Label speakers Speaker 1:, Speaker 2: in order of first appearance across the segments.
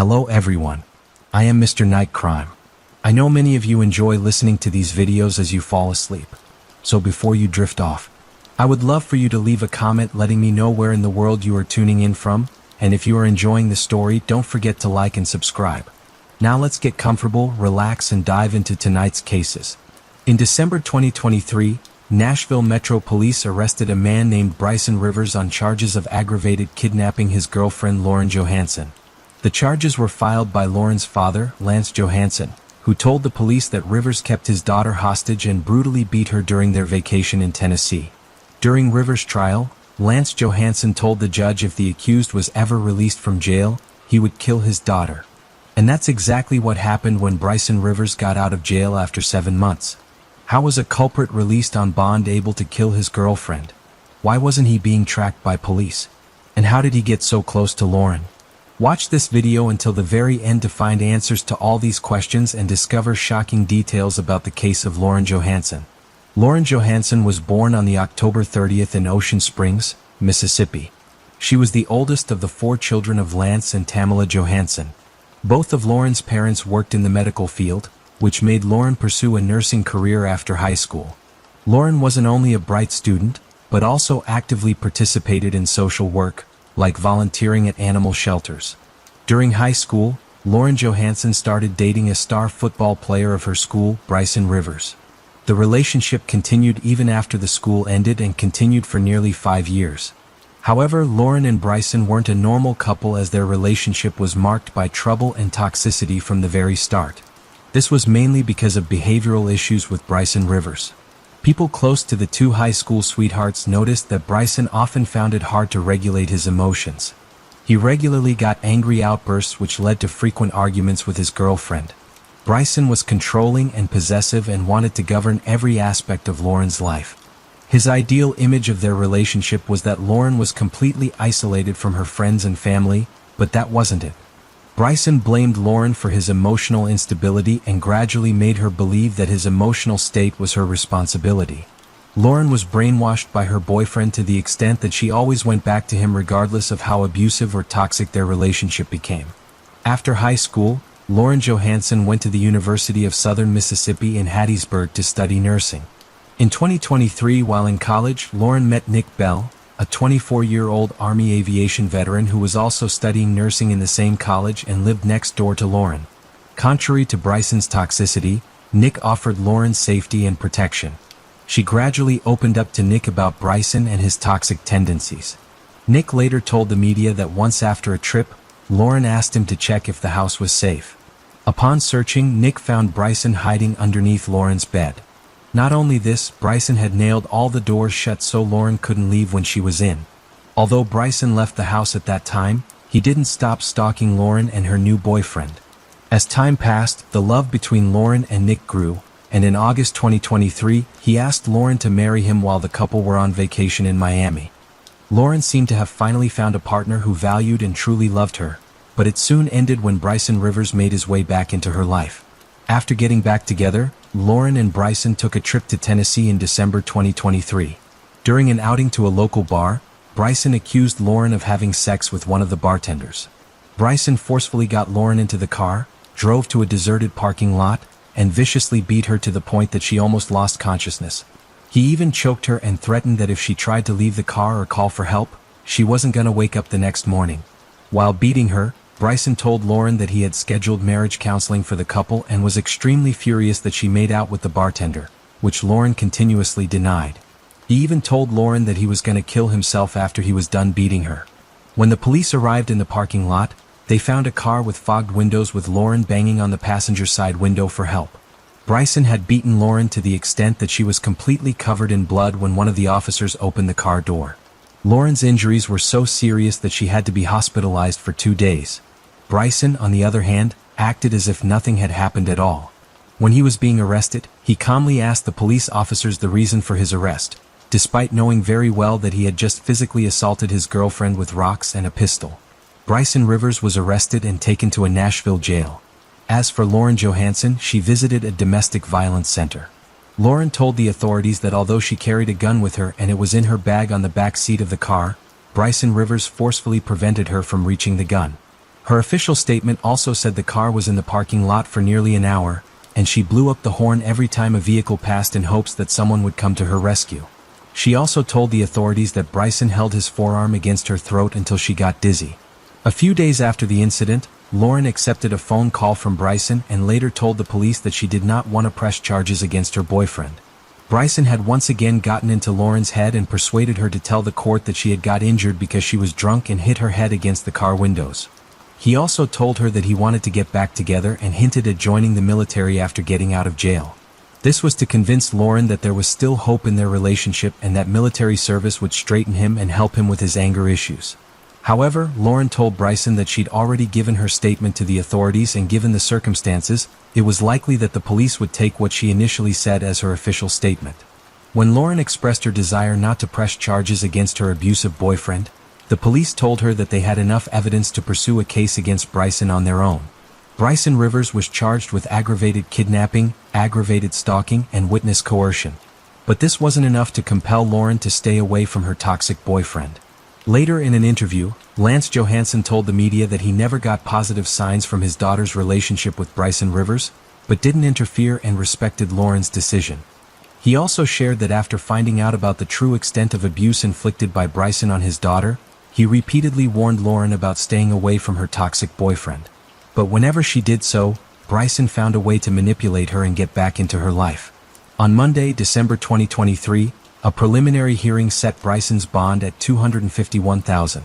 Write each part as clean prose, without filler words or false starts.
Speaker 1: Hello everyone. I am Mr. Night Crime. I know many of you enjoy listening to these videos as you fall asleep. So before you drift off, I would love for you to leave a comment letting me know where in the world you are tuning in from, and if you are enjoying the story, don't forget to like and subscribe. Now let's get comfortable, relax, and dive into tonight's cases. In December 2023, Nashville Metro Police arrested a man named Bryson Rivers on charges of aggravated kidnapping his girlfriend Lauren Johansson. The charges were filed by Lauren's father, Lance Johansson, who told the police that Rivers kept his daughter hostage and brutally beat her during their vacation in Tennessee. During Rivers' trial, Lance Johansson told the judge if the accused was ever released from jail, he would kill his daughter. And that's exactly what happened when Bryson Rivers got out of jail after 7 months. How was a culprit released on bond able to kill his girlfriend? Why wasn't he being tracked by police? And how did he get so close to Lauren? Watch this video until the very end to find answers to all these questions and discover shocking details about the case of Lauren Johansson. Lauren Johansson was born on the October 30th in Ocean Springs, Mississippi. She was the oldest of the 4 children of Lance and Tamala Johansson. Both of Lauren's parents worked in the medical field, which made Lauren pursue a nursing career after high school. Lauren wasn't only a bright student, but also actively participated in social work, like volunteering at animal shelters. During high school, Lauren Johansson started dating a star football player of her school, Bryson Rivers. The relationship continued even after the school ended and continued for nearly 5 years. However, Lauren and Bryson weren't a normal couple as their relationship was marked by trouble and toxicity from the very start. This was mainly because of behavioral issues with Bryson Rivers. People close to the 2 high school sweethearts noticed that Bryson often found it hard to regulate his emotions. He regularly got angry outbursts which led to frequent arguments with his girlfriend. Bryson was controlling and possessive and wanted to govern every aspect of Lauren's life. His ideal image of their relationship was that Lauren was completely isolated from her friends and family, but that wasn't it. Bryson blamed Lauren for his emotional instability and gradually made her believe that his emotional state was her responsibility. Lauren was brainwashed by her boyfriend to the extent that she always went back to him regardless of how abusive or toxic their relationship became. After high school, Lauren Johansson went to the University of Southern Mississippi in Hattiesburg to study nursing. In 2023, while in college, Lauren met Nick Bell, a 24-year-old Army aviation veteran who was also studying nursing in the same college and lived next door to Lauren. Contrary to Bryson's toxicity, Nick offered Lauren safety and protection. She gradually opened up to Nick about Bryson and his toxic tendencies. Nick later told the media that once after a trip, Lauren asked him to check if the house was safe. Upon searching, Nick found Bryson hiding underneath Lauren's bed. Not only this, Bryson had nailed all the doors shut so Lauren couldn't leave when she was in. Although Bryson left the house at that time, he didn't stop stalking Lauren and her new boyfriend. As time passed, the love between Lauren and Nick grew, and in August 2023, he asked Lauren to marry him while the couple were on vacation in Miami. Lauren seemed to have finally found a partner who valued and truly loved her, but it soon ended when Bryson Rivers made his way back into her life. After getting back together, Lauren and Bryson took a trip to Tennessee in December 2023. During an outing to a local bar, Bryson accused Lauren of having sex with one of the bartenders. Bryson forcefully got Lauren into the car, drove to a deserted parking lot, and viciously beat her to the point that she almost lost consciousness. He even choked her and threatened that if she tried to leave the car or call for help, she wasn't gonna wake up the next morning. While beating her, Bryson told Lauren that he had scheduled marriage counseling for the couple and was extremely furious that she made out with the bartender, which Lauren continuously denied. He even told Lauren that he was going to kill himself after he was done beating her. When the police arrived in the parking lot, they found a car with fogged windows with Lauren banging on the passenger side window for help. Bryson had beaten Lauren to the extent that she was completely covered in blood when one of the officers opened the car door. Lauren's injuries were so serious that she had to be hospitalized for 2 days. Bryson, on the other hand, acted as if nothing had happened at all. When he was being arrested, he calmly asked the police officers the reason for his arrest, despite knowing very well that he had just physically assaulted his girlfriend with rocks and a pistol. Bryson Rivers was arrested and taken to a Nashville jail. As for Lauren Johansson, she visited a domestic violence center. Lauren told the authorities that although she carried a gun with her and it was in her bag on the back seat of the car, Bryson Rivers forcefully prevented her from reaching the gun. Her official statement also said the car was in the parking lot for nearly an hour, and she blew up the horn every time a vehicle passed in hopes that someone would come to her rescue. She also told the authorities that Bryson held his forearm against her throat until she got dizzy. A few days after the incident, Lauren accepted a phone call from Bryson and later told the police that she did not want to press charges against her boyfriend. Bryson had once again gotten into Lauren's head and persuaded her to tell the court that she had got injured because she was drunk and hit her head against the car windows. He also told her that he wanted to get back together and hinted at joining the military after getting out of jail. This was to convince Lauren that there was still hope in their relationship and that military service would straighten him and help him with his anger issues. However, Lauren told Bryson that she'd already given her statement to the authorities, and given the circumstances, it was likely that the police would take what she initially said as her official statement. When Lauren expressed her desire not to press charges against her abusive boyfriend, the police told her that they had enough evidence to pursue a case against Bryson on their own. Bryson Rivers was charged with aggravated kidnapping, aggravated stalking, and witness coercion. But this wasn't enough to compel Lauren to stay away from her toxic boyfriend. Later in an interview, Lance Johansson told the media that he never got positive signs from his daughter's relationship with Bryson Rivers, but didn't interfere and respected Lauren's decision. He also shared that after finding out about the true extent of abuse inflicted by Bryson on his daughter, he repeatedly warned Lauren about staying away from her toxic boyfriend. But whenever she did so, Bryson found a way to manipulate her and get back into her life. On Monday, December 2023, a preliminary hearing set Bryson's bond at $251,000.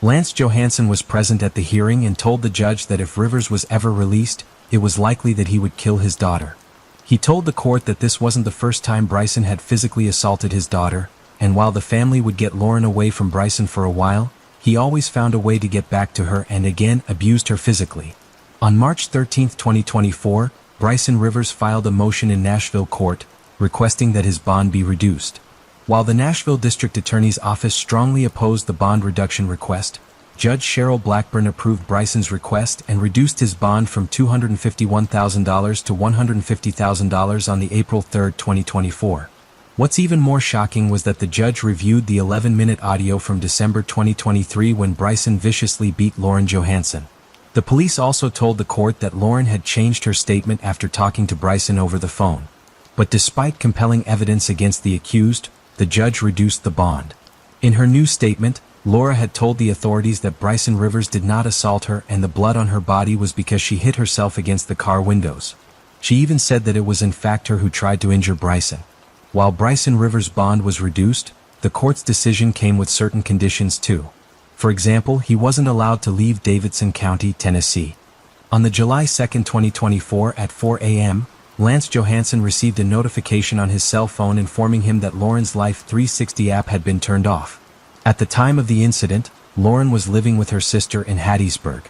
Speaker 1: Lance Johansson was present at the hearing and told the judge that if Rivers was ever released, it was likely that he would kill his daughter. He told the court that this wasn't the first time Bryson had physically assaulted his daughter, and while the family would get Lauren away from Bryson for a while, he always found a way to get back to her and again abused her physically. On March 13, 2024, Bryson Rivers filed a motion in Nashville court, requesting that his bond be reduced. While the Nashville District Attorney's Office strongly opposed the bond reduction request, Judge Cheryl Blackburn approved Bryson's request and reduced his bond from $251,000 to $150,000 on the April 3, 2024. What's even more shocking was that the judge reviewed the 11-minute audio from December 2023 when Bryson viciously beat Lauren Johansson. The police also told the court that Lauren had changed her statement after talking to Bryson over the phone. But despite compelling evidence against the accused, the judge reduced the bond. In her new statement, Laura had told the authorities that Bryson Rivers did not assault her and the blood on her body was because she hit herself against the car windows. She even said that it was in fact her who tried to injure Bryson. While Bryson Rivers' bond was reduced, the court's decision came with certain conditions too. For example, he wasn't allowed to leave Davidson County, Tennessee. On the July 2, 2024 at 4 a.m., Lance Johansson received a notification on his cell phone informing him that Lauren's Life 360 app had been turned off. At the time of the incident, Lauren was living with her sister in Hattiesburg.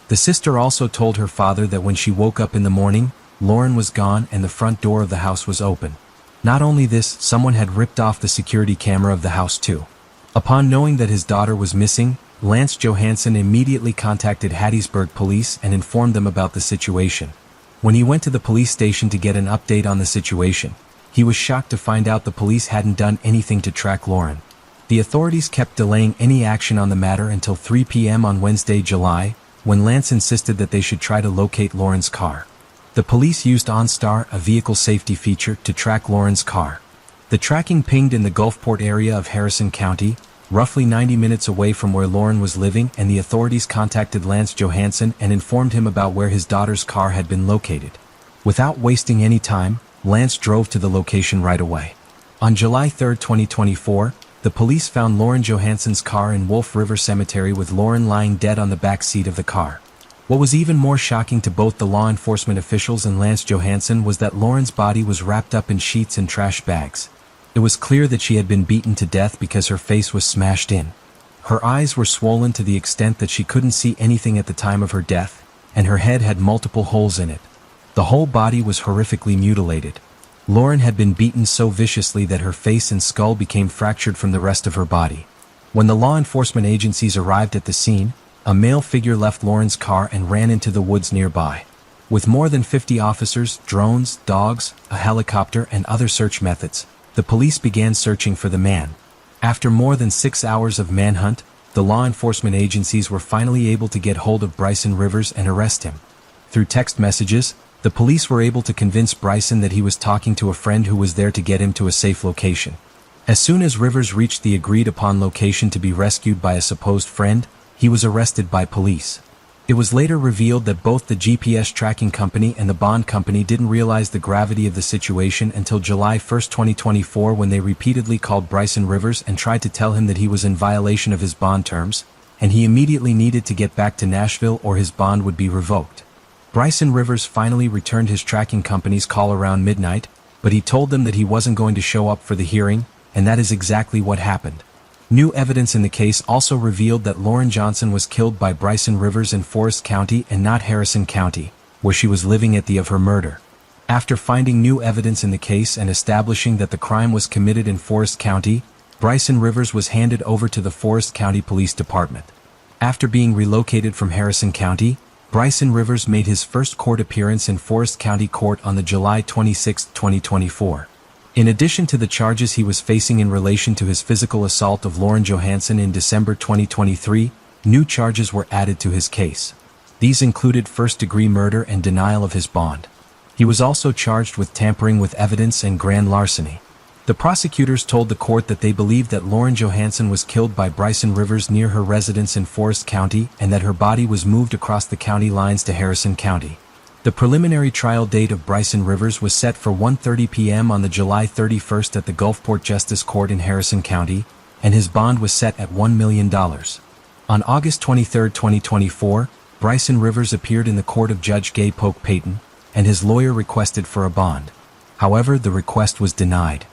Speaker 1: The sister also told her father that when she woke up in the morning, Lauren was gone and the front door of the house was open. Not only this, someone had ripped off the security camera of the house too. Upon knowing that his daughter was missing, Lance Johansson immediately contacted Hattiesburg police and informed them about the situation. When he went to the police station to get an update on the situation, he was shocked to find out the police hadn't done anything to track Lauren. The authorities kept delaying any action on the matter until 3 p.m. on Wednesday, July, when Lance insisted that they should try to locate Lauren's car. The police used OnStar, a vehicle safety feature, to track Lauren's car. The tracking pinged in the Gulfport area of Harrison County, roughly 90 minutes away from where Lauren was living, and the authorities contacted Lance Johansson and informed him about where his daughter's car had been located. Without wasting any time, Lance drove to the location right away. On July 3, 2024, the police found Lauren Johansson's car in Wolf River Cemetery with Lauren lying dead on the back seat of the car. What was even more shocking to both the law enforcement officials and Lance Johansson was that Lauren's body was wrapped up in sheets and trash bags. It was clear that she had been beaten to death because her face was smashed in. Her eyes were swollen to the extent that she couldn't see anything at the time of her death, and her head had multiple holes in it. The whole body was horrifically mutilated. Lauren had been beaten so viciously that her face and skull became fractured from the rest of her body. When the law enforcement agencies arrived at the scene, a male figure left Lauren's car and ran into the woods nearby. With more than 50 officers, drones, dogs, a helicopter, and other search methods, the police began searching for the man. After more than 6 hours of manhunt, the law enforcement agencies were finally able to get hold of Bryson Rivers and arrest him. Through text messages, the police were able to convince Bryson that he was talking to a friend who was there to get him to a safe location. As soon as Rivers reached the agreed-upon location to be rescued by a supposed friend, he was arrested by police. It was later revealed that both the GPS tracking company and the bond company didn't realize the gravity of the situation until July 1, 2024, when they repeatedly called Bryson Rivers and tried to tell him that he was in violation of his bond terms, and he immediately needed to get back to Nashville or his bond would be revoked. Bryson Rivers finally returned his tracking company's call around midnight, but he told them that he wasn't going to show up for the hearing, and that is exactly what happened. New evidence in the case also revealed that Lauren Johnson was killed by Bryson Rivers in Forest County and not Harrison County, where she was living at the of her murder. After finding new evidence in the case and establishing that the crime was committed in Forest County, Bryson Rivers was handed over to the Forest County Police Department. After being relocated from Harrison County, Bryson Rivers made his first court appearance in Forest County Court on the July 26, 2024. In addition to the charges he was facing in relation to his physical assault of Lauren Johansson in December 2023, new charges were added to his case. These included first-degree murder and denial of his bond. He was also charged with tampering with evidence and grand larceny. The prosecutors told the court that they believed that Lauren Johansson was killed by Bryson Rivers near her residence in Forest County and that her body was moved across the county lines to Harrison County. The preliminary trial date of Bryson Rivers was set for 1:30 p.m. on the July 31st at the Gulfport Justice Court in Harrison County, and his bond was set at $1 million. On August 23, 2024, Bryson Rivers appeared in the court of Judge Gay Polk Payton, and his lawyer requested for a bond. However, the request was denied.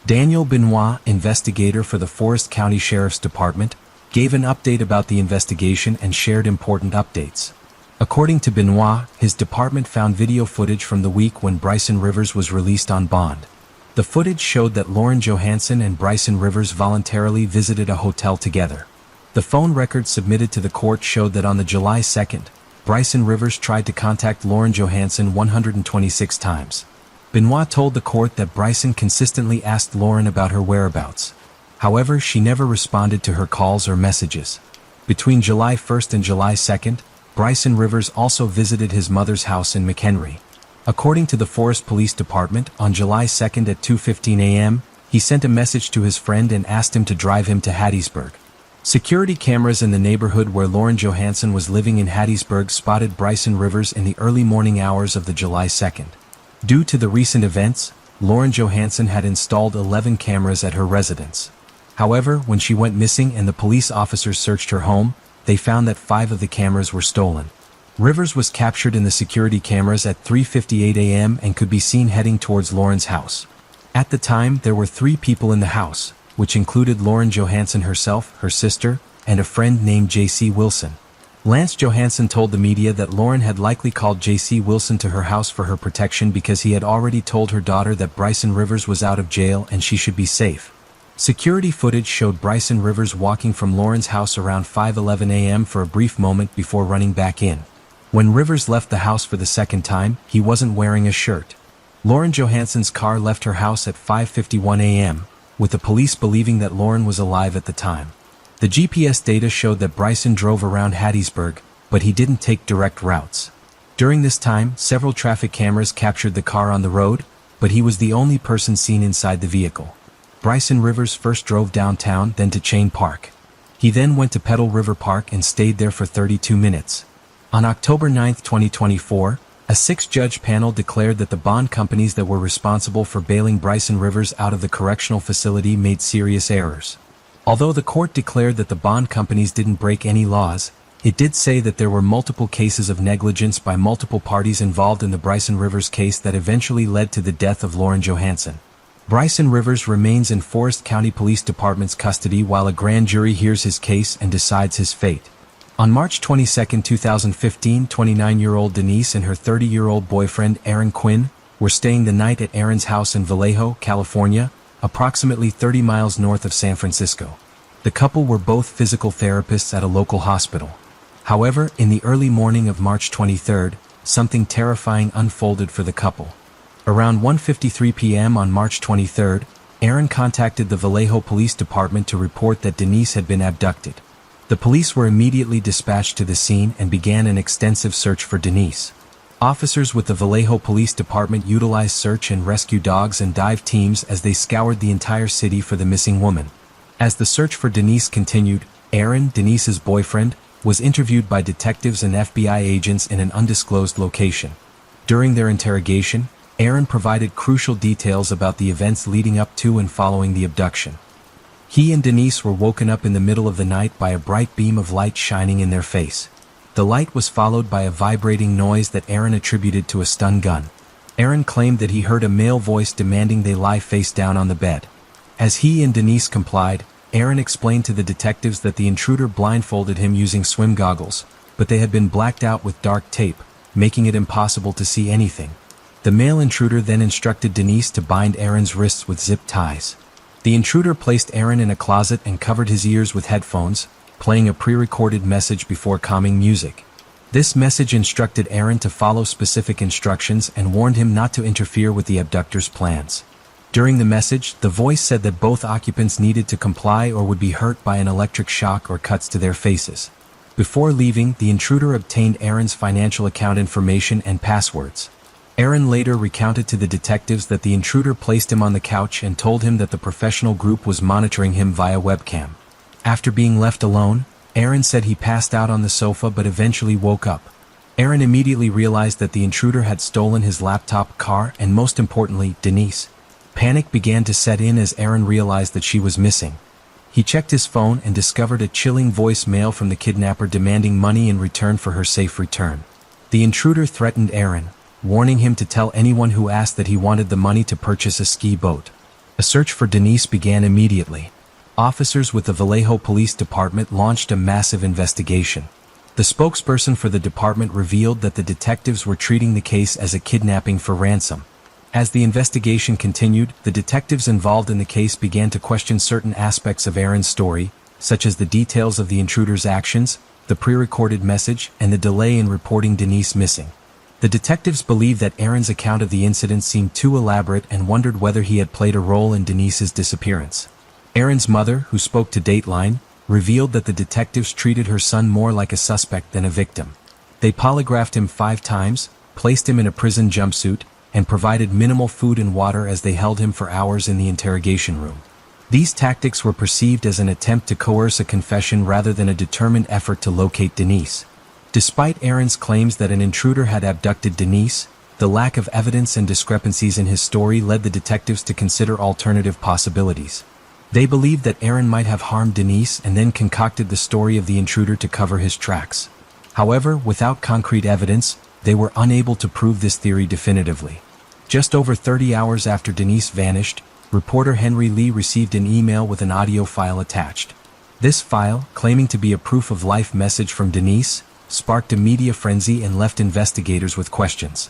Speaker 1: Daniel Benoit, investigator for the Forest County Sheriff's Department, gave an update about the investigation and shared important updates. According to Benoit, his department found video footage from the week when Bryson Rivers was released on bond. The footage showed that Lauren Johansson and Bryson Rivers voluntarily visited a hotel together. The phone records submitted to the court showed that on the July 2nd, Bryson Rivers tried to contact Lauren Johansson 126 times. Benoit told the court that Bryson consistently asked Lauren about her whereabouts. However, she never responded to her calls or messages. Between July 1st and July 2nd, Bryson Rivers also visited his mother's house in McHenry. According to the Forest Police Department, on July 2nd at 2:15 a.m., he sent a message to his friend and asked him to drive him to Hattiesburg. Security cameras in the neighborhood where Lauren Johansson was living in Hattiesburg spotted Bryson Rivers in the early morning hours of the July 2nd. Due to the recent events, Lauren Johansson had installed 11 cameras at her residence. However, when she went missing and the police officers searched her home, they found that 5 of the cameras were stolen. Rivers was captured in the security cameras at 3:58 a.m. and could be seen heading towards Lauren's house. At the time, there were 3 people in the house, which included Lauren Johansson herself, her sister, and a friend named J.C. Wilson. Lance Johansson told the media that Lauren had likely called J.C. Wilson to her house for her protection because he had already told her daughter that Bryson Rivers was out of jail and she should be safe. Security footage showed Bryson Rivers walking from Lauren's house around 5:11 a.m. for a brief moment before running back in. When Rivers left the house for the second time, he wasn't wearing a shirt. Lauren Johansson's car left her house at 5:51 a.m., with the police believing that Lauren was alive at the time. The GPS data showed that Bryson drove around Hattiesburg, but he didn't take direct routes. During this time, several traffic cameras captured the car on the road, but he was the only person seen inside the vehicle. Bryson Rivers first drove downtown, then to Chain Park. He then went to Petal River Park and stayed there for 32 minutes. On October 9, 2024, a 6-judge panel declared that the bond companies that were responsible for bailing Bryson Rivers out of the correctional facility made serious errors. Although the court declared that the bond companies didn't break any laws, it did say that there were multiple cases of negligence by multiple parties involved in the Bryson Rivers case that eventually led to the death of Lauren Johansson. Bryson Rivers remains in Forest County Police Department's custody while a grand jury hears his case and decides his fate. On March 22, 2015, 29-year-old Denise and her 30-year-old boyfriend Aaron Quinn were staying the night at Aaron's house in Vallejo, California, approximately 30 miles north of San Francisco. The couple were both physical therapists at a local hospital. However, in the early morning of March 23, something terrifying unfolded for the couple. Around 1:53 p.m. on March 23, Aaron contacted the Vallejo Police Department to report that Denise had been abducted. The police were immediately dispatched to the scene and began an extensive search for Denise. Officers with the Vallejo Police Department utilized search and rescue dogs and dive teams as they scoured the entire city for the missing woman. As the search for Denise continued, Aaron, Denise's boyfriend, was interviewed by detectives and FBI agents in an undisclosed location. During their interrogation, Aaron provided crucial details about the events leading up to and following the abduction. He and Denise were woken up in the middle of the night by a bright beam of light shining in their face. The light was followed by a vibrating noise that Aaron attributed to a stun gun. Aaron claimed that he heard a male voice demanding they lie face down on the bed. As he and Denise complied, Aaron explained to the detectives that the intruder blindfolded him using swim goggles, but they had been blacked out with dark tape, making it impossible to see anything. The male intruder then instructed Denise to bind Aaron's wrists with zip ties. The intruder placed Aaron in a closet and covered his ears with headphones, playing a pre-recorded message before calming music. This message instructed Aaron to follow specific instructions and warned him not to interfere with the abductor's plans. During the message, the voice said that both occupants needed to comply or would be hurt by an electric shock or cuts to their faces. Before leaving, the intruder obtained Aaron's financial account information and passwords. Aaron later recounted to the detectives that the intruder placed him on the couch and told him that the professional group was monitoring him via webcam. After being left alone, Aaron said he passed out on the sofa but eventually woke up. Aaron immediately realized that the intruder had stolen his laptop, car, and most importantly, Denise. Panic began to set in as Aaron realized that she was missing. He checked his phone and discovered a chilling voicemail from the kidnapper demanding money in return for her safe return. The intruder threatened Aaron, warning him to tell anyone who asked that he wanted the money to purchase a ski boat. A search for Denise began immediately. Officers with the Vallejo Police Department launched a massive investigation. The spokesperson for the department revealed that the detectives were treating the case as a kidnapping for ransom. As the investigation continued, the detectives involved in the case began to question certain aspects of Aaron's story, such as the details of the intruder's actions, the pre-recorded message, and the delay in reporting Denise missing. The detectives believed that Aaron's account of the incident seemed too elaborate and wondered whether he had played a role in Denise's disappearance. Aaron's mother, who spoke to Dateline, revealed that the detectives treated her son more like a suspect than a victim. They polygraphed him 5 times, placed him in a prison jumpsuit, and provided minimal food and water as they held him for hours in the interrogation room. These tactics were perceived as an attempt to coerce a confession rather than a determined effort to locate Denise. Despite Aaron's claims that an intruder had abducted Denise, the lack of evidence and discrepancies in his story led the detectives to consider alternative possibilities. They believed that Aaron might have harmed Denise and then concocted the story of the intruder to cover his tracks. However, without concrete evidence, they were unable to prove this theory definitively. Just over 30 hours after Denise vanished, reporter Henry Lee received an email with an audio file attached. This file, claiming to be a proof-of-life message from Denise, sparked a media frenzy and left investigators with questions.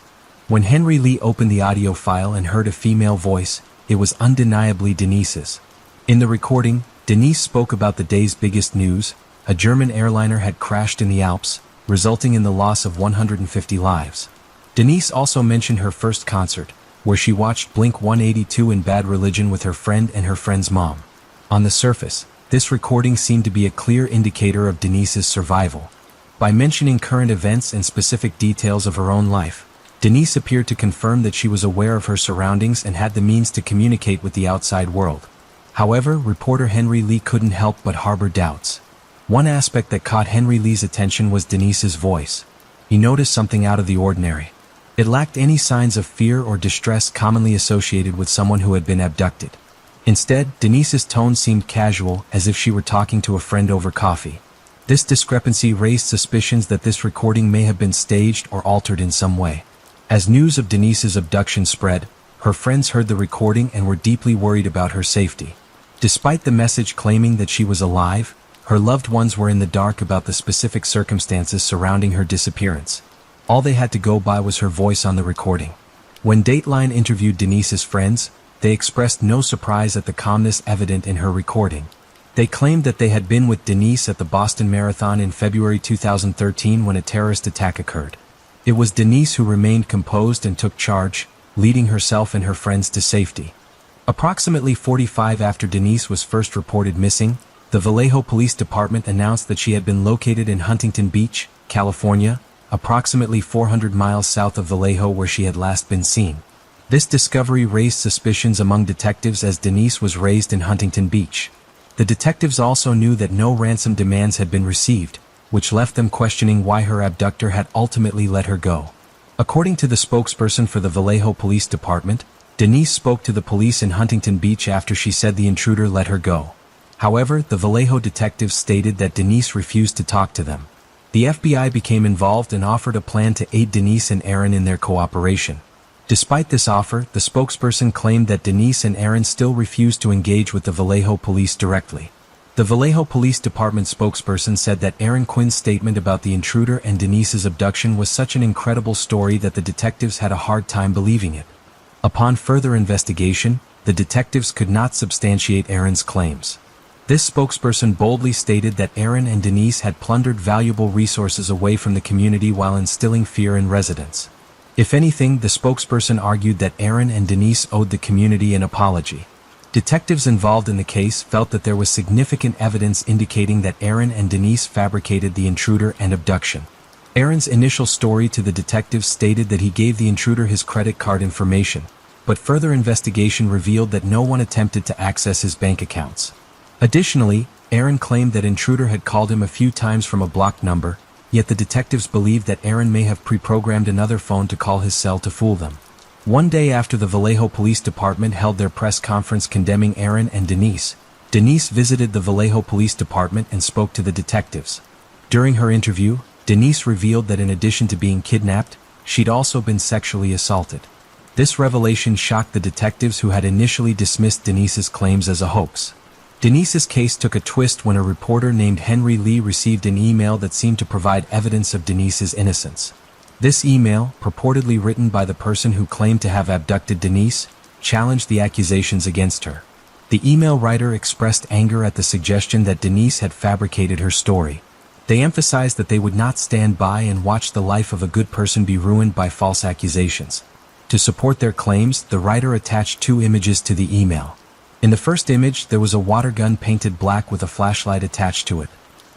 Speaker 1: When Henry Lee opened the audio file and heard a female voice, it was undeniably Denise's. In the recording, Denise spoke about the day's biggest news: a German airliner had crashed in the Alps, resulting in the loss of 150 lives. Denise also mentioned her first concert, where she watched Blink-182 in Bad Religion with her friend and her friend's mom. On the surface, this recording seemed to be a clear indicator of Denise's survival. By mentioning current events and specific details of her own life, Denise appeared to confirm that she was aware of her surroundings and had the means to communicate with the outside world. However, reporter Henry Lee couldn't help but harbor doubts. One aspect that caught Henry Lee's attention was Denise's voice. He noticed something out of the ordinary. It lacked any signs of fear or distress commonly associated with someone who had been abducted. Instead, Denise's tone seemed casual, as if she were talking to a friend over coffee. This discrepancy raised suspicions that this recording may have been staged or altered in some way. As news of Denise's abduction spread, her friends heard the recording and were deeply worried about her safety. Despite the message claiming that she was alive, her loved ones were in the dark about the specific circumstances surrounding her disappearance. All they had to go by was her voice on the recording. When Dateline interviewed Denise's friends, they expressed no surprise at the calmness evident in her recording. They claimed that they had been with Denise at the Boston Marathon in February 2013 when a terrorist attack occurred. It was Denise who remained composed and took charge, leading herself and her friends to safety. Approximately 45 after Denise was first reported missing, the Vallejo Police Department announced that she had been located in Huntington Beach, California, approximately 400 miles south of Vallejo where she had last been seen. This discovery raised suspicions among detectives as Denise was raised in Huntington Beach. The detectives also knew that no ransom demands had been received, which left them questioning why her abductor had ultimately let her go. According to the spokesperson for the Vallejo Police Department, Denise spoke to the police in Huntington Beach after she said the intruder let her go. However, the Vallejo detectives stated that Denise refused to talk to them. The FBI became involved and offered a plan to aid Denise and Aaron in their cooperation. Despite this offer, the spokesperson claimed that Denise and Aaron still refused to engage with the Vallejo police directly. The Vallejo Police Department spokesperson said that Aaron Quinn's statement about the intruder and Denise's abduction was such an incredible story that the detectives had a hard time believing it. Upon further investigation, the detectives could not substantiate Aaron's claims. This spokesperson boldly stated that Aaron and Denise had plundered valuable resources away from the community while instilling fear in residents. If anything, the spokesperson argued that Aaron and Denise owed the community an apology. Detectives involved in the case felt that there was significant evidence indicating that Aaron and Denise fabricated the intruder and abduction. Aaron's initial story to the detectives stated that he gave the intruder his credit card information, but further investigation revealed that no one attempted to access his bank accounts. Additionally, Aaron claimed that intruder had called him a few times from a blocked number, yet the detectives believed that Aaron may have pre-programmed another phone to call his cell to fool them. One day after the Vallejo Police Department held their press conference condemning Aaron and Denise, Denise visited the Vallejo Police Department and spoke to the detectives. During her interview, Denise revealed that in addition to being kidnapped, she'd also been sexually assaulted. This revelation shocked the detectives who had initially dismissed Denise's claims as a hoax. Denise's case took a twist when a reporter named Henry Lee received an email that seemed to provide evidence of Denise's innocence. This email, purportedly written by the person who claimed to have abducted Denise, challenged the accusations against her. The email writer expressed anger at the suggestion that Denise had fabricated her story. They emphasized that they would not stand by and watch the life of a good person be ruined by false accusations. To support their claims, the writer attached two images to the email. In the first image, there was a water gun painted black with a flashlight attached to it.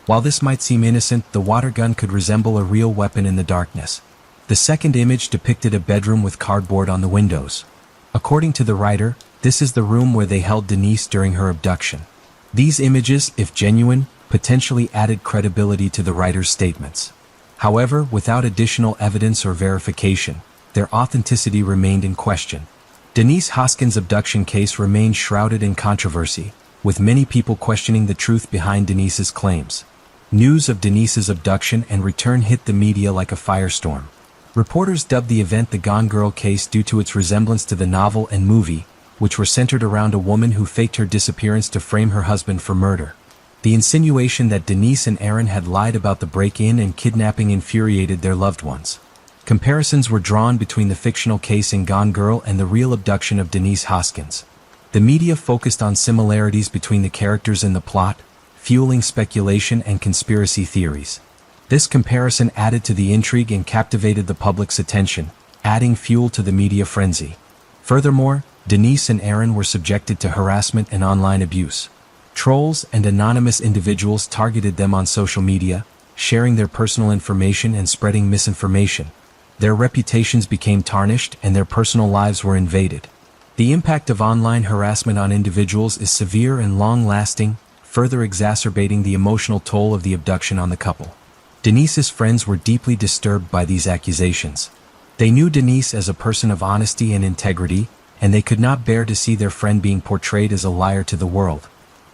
Speaker 1: While this might seem innocent, the water gun could resemble a real weapon in the darkness. The second image depicted a bedroom with cardboard on the windows. According to the writer, this is the room where they held Denise during her abduction. These images, if genuine, potentially added credibility to the writer's statements. However, without additional evidence or verification, their authenticity remained in question. Denise Hoskins' abduction case remained shrouded in controversy, with many people questioning the truth behind Denise's claims. News of Denise's abduction and return hit the media like a firestorm. Reporters dubbed the event the Gone Girl case due to its resemblance to the novel and movie, which were centered around a woman who faked her disappearance to frame her husband for murder. The insinuation that Denise and Aaron had lied about the break-in and kidnapping infuriated their loved ones. Comparisons were drawn between the fictional case in Gone Girl and the real abduction of Denise Hoskins. The media focused on similarities between the characters in the plot, fueling speculation and conspiracy theories. This comparison added to the intrigue and captivated the public's attention, adding fuel to the media frenzy. Furthermore, Denise and Aaron were subjected to harassment and online abuse. Trolls and anonymous individuals targeted them on social media, sharing their personal information and spreading misinformation. Their reputations became tarnished and their personal lives were invaded. The impact of online harassment on individuals is severe and long-lasting, further exacerbating the emotional toll of the abduction on the couple. Denise's friends were deeply disturbed by these accusations. They knew Denise as a person of honesty and integrity, and they could not bear to see their friend being portrayed as a liar to the world.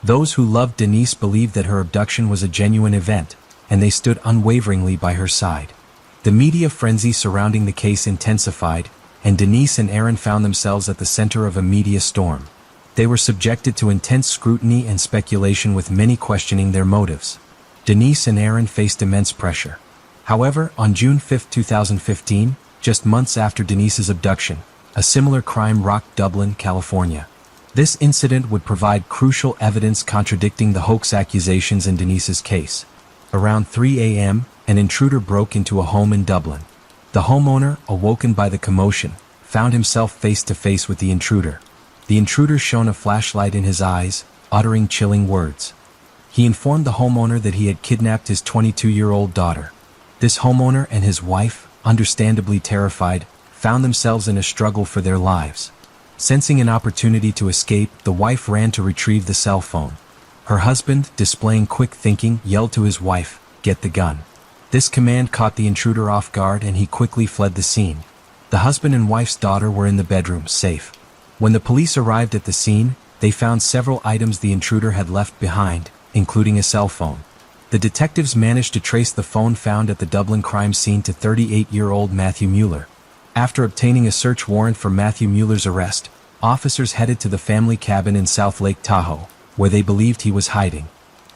Speaker 1: Those who loved Denise believed that her abduction was a genuine event, and they stood unwaveringly by her side. The media frenzy surrounding the case intensified, and Denise and Aaron found themselves at the center of a media storm. They were subjected to intense scrutiny and speculation, with many questioning their motives. Denise and Aaron faced immense pressure. However, on June 5, 2015, just months after Denise's abduction, a similar crime rocked Dublin, California. This incident would provide crucial evidence contradicting the hoax accusations in Denise's case. Around 3 a.m., an intruder broke into a home in Dublin. The homeowner, awoken by the commotion, found himself face to face with the intruder. The intruder shone a flashlight in his eyes, uttering chilling words. He informed the homeowner that he had kidnapped his 22-year-old daughter. This homeowner and his wife, understandably terrified, found themselves in a struggle for their lives. Sensing an opportunity to escape, the wife ran to retrieve the cell phone. Her husband, displaying quick thinking, yelled to his wife, "Get the gun." This command caught the intruder off guard and he quickly fled the scene. The husband and wife's daughter were in the bedroom, safe. When the police arrived at the scene, they found several items the intruder had left behind, including a cell phone. The detectives managed to trace the phone found at the Dublin crime scene to 38-year-old Matthew Mueller. After obtaining a search warrant for Matthew Mueller's arrest, officers headed to the family cabin in South Lake Tahoe, where they believed he was hiding.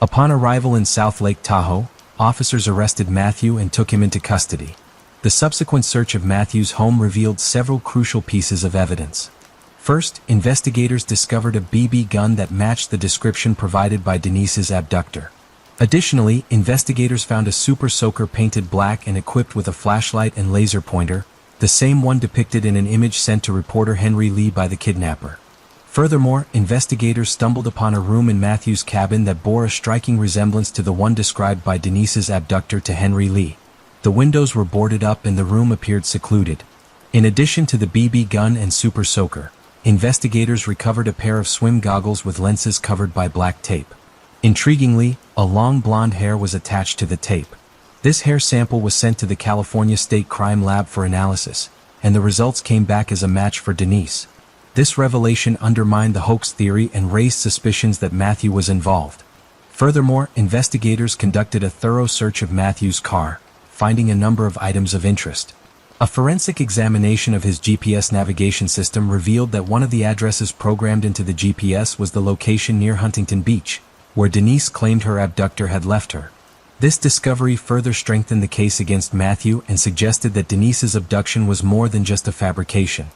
Speaker 1: Upon arrival in South Lake Tahoe, officers arrested Matthew and took him into custody. The subsequent search of Matthew's home revealed several crucial pieces of evidence. First, investigators discovered a BB gun that matched the description provided by Denise's abductor. Additionally, investigators found a super soaker painted black and equipped with a flashlight and laser pointer, the same one depicted in an image sent to reporter Henry Lee by the kidnapper. Furthermore, investigators stumbled upon a room in Matthew's cabin that bore a striking resemblance to the one described by Denise's abductor to Henry Lee. The windows were boarded up and the room appeared secluded. In addition to the BB gun and super soaker, investigators recovered a pair of swim goggles with lenses covered by black tape. Intriguingly, a long blonde hair was attached to the tape. This hair sample was sent to the California State Crime Lab for analysis, and the results came back as a match for Denise. This revelation undermined the hoax theory and raised suspicions that Matthew was involved. Furthermore, investigators conducted a thorough search of Matthew's car, finding a number of items of interest. A forensic examination of his GPS navigation system revealed that one of the addresses programmed into the GPS was the location near Huntington Beach, where Denise claimed her abductor had left her. This discovery further strengthened the case against Matthew and suggested that Denise's abduction was more than just a fabrication.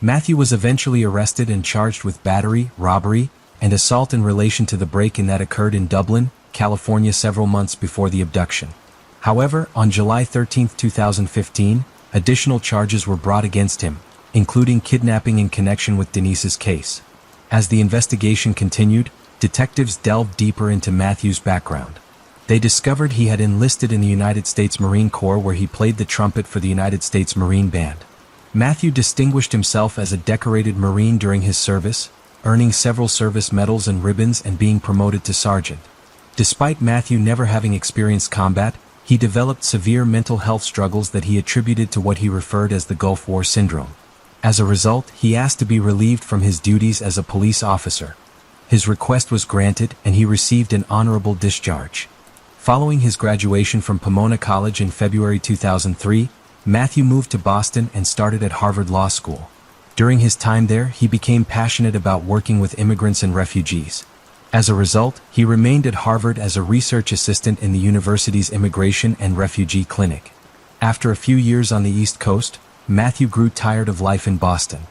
Speaker 1: Matthew was eventually arrested and charged with battery, robbery, and assault in relation to the break-in that occurred in Dublin, California several months before the abduction. However, on July 13, 2015, additional charges were brought against him, including kidnapping in connection with Denise's case. As the investigation continued, detectives delved deeper into Matthew's background. They discovered he had enlisted in the United States Marine Corps, where he played the trumpet for the United States Marine Band. Matthew distinguished himself as a decorated Marine during his service, earning several service medals and ribbons and being promoted to sergeant. Despite Matthew never having experienced combat, he developed severe mental health struggles that he attributed to what he referred as the Gulf War syndrome. As a result, he asked to be relieved from his duties as a police officer. His request was granted and he received an honorable discharge. Following his graduation from Pomona College in February 2003, Matthew moved to Boston and started at Harvard Law School. During his time there, he became passionate about working with immigrants and refugees. As a result, he remained at Harvard as a research assistant in the university's Immigration and Refugee Clinic. After a few years on the East Coast, Matthew grew tired of life in Boston.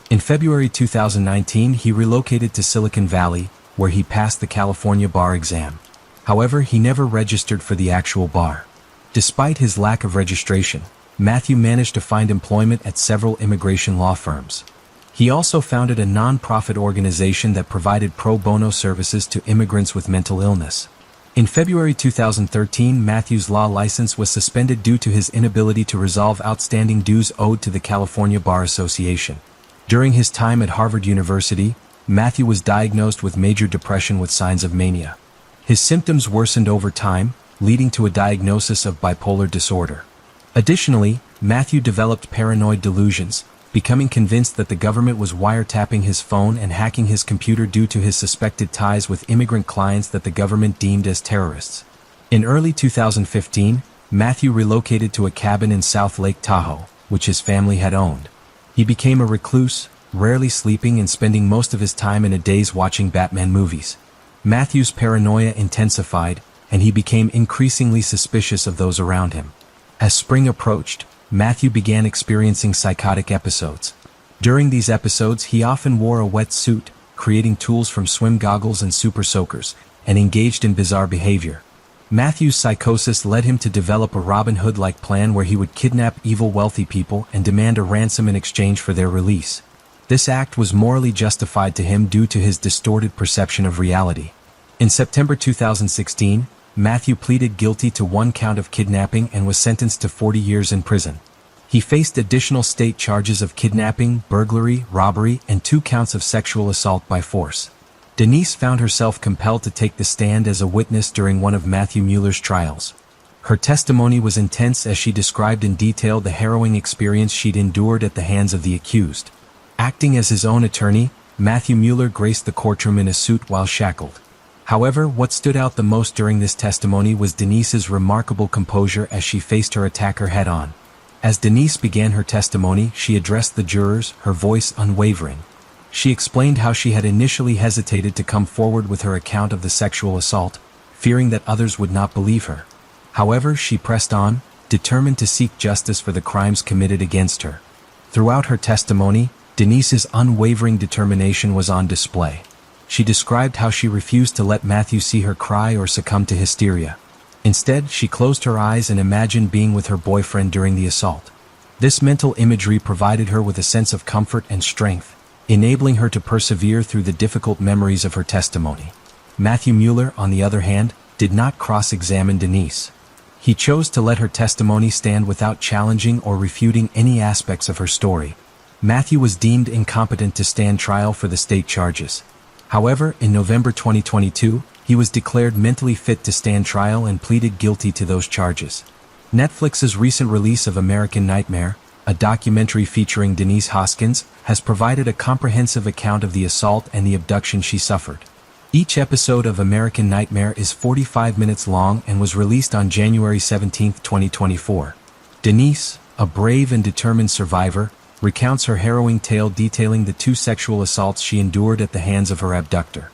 Speaker 1: In February 2019, he relocated to Silicon Valley, where he passed the California bar exam. However, he never registered for the actual bar. Despite his lack of registration, Matthew managed to find employment at several immigration law firms. He also founded a non-profit organization that provided pro bono services to immigrants with mental illness. In February 2013, Matthew's law license was suspended due to his inability to resolve outstanding dues owed to the California Bar Association. During his time at Harvard University, Matthew was diagnosed with major depression with signs of mania. His symptoms worsened over time, leading to a diagnosis of bipolar disorder. Additionally, Matthew developed paranoid delusions, becoming convinced that the government was wiretapping his phone and hacking his computer due to his suspected ties with immigrant clients that the government deemed as terrorists. In early 2015, Matthew relocated to a cabin in South Lake Tahoe, which his family had owned. He became a recluse, rarely sleeping and spending most of his time in a daze watching Batman movies. Matthew's paranoia intensified, and he became increasingly suspicious of those around him. As spring approached, Matthew began experiencing psychotic episodes. During these episodes, he often wore a wet suit, creating tools from swim goggles and super soakers, and engaged in bizarre behavior. Matthew's psychosis led him to develop a Robin Hood-like plan where he would kidnap evil wealthy people and demand a ransom in exchange for their release. This act was morally justified to him due to his distorted perception of reality. In September 2016, Matthew pleaded guilty to one count of kidnapping and was sentenced to 40 years in prison. He faced additional state charges of kidnapping, burglary, robbery, and 2 counts of sexual assault by force. Denise found herself compelled to take the stand as a witness during one of Matthew Mueller's trials. Her testimony was intense as she described in detail the harrowing experience she'd endured at the hands of the accused. Acting as his own attorney, Matthew Mueller graced the courtroom in a suit while shackled. However, what stood out the most during this testimony was Denise's remarkable composure as she faced her attacker head-on. As Denise began her testimony, she addressed the jurors, her voice unwavering. She explained how she had initially hesitated to come forward with her account of the sexual assault, fearing that others would not believe her. However, she pressed on, determined to seek justice for the crimes committed against her. Throughout her testimony, Denise's unwavering determination was on display. She described how she refused to let Matthew see her cry or succumb to hysteria. Instead, she closed her eyes and imagined being with her boyfriend during the assault. This mental imagery provided her with a sense of comfort and strength, enabling her to persevere through the difficult memories of her testimony. Matthew Mueller, on the other hand, did not cross-examine Denise. He chose to let her testimony stand without challenging or refuting any aspects of her story. Matthew was deemed incompetent to stand trial for the state charges. However, in November 2022, he was declared mentally fit to stand trial and pleaded guilty to those charges. Netflix's recent release of American Nightmare, a documentary featuring Denise Hoskins, has provided a comprehensive account of the assault and the abduction she suffered. Each episode of American Nightmare is 45 minutes long and was released on January 17, 2024. Denise, a brave and determined survivor, recounts her harrowing tale detailing the 2 sexual assaults she endured at the hands of her abductor.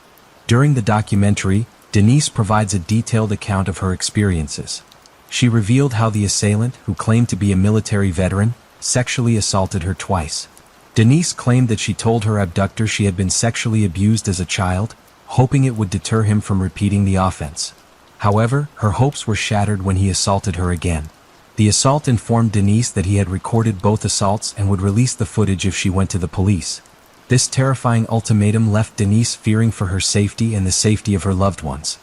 Speaker 1: During the documentary, Denise provides a detailed account of her experiences. She revealed how the assailant, who claimed to be a military veteran, sexually assaulted her twice. Denise claimed that she told her abductor she had been sexually abused as a child, hoping it would deter him from repeating the offense. However, her hopes were shattered when he assaulted her again. The assault informed Denise that he had recorded both assaults and would release the footage if she went to the police. This terrifying ultimatum left Denise fearing for her safety and the safety of her loved ones.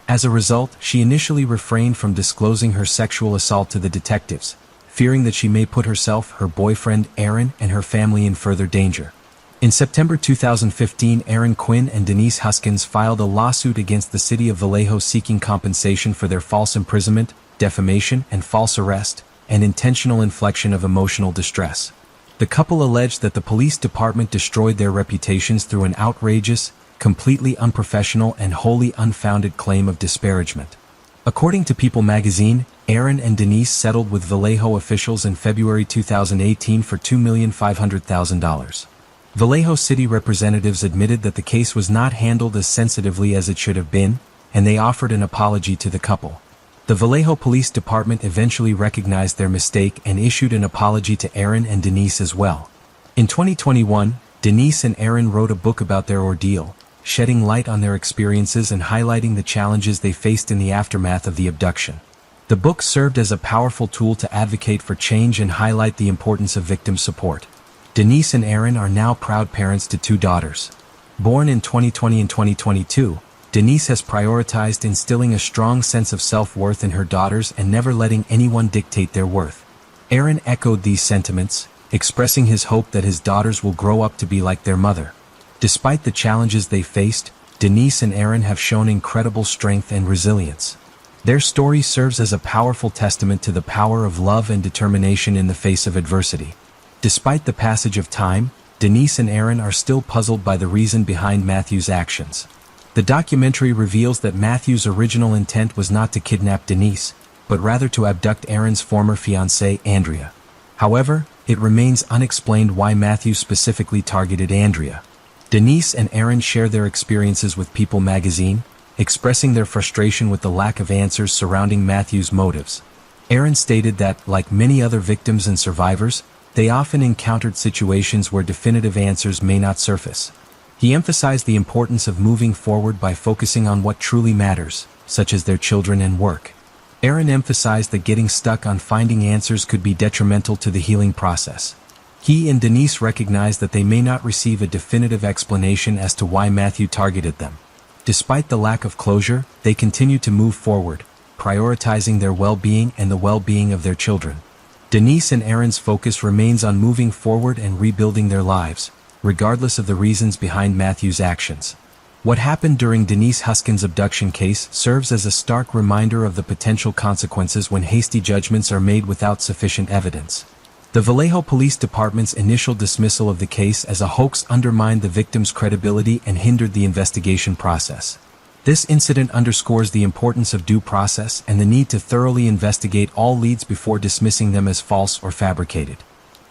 Speaker 1: As a result, she initially refrained from disclosing her sexual assault to the detectives, fearing that she may put herself, her boyfriend, Aaron, and her family in further danger. In September 2015, Aaron Quinn and Denise Hoskins filed a lawsuit against the city of Vallejo seeking compensation for their false imprisonment, defamation, and false arrest, and intentional infliction of emotional distress. The couple alleged that the police department destroyed their reputations through an outrageous, completely unprofessional, and wholly unfounded claim of disparagement. According to People magazine, Aaron and Denise settled with Vallejo officials in February 2018 for $2,500,000. Vallejo city representatives admitted that the case was not handled as sensitively as it should have been, and they offered an apology to the couple. The Vallejo Police Department eventually recognized their mistake and issued an apology to Aaron and Denise as well. In 2021, Denise and Aaron wrote a book about their ordeal, shedding light on their experiences and highlighting the challenges they faced in the aftermath of the abduction. The book served as a powerful tool to advocate for change and highlight the importance of victim support. Denise and Aaron are now proud parents to 2 daughters. Born in 2020 and 2022, Denise has prioritized instilling a strong sense of self-worth in her daughters and never letting anyone dictate their worth. Aaron echoed these sentiments, expressing his hope that his daughters will grow up to be like their mother. Despite the challenges they faced, Denise and Aaron have shown incredible strength and resilience. Their story serves as a powerful testament to the power of love and determination in the face of adversity. Despite the passage of time, Denise and Aaron are still puzzled by the reason behind Matthew's actions. The documentary reveals that Matthew's original intent was not to kidnap Denise, but rather to abduct Aaron's former fiancée, Andrea. However, it remains unexplained why Matthew specifically targeted Andrea. Denise and Aaron share their experiences with People magazine, expressing their frustration with the lack of answers surrounding Matthew's motives. Aaron stated that, like many other victims and survivors, they often encountered situations where definitive answers may not surface. He emphasized the importance of moving forward by focusing on what truly matters, such as their children and work. Aaron emphasized that getting stuck on finding answers could be detrimental to the healing process. He and Denise recognized that they may not receive a definitive explanation as to why Matthew targeted them. Despite the lack of closure, they continue to move forward, prioritizing their well-being and the well-being of their children. Denise and Aaron's focus remains on moving forward and rebuilding their lives, regardless of the reasons behind Matthew's actions. What happened during Denise Huskin's abduction case serves as a stark reminder of the potential consequences when hasty judgments are made without sufficient evidence. The Vallejo Police Department's initial dismissal of the case as a hoax undermined the victim's credibility and hindered the investigation process. This incident underscores the importance of due process and the need to thoroughly investigate all leads before dismissing them as false or fabricated.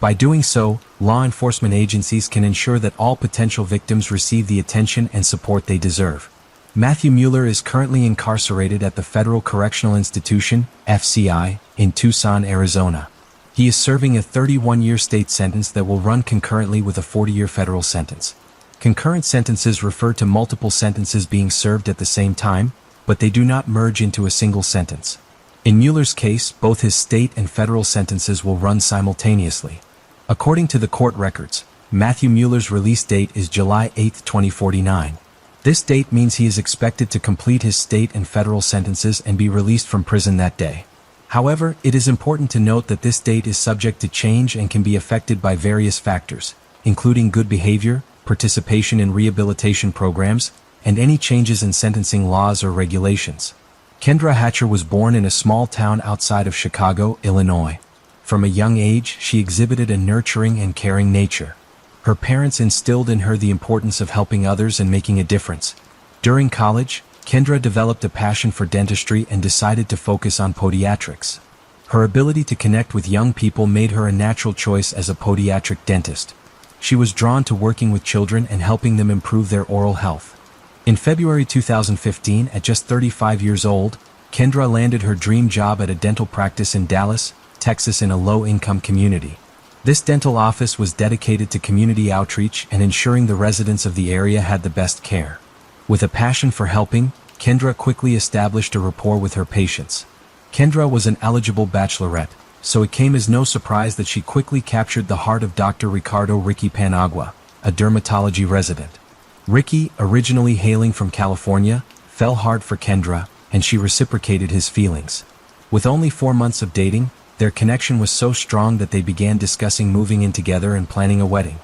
Speaker 1: By doing so, law enforcement agencies can ensure that all potential victims receive the attention and support they deserve. Matthew Mueller is currently incarcerated at the Federal Correctional Institution, FCI, in Tucson, Arizona. He is serving a 31-year state sentence that will run concurrently with a 40-year federal sentence. Concurrent sentences refer to multiple sentences being served at the same time, but they do not merge into a single sentence. In Mueller's case, both his state and federal sentences will run simultaneously. According to the court records, Matthew Mueller's release date is July 8, 2049. This date means he is expected to complete his state and federal sentences and be released from prison that day. However, it is important to note that this date is subject to change and can be affected by various factors, including good behavior, participation in rehabilitation programs, and any changes in sentencing laws or regulations. Kendra Hatcher was born in a small town outside of Chicago, Illinois. From a young age, she exhibited a nurturing and caring nature. Her parents instilled in her the importance of helping others and making a difference. During college, Kendra developed a passion for dentistry and decided to focus on podiatrics. Her ability to connect with young people made her a natural choice as a podiatric dentist. She was drawn to working with children and helping them improve their oral health. In February 2015, at just 35 years old, Kendra landed her dream job at a dental practice in Dallas, Texas, in a low-income community. This dental office was dedicated to community outreach and ensuring the residents of the area had the best care. With a passion for helping, Kendra quickly established a rapport with her patients. Kendra was an eligible bachelorette, so it came as no surprise that she quickly captured the heart of Dr. Ricardo "Ricky" Panagua, a dermatology resident. Ricky, originally hailing from California, fell hard for Kendra, and she reciprocated his feelings. With only 4 months of dating, their connection was so strong that they began discussing moving in together and planning a wedding.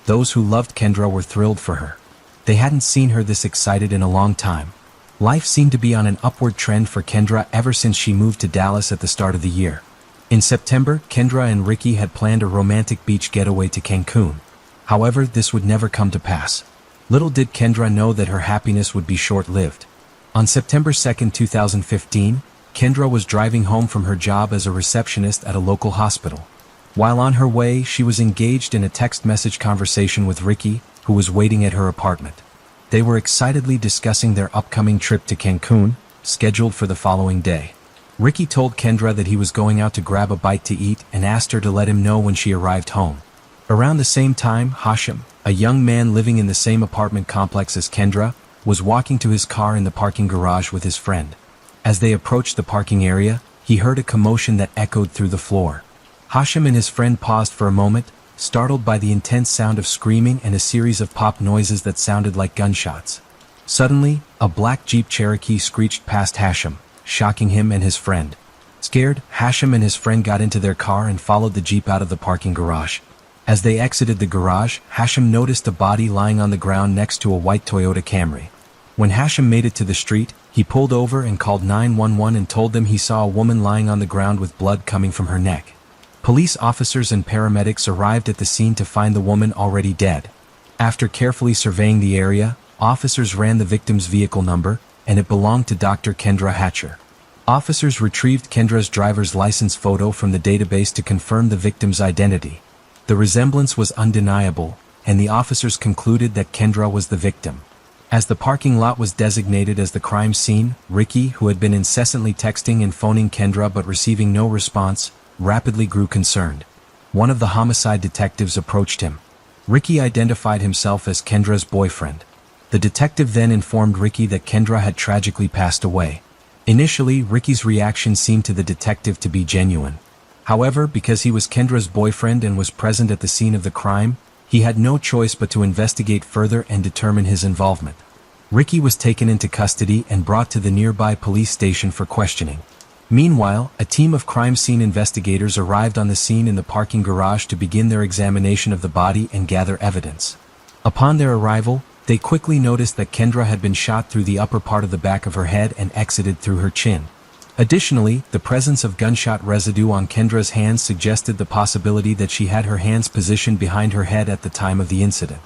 Speaker 1: Those who loved Kendra were thrilled for her. They hadn't seen her this excited in a long time. Life seemed to be on an upward trend for Kendra ever since she moved to Dallas at the start of the year. In September, Kendra and Ricky had planned a romantic beach getaway to Cancun. However, this would never come to pass. Little did Kendra know that her happiness would be short-lived. On September 2, 2015, Kendra was driving home from her job as a receptionist at a local hospital. While on her way, she was engaged in a text message conversation with Ricky, who was waiting at her apartment. They were excitedly discussing their upcoming trip to Cancun, scheduled for the following day. Ricky told Kendra that he was going out to grab a bite to eat and asked her to let him know when she arrived home. Around the same time, Hashim, a young man living in the same apartment complex as Kendra, was walking to his car in the parking garage with his friend. As they approached the parking area, he heard a commotion that echoed through the floor. Hashim and his friend paused for a moment, startled by the intense sound of screaming and a series of pop noises that sounded like gunshots. Suddenly, a black Jeep Cherokee screeched past Hashim, shocking him and his friend. Scared, Hashim and his friend got into their car and followed the Jeep out of the parking garage. As they exited the garage, Hashim noticed a body lying on the ground next to a white Toyota Camry. When Hashim made it to the street, he pulled over and called 911 and told them he saw a woman lying on the ground with blood coming from her neck. Police officers and paramedics arrived at the scene to find the woman already dead. After carefully surveying the area, officers ran the victim's vehicle number, and it belonged to Dr. Kendra Hatcher. Officers retrieved Kendra's driver's license photo from the database to confirm the victim's identity. The resemblance was undeniable, and the officers concluded that Kendra was the victim. As the parking lot was designated as the crime scene, Ricky, who had been incessantly texting and phoning Kendra but receiving no response, rapidly grew concerned. One of the homicide detectives approached him. Ricky identified himself as Kendra's boyfriend. The detective then informed Ricky that Kendra had tragically passed away. Initially, Ricky's reaction seemed to the detective to be genuine. However, because he was Kendra's boyfriend and was present at the scene of the crime, he had no choice but to investigate further and determine his involvement. Ricky was taken into custody and brought to the nearby police station for questioning. Meanwhile, a team of crime scene investigators arrived on the scene in the parking garage to begin their examination of the body and gather evidence. Upon their arrival, they quickly noticed that Kendra had been shot through the upper part of the back of her head and exited through her chin. Additionally, the presence of gunshot residue on Kendra's hands suggested the possibility that she had her hands positioned behind her head at the time of the incident.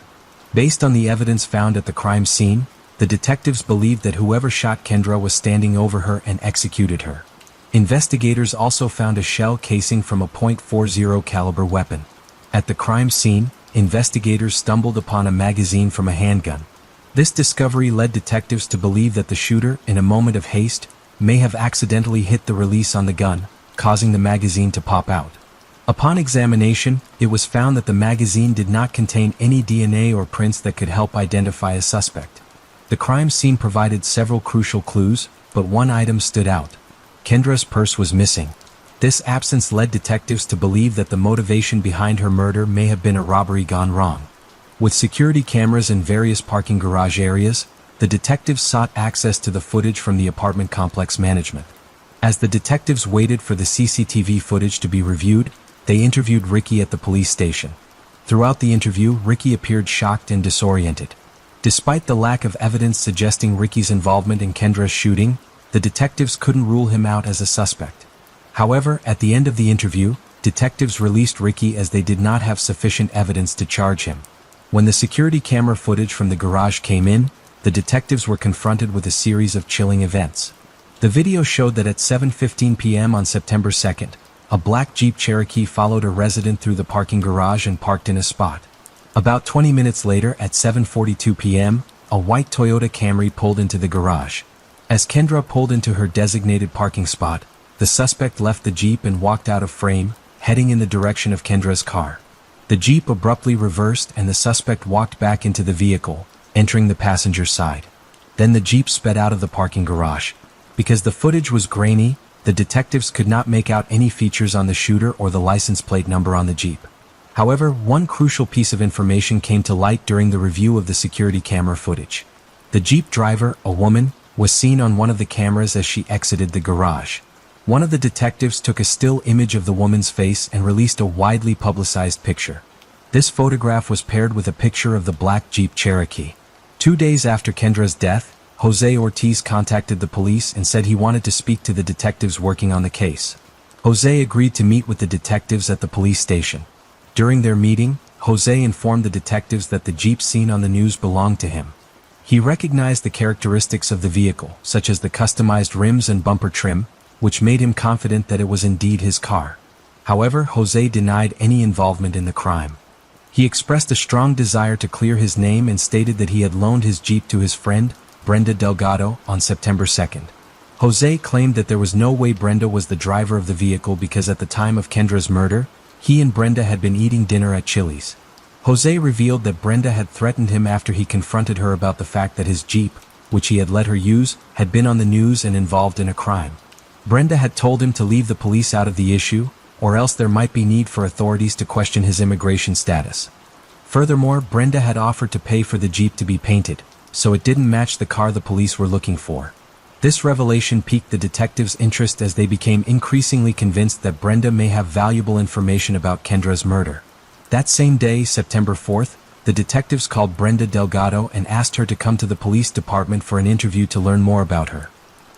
Speaker 1: Based on the evidence found at the crime scene, the detectives believed that whoever shot Kendra was standing over her and executed her. Investigators also found a shell casing from a .40 caliber weapon. At the crime scene, investigators stumbled upon a magazine from a handgun. This discovery led detectives to believe that the shooter, in a moment of haste, may have accidentally hit the release on the gun, causing the magazine to pop out. Upon examination, it was found that the magazine did not contain any DNA or prints that could help identify a suspect. The crime scene provided several crucial clues, but one item stood out. Kendra's purse was missing. This absence led detectives to believe that the motivation behind her murder may have been a robbery gone wrong. With security cameras in various parking garage areas, the detectives sought access to the footage from the apartment complex management. As the detectives waited for the CCTV footage to be reviewed, they interviewed Ricky at the police station. Throughout the interview, Ricky appeared shocked and disoriented. Despite the lack of evidence suggesting Ricky's involvement in Kendra's shooting, the detectives couldn't rule him out as a suspect. However, at the end of the interview, detectives released Ricky as they did not have sufficient evidence to charge him. When the security camera footage from the garage came in, the detectives were confronted with a series of chilling events. The video showed that at 7:15 p.m. on September 2nd, a black Jeep Cherokee followed a resident through the parking garage and parked in a spot. About 20 minutes later, at 7:42 p.m., a white Toyota Camry pulled into the garage. As Kendra pulled into her designated parking spot, the suspect left the Jeep and walked out of frame, heading in the direction of Kendra's car. The Jeep abruptly reversed and the suspect walked back into the vehicle, entering the passenger side. Then the Jeep sped out of the parking garage. Because the footage was grainy, the detectives could not make out any features on the shooter or the license plate number on the Jeep. However, one crucial piece of information came to light during the review of the security camera footage. The Jeep driver, a woman, was seen on one of the cameras as she exited the garage. One of the detectives took a still image of the woman's face and released a widely publicized picture. This photograph was paired with a picture of the black Jeep Cherokee. 2 days after Kendra's death, Jose Ortiz contacted the police and said he wanted to speak to the detectives working on the case. Jose agreed to meet with the detectives at the police station. During their meeting, Jose informed the detectives that the Jeep seen on the news belonged to him. He recognized the characteristics of the vehicle, such as the customized rims and bumper trim, which made him confident that it was indeed his car. However, Jose denied any involvement in the crime. He expressed a strong desire to clear his name and stated that he had loaned his Jeep to his friend, Brenda Delgado, on September 2nd. Jose claimed that there was no way Brenda was the driver of the vehicle because at the time of Kendra's murder, he and Brenda had been eating dinner at Chili's. Jose revealed that Brenda had threatened him after he confronted her about the fact that his Jeep, which he had let her use, had been on the news and involved in a crime. Brenda had told him to leave the police out of the issue, or else there might be need for authorities to question his immigration status. Furthermore, Brenda had offered to pay for the Jeep to be painted, so it didn't match the car the police were looking for. This revelation piqued the detectives' interest as they became increasingly convinced that Brenda may have valuable information about Kendra's murder. That same day, September 4th, the detectives called Brenda Delgado and asked her to come to the police department for an interview to learn more about her.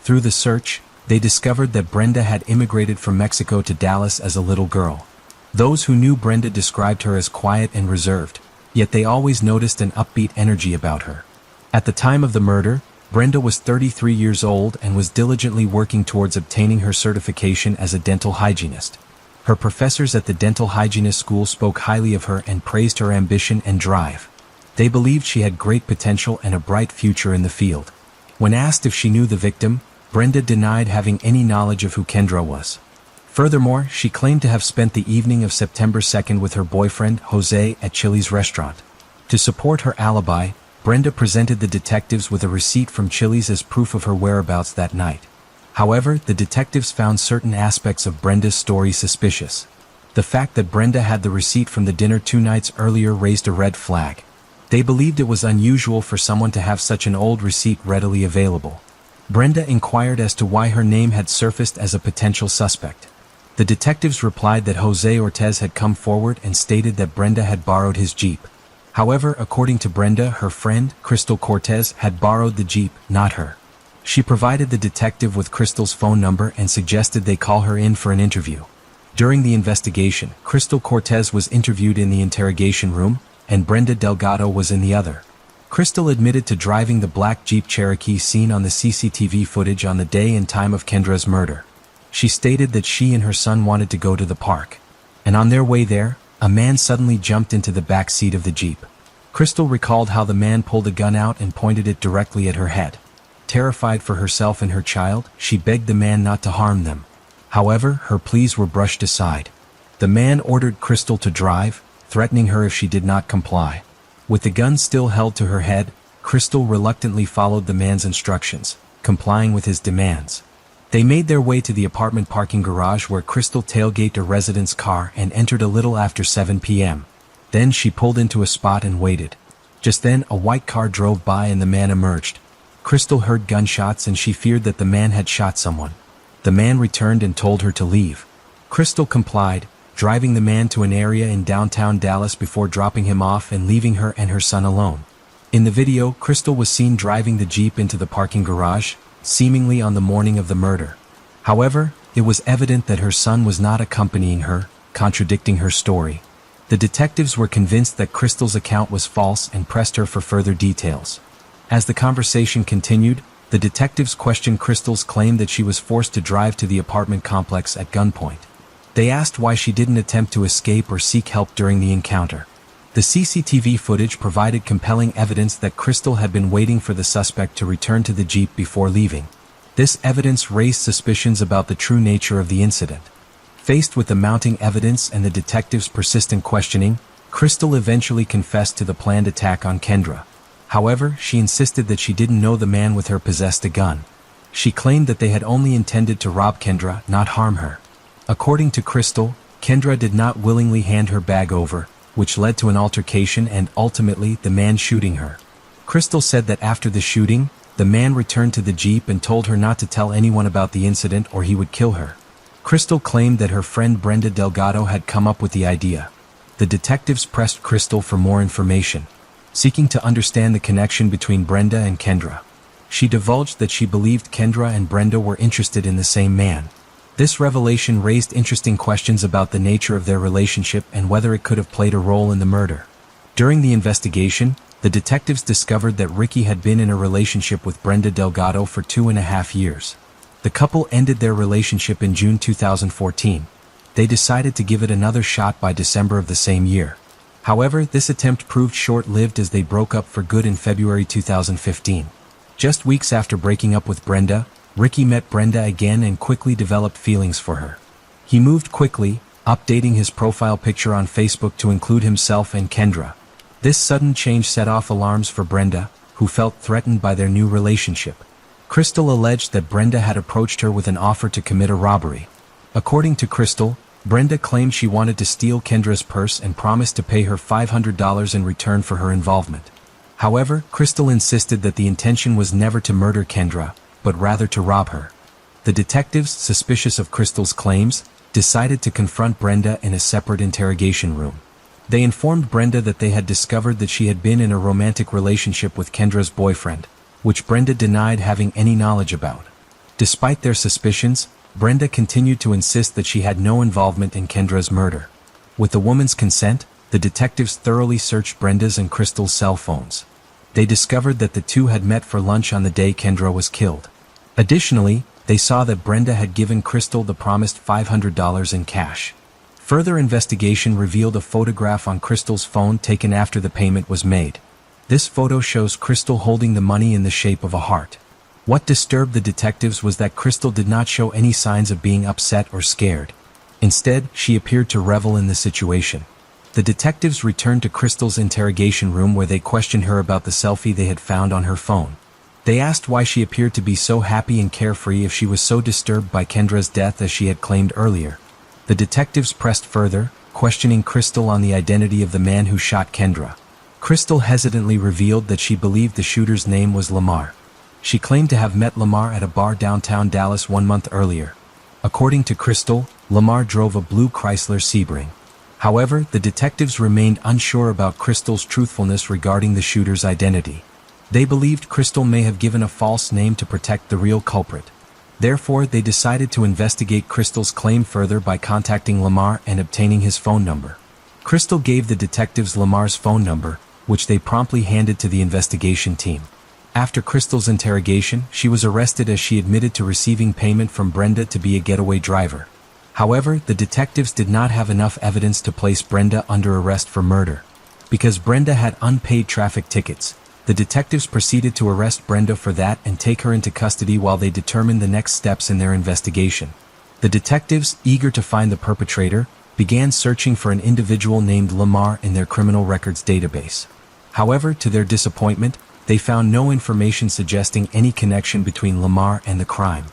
Speaker 1: Through the search, they discovered that Brenda had immigrated from Mexico to Dallas as a little girl. Those who knew Brenda described her as quiet and reserved, yet they always noticed an upbeat energy about her. At the time of the murder, Brenda was 33 years old and was diligently working towards obtaining her certification as a dental hygienist. Her professors at the dental hygienist school spoke highly of her and praised her ambition and drive. They believed she had great potential and a bright future in the field. When asked if she knew the victim, Brenda denied having any knowledge of who Kendra was. Furthermore, she claimed to have spent the evening of September 2nd with her boyfriend, Jose, at Chili's restaurant. To support her alibi, Brenda presented the detectives with a receipt from Chili's as proof of her whereabouts that night. However, the detectives found certain aspects of Brenda's story suspicious. The fact that Brenda had the receipt from the dinner 2 nights earlier raised a red flag. They believed it was unusual for someone to have such an old receipt readily available. Brenda inquired as to why her name had surfaced as a potential suspect. The detectives replied that Jose Ortez had come forward and stated that Brenda had borrowed his Jeep. However, according to Brenda, her friend, Crystal Cortez, had borrowed the Jeep, not her. She provided the detective with Crystal's phone number and suggested they call her in for an interview. During the investigation, Crystal Cortez was interviewed in the interrogation room, and Brenda Delgado was in the other. Crystal admitted to driving the black Jeep Cherokee seen on the CCTV footage on the day and time of Kendra's murder. She stated that she and her son wanted to go to the park. And on their way there, a man suddenly jumped into the back seat of the Jeep. Crystal recalled how the man pulled a gun out and pointed it directly at her head. Terrified for herself and her child, she begged the man not to harm them. However, her pleas were brushed aside. The man ordered Crystal to drive, threatening her if she did not comply. With the gun still held to her head, Crystal reluctantly followed the man's instructions, complying with his demands. They made their way to the apartment parking garage where Crystal tailgated a resident's car and entered a little after 7 p.m. Then she pulled into a spot and waited. Just then, a white car drove by and the man emerged. Crystal heard gunshots and she feared that the man had shot someone. The man returned and told her to leave. Crystal complied, driving the man to an area in downtown Dallas before dropping him off and leaving her and her son alone. In the video, Crystal was seen driving the Jeep into the parking garage, seemingly on the morning of the murder. However, it was evident that her son was not accompanying her, contradicting her story. The detectives were convinced that Crystal's account was false and pressed her for further details. As the conversation continued, the detectives questioned Crystal's claim that she was forced to drive to the apartment complex at gunpoint. They asked why she didn't attempt to escape or seek help during the encounter. The CCTV footage provided compelling evidence that Crystal had been waiting for the suspect to return to the Jeep before leaving. This evidence raised suspicions about the true nature of the incident. Faced with the mounting evidence and the detectives' persistent questioning, Crystal eventually confessed to the planned attack on Kendra. However, she insisted that she didn't know the man with her possessed a gun. She claimed that they had only intended to rob Kendra, not harm her. According to Crystal, Kendra did not willingly hand her bag over, which led to an altercation and ultimately the man shooting her. Crystal said that after the shooting, the man returned to the Jeep and told her not to tell anyone about the incident or he would kill her. Crystal claimed that her friend Brenda Delgado had come up with the idea. The detectives pressed Crystal for more information, seeking to understand the connection between Brenda and Kendra. She divulged that she believed Kendra and Brenda were interested in the same man. This revelation raised interesting questions about the nature of their relationship and whether it could have played a role in the murder. During the investigation, the detectives discovered that Ricky had been in a relationship with Brenda Delgado for 2.5 years. The couple ended their relationship in June 2014. They decided to give it another shot by December of the same year. However, this attempt proved short-lived as they broke up for good in February 2015. Just weeks after breaking up with Brenda, Ricky met Brenda again and quickly developed feelings for her. He moved quickly, updating his profile picture on Facebook to include himself and Kendra. This sudden change set off alarms for Brenda, who felt threatened by their new relationship. Crystal alleged that Brenda had approached her with an offer to commit a robbery. According to Crystal, Brenda claimed she wanted to steal Kendra's purse and promised to pay her $500 in return for her involvement. However, Crystal insisted that the intention was never to murder Kendra, but rather to rob her. The detectives, suspicious of Crystal's claims, decided to confront Brenda in a separate interrogation room. They informed Brenda that they had discovered that she had been in a romantic relationship with Kendra's boyfriend, which Brenda denied having any knowledge about. Despite their suspicions, Brenda continued to insist that she had no involvement in Kendra's murder. With the woman's consent, the detectives thoroughly searched Brenda's and Crystal's cell phones. They discovered that the two had met for lunch on the day Kendra was killed. Additionally, they saw that Brenda had given Crystal the promised $500 in cash. Further investigation revealed a photograph on Crystal's phone taken after the payment was made. This photo shows Crystal holding the money in the shape of a heart. What disturbed the detectives was that Crystal did not show any signs of being upset or scared. Instead, she appeared to revel in the situation. The detectives returned to Crystal's interrogation room where they questioned her about the selfie they had found on her phone. They asked why she appeared to be so happy and carefree if she was so disturbed by Kendra's death as she had claimed earlier. The detectives pressed further, questioning Crystal on the identity of the man who shot Kendra. Crystal hesitantly revealed that she believed the shooter's name was Lamar. She claimed to have met Lamar at a bar downtown Dallas 1 month earlier. According to Crystal, Lamar drove a blue Chrysler Sebring. However, the detectives remained unsure about Crystal's truthfulness regarding the shooter's identity. They believed Crystal may have given a false name to protect the real culprit. Therefore, they decided to investigate Crystal's claim further by contacting Lamar and obtaining his phone number. Crystal gave the detectives Lamar's phone number, which they promptly handed to the investigation team. After Crystal's interrogation, she was arrested as she admitted to receiving payment from Brenda to be a getaway driver. However, the detectives did not have enough evidence to place Brenda under arrest for murder. Because Brenda had unpaid traffic tickets, the detectives proceeded to arrest Brenda for that and take her into custody while they determined the next steps in their investigation. The detectives, eager to find the perpetrator, began searching for an individual named Lamar in their criminal records database. However, to their disappointment, they found no information suggesting any connection between Lamar and the crime.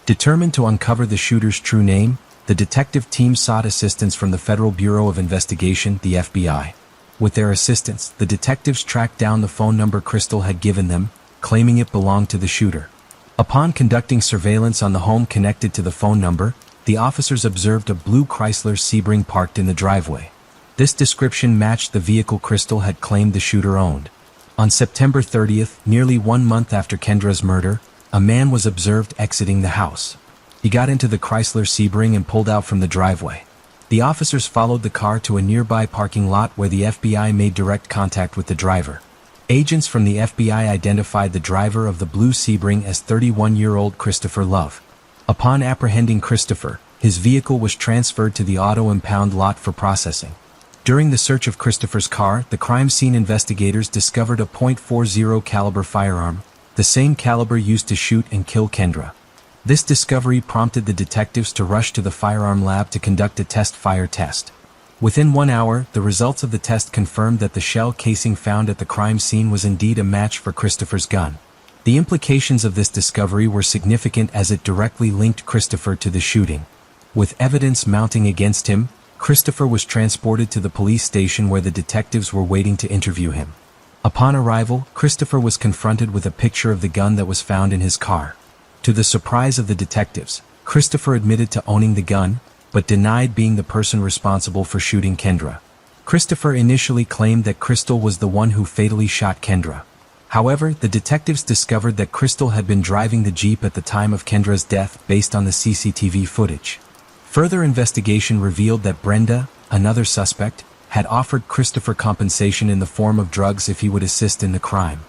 Speaker 1: Determined to uncover the shooter's true name, the detective team sought assistance from the Federal Bureau of Investigation, the FBI. With their assistance, the detectives tracked down the phone number Crystal had given them, claiming it belonged to the shooter. Upon conducting surveillance on the home connected to the phone number, the officers observed a blue Chrysler Sebring parked in the driveway. This description matched the vehicle Crystal had claimed the shooter owned. On September 30th, nearly 1 month after Kendra's murder, a man was observed exiting the house. He got into the Chrysler Sebring and pulled out from the driveway. The officers followed the car to a nearby parking lot where the FBI made direct contact with the driver. Agents from the FBI identified the driver of the blue Sebring as 31-year-old Christopher Love. Upon apprehending Christopher, his vehicle was transferred to the auto impound lot for processing. During the search of Christopher's car, the crime scene investigators discovered a .40 caliber firearm, the same caliber used to shoot and kill Kendra. This discovery prompted the detectives to rush to the firearm lab to conduct a test-fire test. Within 1 hour, the results of the test confirmed that the shell casing found at the crime scene was indeed a match for Christopher's gun. The implications of this discovery were significant as it directly linked Christopher to the shooting. With evidence mounting against him, Christopher was transported to the police station where the detectives were waiting to interview him. Upon arrival, Christopher was confronted with a picture of the gun that was found in his car. To the surprise of the detectives, Christopher admitted to owning the gun, but denied being the person responsible for shooting Kendra. Christopher initially claimed that Crystal was the one who fatally shot Kendra. However, the detectives discovered that Crystal had been driving the Jeep at the time of Kendra's death based on the CCTV footage. Further investigation revealed that Brenda, another suspect, had offered Christopher compensation in the form of drugs if he would assist in the crime.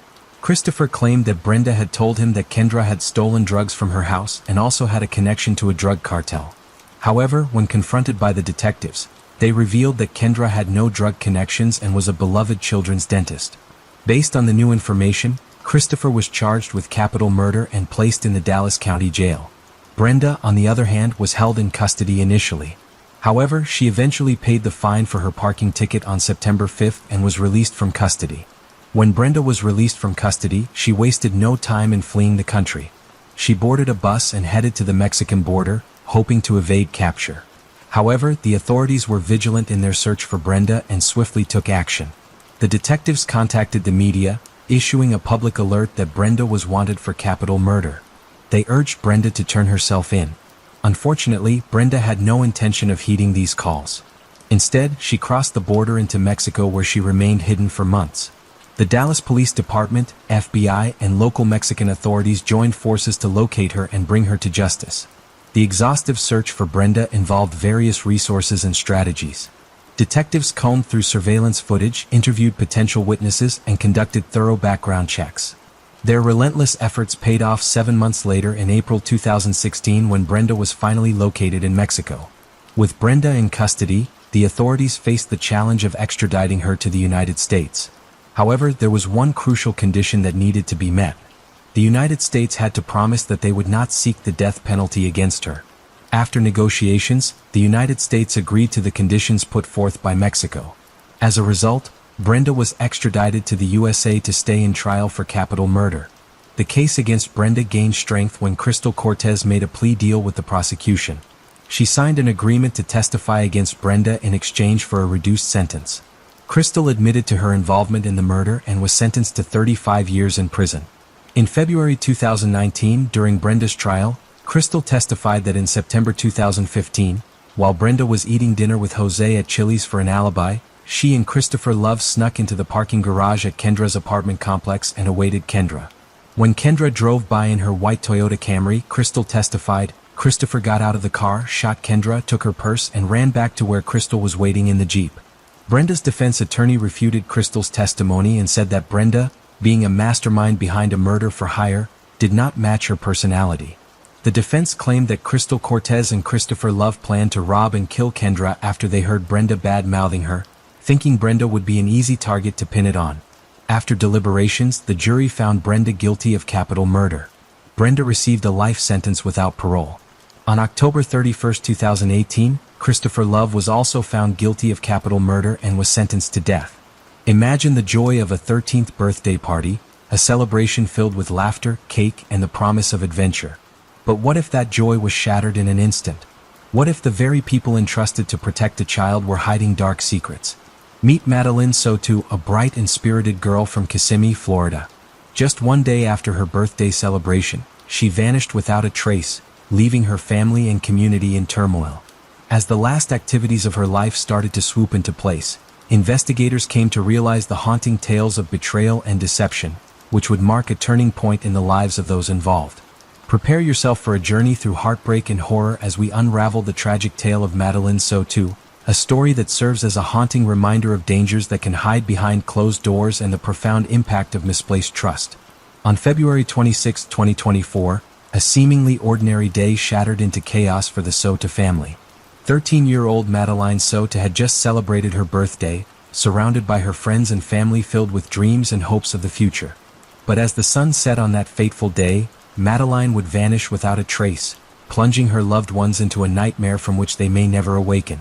Speaker 1: Christopher claimed that Brenda had told him that Kendra had stolen drugs from her house and also had a connection to a drug cartel. However, when confronted by the detectives, they revealed that Kendra had no drug connections and was a beloved children's dentist. Based on the new information, Christopher was charged with capital murder and placed in the Dallas County Jail. Brenda, on the other hand, was held in custody initially. However, she eventually paid the fine for her parking ticket on September 5th and was released from custody. When Brenda was released from custody, she wasted no time in fleeing the country. She boarded a bus and headed to the Mexican border, hoping to evade capture. However, the authorities were vigilant in their search for Brenda and swiftly took action. The detectives contacted the media, issuing a public alert that Brenda was wanted for capital murder. They urged Brenda to turn herself in. Unfortunately, Brenda had no intention of heeding these calls. Instead, she crossed the border into Mexico where she remained hidden for months. The Dallas Police Department, FBI, and local Mexican authorities joined forces to locate her and bring her to justice. The exhaustive search for Brenda involved various resources and strategies. Detectives combed through surveillance footage, interviewed potential witnesses, and conducted thorough background checks. Their relentless efforts paid off 7 months later in April 2016 when Brenda was finally located in Mexico. With Brenda in custody, the authorities faced the challenge of extraditing her to the United States. However, there was one crucial condition that needed to be met. The United States had to promise that they would not seek the death penalty against her. After negotiations, the United States agreed to the conditions put forth by Mexico. As a result, Brenda was extradited to the USA to stay in trial for capital murder. The case against Brenda gained strength when Crystal Cortez made a plea deal with the prosecution. She signed an agreement to testify against Brenda in exchange for a reduced sentence. Crystal admitted to her involvement in the murder and was sentenced to 35 years in prison. In February 2019, during Brenda's trial, Crystal testified that in September 2015, while Brenda was eating dinner with Jose at Chili's for an alibi, she and Christopher Love snuck into the parking garage at Kendra's apartment complex and awaited Kendra. When Kendra drove by in her white Toyota Camry, Crystal testified, Christopher got out of the car, shot Kendra, took her purse, and ran back to where Crystal was waiting in the Jeep. Brenda's defense attorney refuted Crystal's testimony and said that Brenda, being a mastermind behind a murder for hire, did not match her personality. The defense claimed that Crystal Cortez and Christopher Love planned to rob and kill Kendra after they heard Brenda bad-mouthing her, thinking Brenda would be an easy target to pin it on. After deliberations, the jury found Brenda guilty of capital murder. Brenda received a life sentence without parole. On October 31, 2018, Christopher Love was also found guilty of capital murder and was sentenced to death. Imagine the joy of a 13th birthday party, a celebration filled with laughter, cake, and the promise of adventure. But what if that joy was shattered in an instant? What if the very people entrusted to protect a child were hiding dark secrets? Meet Madeline Soto, a bright and spirited girl from Kissimmee, Florida. Just one day after her birthday celebration, she vanished without a trace, leaving her family and community in turmoil. As the last activities of her life started to swoop into place, investigators came to realize the haunting tales of betrayal and deception, which would mark a turning point in the lives of those involved. Prepare yourself for a journey through heartbreak and horror as we unravel the tragic tale of Madeline Soto, a story that serves as a haunting reminder of dangers that can hide behind closed doors and the profound impact of misplaced trust. On February 26, 2024, a seemingly ordinary day shattered into chaos for the Soto family. 13-year-old Madeline Soto had just celebrated her birthday, surrounded by her friends and family filled with dreams and hopes of the future. But as the sun set on that fateful day, Madeline would vanish without a trace, plunging her loved ones into a nightmare from which they may never awaken.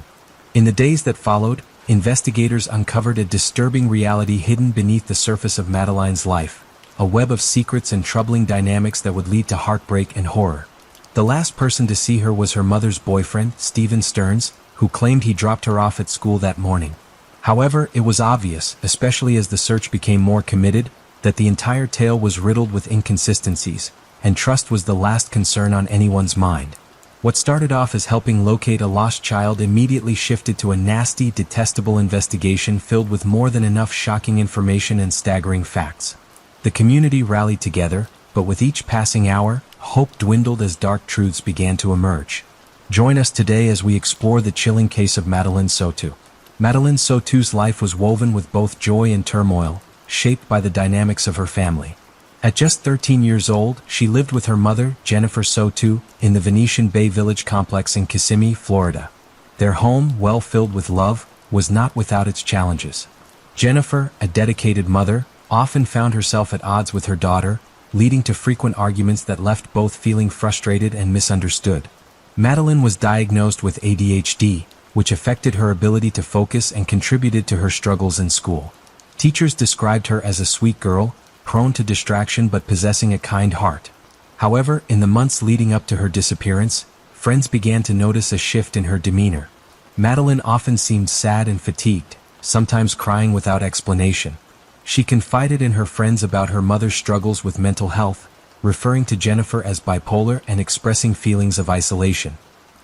Speaker 1: In the days that followed, investigators uncovered a disturbing reality hidden beneath the surface of Madeline's life, a web of secrets and troubling dynamics that would lead to heartbreak and horror. The last person to see her was her mother's boyfriend, Stephen Stearns, who claimed he dropped her off at school that morning. However, it was obvious, especially as the search became more committed, that the entire tale was riddled with inconsistencies, and trust was the last concern on anyone's mind. What started off as helping locate a lost child immediately shifted to a nasty, detestable investigation filled with more than enough shocking information and staggering facts. The community rallied together, but with each passing hour, hope dwindled as dark truths began to emerge. Join us today as we explore the chilling case of Madeline Soto. Madeline Soto's life was woven with both joy and turmoil, shaped by the dynamics of her family. At just 13 years old, she lived with her mother, Jennifer Soto, in the Venetian Bay Village complex in Kissimmee, Florida. Their home, well filled with love, was not without its challenges. Jennifer, a dedicated mother, often found herself at odds with her daughter, leading to frequent arguments that left both feeling frustrated and misunderstood. Madeline was diagnosed with ADHD, which affected her ability to focus and contributed to her struggles in school. Teachers described her as a sweet girl, prone to distraction but possessing a kind heart. However, in the months leading up to her disappearance, friends began to notice a shift in her demeanor. Madeline often seemed sad and fatigued, sometimes crying without explanation. She confided in her friends about her mother's struggles with mental health, referring to Jennifer as bipolar and expressing feelings of isolation.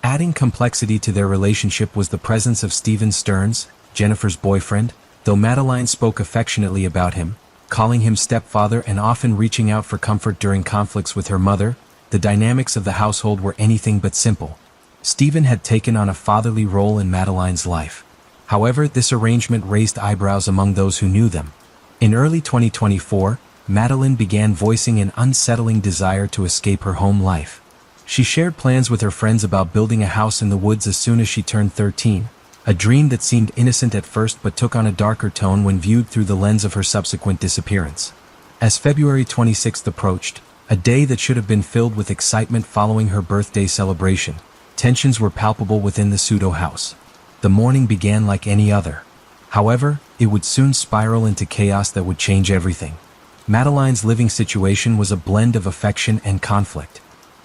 Speaker 1: Adding complexity to their relationship was the presence of Stephen Stearns, Jennifer's boyfriend, though Madeline spoke affectionately about him, calling him stepfather and often reaching out for comfort during conflicts with her mother. The dynamics of the household were anything but simple. Stephen had taken on a fatherly role in Madeline's life. However, this arrangement raised eyebrows among those who knew them. In early 2024, Madeline began voicing an unsettling desire to escape her home life. She shared plans with her friends about building a house in the woods as soon as she turned 13, a dream that seemed innocent at first but took on a darker tone when viewed through the lens of her subsequent disappearance. As February 26th approached, a day that should have been filled with excitement following her birthday celebration, tensions were palpable within the Soto house. The morning began like any other. However, it would soon spiral into chaos that would change everything. Madeline's living situation was a blend of affection and conflict.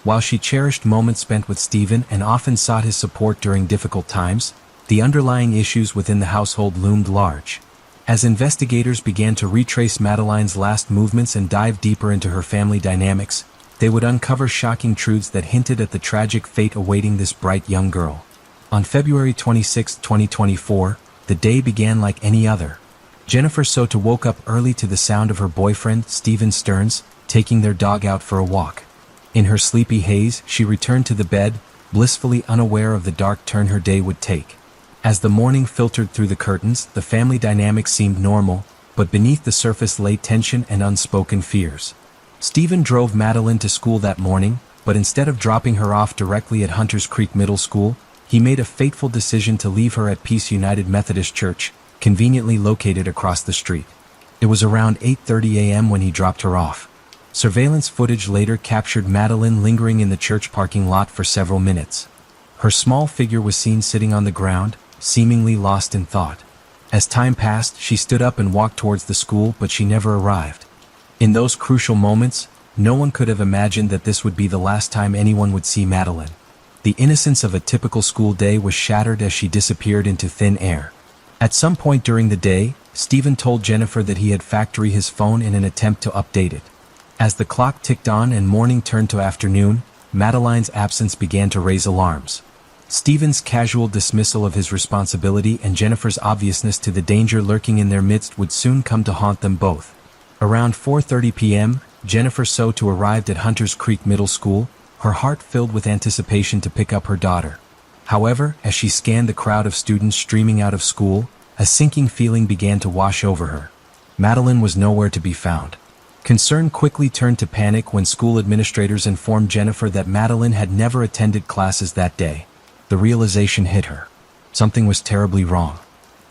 Speaker 1: While she cherished moments spent with Stephen and often sought his support during difficult times, the underlying issues within the household loomed large. As investigators began to retrace Madeline's last movements and dive deeper into her family dynamics, they would uncover shocking truths that hinted at the tragic fate awaiting this bright young girl. On February 26, 2024, the day began like any other. Jennifer Soto woke up early to the sound of her boyfriend, Stephen Stearns, taking their dog out for a walk. In her sleepy haze, she returned to the bed, blissfully unaware of the dark turn her day would take. As the morning filtered through the curtains, the family dynamic seemed normal, but beneath the surface lay tension and unspoken fears. Stephen drove Madeline to school that morning, but instead of dropping her off directly at Hunters Creek Middle School, he made a fateful decision to leave her at Peace United Methodist Church, conveniently located across the street. It was around 8:30 a.m. when he dropped her off. Surveillance footage later captured Madeline lingering in the church parking lot for several minutes. Her small figure was seen sitting on the ground, seemingly lost in thought. As time passed, she stood up and walked towards the school, but she never arrived. In those crucial moments, no one could have imagined that this would be the last time anyone would see Madeline. The innocence of a typical school day was shattered as she disappeared into thin air. At some point during the day, Stephen told Jennifer that he had factory his phone in an attempt to update it. As the clock ticked on and morning turned to afternoon, Madeline's absence began to raise alarms. Stephen's casual dismissal of his responsibility and Jennifer's obviousness to the danger lurking in their midst would soon come to haunt them both. Around 4:30 p.m., Jennifer Soto arrived at Hunters Creek Middle School, her heart filled with anticipation to pick up her daughter. However, as she scanned the crowd of students streaming out of school, a sinking feeling began to wash over her. Madeline was nowhere to be found. Concern quickly turned to panic when school administrators informed Jennifer that Madeline had never attended classes that day. The realization hit her. Something was terribly wrong.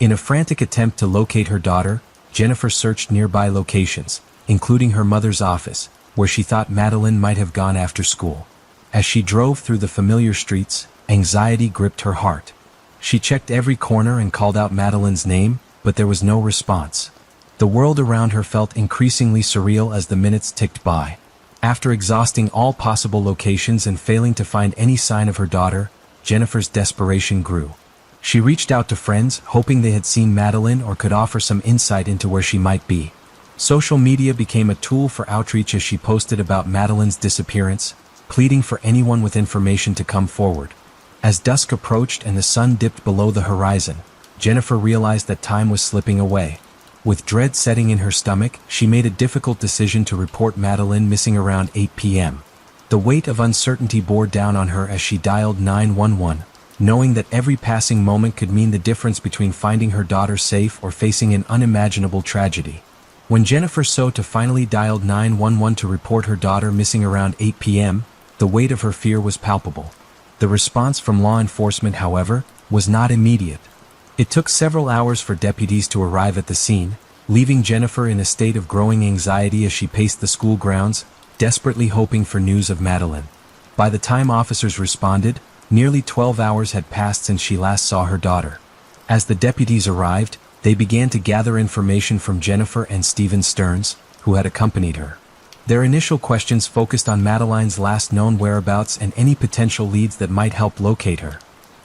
Speaker 1: In a frantic attempt to locate her daughter, Jennifer searched nearby locations, including her mother's office, where she thought Madeline might have gone after school. As she drove through the familiar streets, anxiety gripped her heart. She checked every corner and called out Madeline's name, but there was no response. The world around her felt increasingly surreal as the minutes ticked by. After exhausting all possible locations and failing to find any sign of her daughter, Jennifer's desperation grew. She reached out to friends, hoping they had seen Madeline or could offer some insight into where she might be. Social media became a tool for outreach as she posted about Madeline's disappearance, pleading for anyone with information to come forward. As dusk approached and the sun dipped below the horizon, Jennifer realized that time was slipping away. With dread setting in her stomach, she made a difficult decision to report Madeline missing around 8 p.m. The weight of uncertainty bore down on her as she dialed 911, knowing that every passing moment could mean the difference between finding her daughter safe or facing an unimaginable tragedy. When Jennifer Soto finally dialed 911 to report her daughter missing around 8 p.m., the weight of her fear was palpable. The response from law enforcement, however, was not immediate. It took several hours for deputies to arrive at the scene, leaving Jennifer in a state of growing anxiety as she paced the school grounds, desperately hoping for news of Madeline. By the time officers responded, nearly 12 hours had passed since she last saw her daughter. As the deputies arrived, they began to gather information from Jennifer and Stephen Stearns, who had accompanied her. Their initial questions focused on Madeline's last known whereabouts and any potential leads that might help locate her.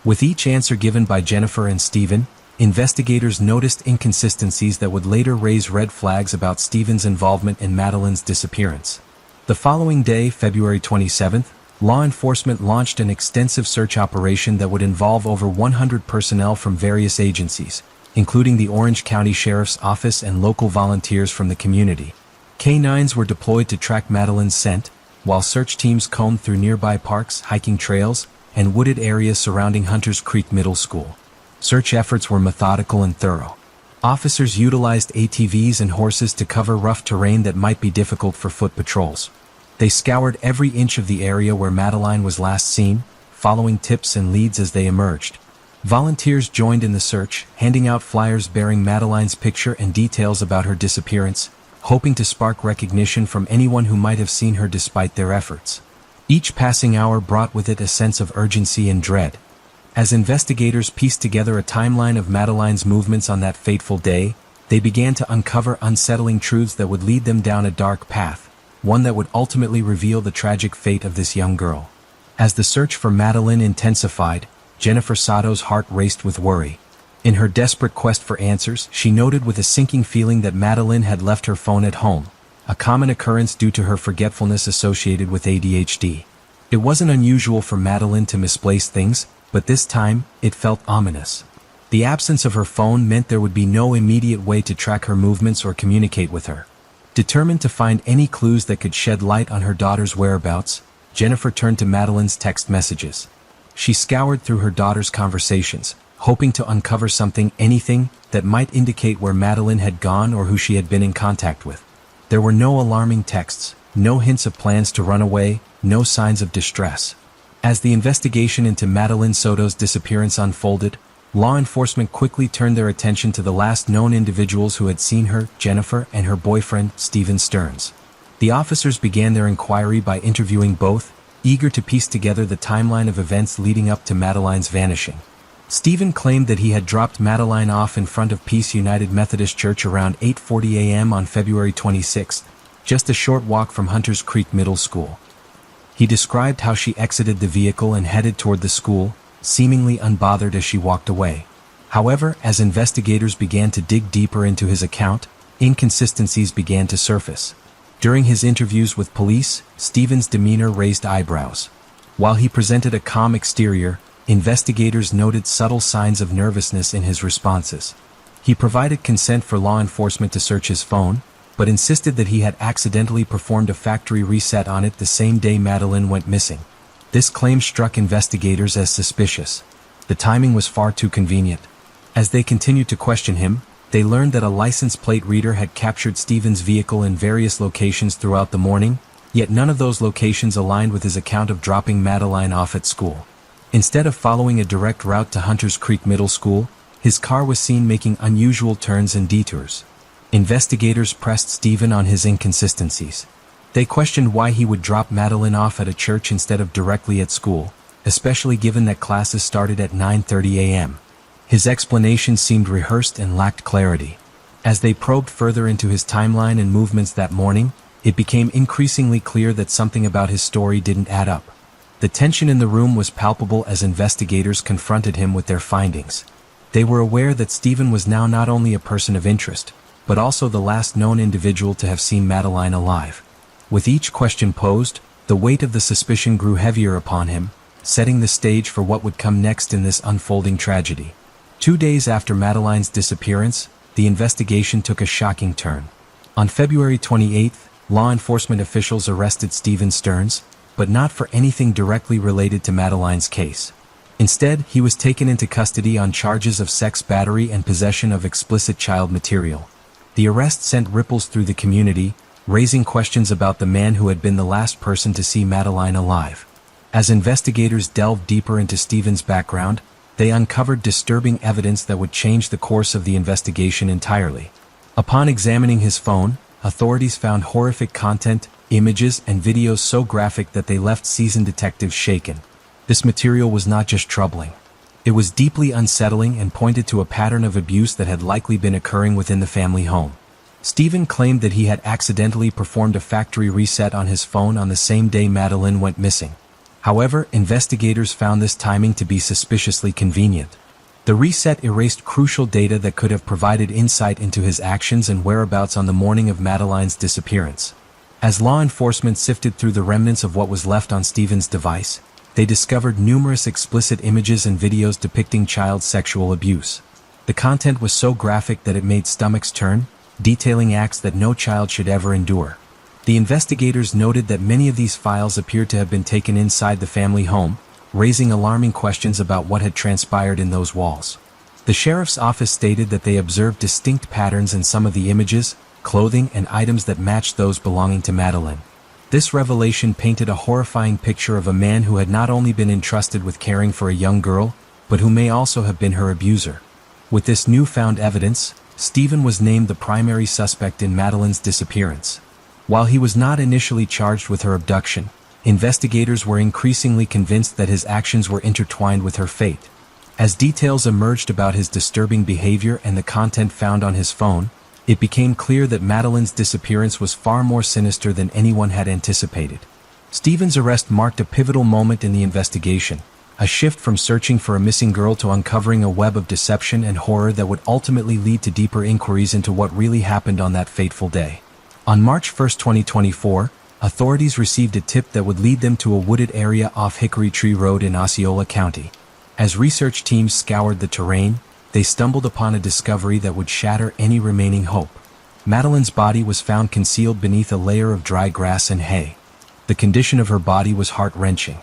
Speaker 1: With each answer given by Jennifer and Stephen, investigators noticed inconsistencies that would later raise red flags about Stephen's involvement in Madeline's disappearance. The following day, February 27th, law enforcement launched an extensive search operation that would involve over 100 personnel from various agencies, including the Orange County Sheriff's Office and local volunteers from the community. K-9s were deployed to track Madeline's scent, while search teams combed through nearby parks, hiking trails, and wooded areas surrounding Hunters Creek Middle School. Search efforts were methodical and thorough. Officers utilized ATVs and horses to cover rough terrain that might be difficult for foot patrols. They scoured every inch of the area where Madeline was last seen, following tips and leads as they emerged. Volunteers joined in the search, handing out flyers bearing Madeline's picture and details about her disappearance, hoping to spark recognition from anyone who might have seen her despite their efforts. Each passing hour brought with it a sense of urgency and dread. As investigators pieced together a timeline of Madeline's movements on that fateful day, they began to uncover unsettling truths that would lead them down a dark path, one that would ultimately reveal the tragic fate of this young girl. As the search for Madeline intensified, Jennifer Soto's heart raced with worry. In her desperate quest for answers, she noted with a sinking feeling that Madeline had left her phone at home, a common occurrence due to her forgetfulness associated with ADHD. It wasn't unusual for Madeline to misplace things, but this time, it felt ominous. The absence of her phone meant there would be no immediate way to track her movements or communicate with her. Determined to find any clues that could shed light on her daughter's whereabouts, Jennifer turned to Madeline's text messages. She scoured through her daughter's conversations, hoping to uncover anything that might indicate where Madeline had gone or who she had been in contact with. There were no alarming texts, no hints of plans to run away, no signs of distress. As the investigation into Madeline Soto's disappearance unfolded, law enforcement quickly turned their attention to the last known individuals who had seen her, Jennifer, and her boyfriend, Stephen Stearns. The officers began their inquiry by interviewing both, eager to piece together the timeline of events leading up to Madeline's vanishing. Stephen claimed that he had dropped Madeline off in front of Peace United Methodist Church around 8:40 a.m. on February 26, just a short walk from Hunters Creek Middle School. He described how she exited the vehicle and headed toward the school, seemingly unbothered as she walked away. However, as investigators began to dig deeper into his account, inconsistencies began to surface. During his interviews with police, Stephen's demeanor raised eyebrows. While he presented a calm exterior, investigators noted subtle signs of nervousness in his responses. He provided consent for law enforcement to search his phone, but insisted that he had accidentally performed a factory reset on it the same day Madeline went missing. This claim struck investigators as suspicious. The timing was far too convenient. As they continued to question him, they learned that a license plate reader had captured Stephen's vehicle in various locations throughout the morning, yet none of those locations aligned with his account of dropping Madeline off at school. Instead of following a direct route to Hunters Creek Middle School, his car was seen making unusual turns and detours. Investigators pressed Stephen on his inconsistencies. They questioned why he would drop Madeline off at a church instead of directly at school, especially given that classes started at 9:30 a.m. His explanation seemed rehearsed and lacked clarity. As they probed further into his timeline and movements that morning, it became increasingly clear that something about his story didn't add up. The tension in the room was palpable as investigators confronted him with their findings. They were aware that Stephen was now not only a person of interest, but also the last known individual to have seen Madeline alive. With each question posed, the weight of the suspicion grew heavier upon him, setting the stage for what would come next in this unfolding tragedy. 2 days after Madeline's disappearance, the investigation took a shocking turn. On February 28, law enforcement officials arrested Stephen Stearns, but not for anything directly related to Madeline's case. Instead, he was taken into custody on charges of sex battery and possession of explicit child material. The arrest sent ripples through the community, raising questions about the man who had been the last person to see Madeline alive. As investigators delved deeper into Stephen's background, they uncovered disturbing evidence that would change the course of the investigation entirely. Upon examining his phone, authorities found horrific content, images, and videos so graphic that they left seasoned detectives shaken. This material was not just troubling. It was deeply unsettling and pointed to a pattern of abuse that had likely been occurring within the family home. Stephen claimed that he had accidentally performed a factory reset on his phone on the same day Madeline went missing. However, investigators found this timing to be suspiciously convenient. The reset erased crucial data that could have provided insight into his actions and whereabouts on the morning of Madeline's disappearance. As law enforcement sifted through the remnants of what was left on Stephen's device, they discovered numerous explicit images and videos depicting child sexual abuse. The content was so graphic that it made stomachs turn, detailing acts that no child should ever endure. The investigators noted that many of these files appeared to have been taken inside the family home, raising alarming questions about what had transpired in those walls. The sheriff's office stated that they observed distinct patterns in some of the images, clothing, and items that matched those belonging to Madeline. This revelation painted a horrifying picture of a man who had not only been entrusted with caring for a young girl, but who may also have been her abuser. With this newfound evidence, Stephen was named the primary suspect in Madeline's disappearance. While he was not initially charged with her abduction, investigators were increasingly convinced that his actions were intertwined with her fate. As details emerged about his disturbing behavior and the content found on his phone, it became clear that Madeline's disappearance was far more sinister than anyone had anticipated. Stephen's arrest marked a pivotal moment in the investigation, a shift from searching for a missing girl to uncovering a web of deception and horror that would ultimately lead to deeper inquiries into what really happened on that fateful day. On March 1, 2024, authorities received a tip that would lead them to a wooded area off Hickory Tree Road in Osceola County. As research teams scoured the terrain, they stumbled upon a discovery that would shatter any remaining hope. Madeline's body was found concealed beneath a layer of dry grass and hay. The condition of her body was heart-wrenching.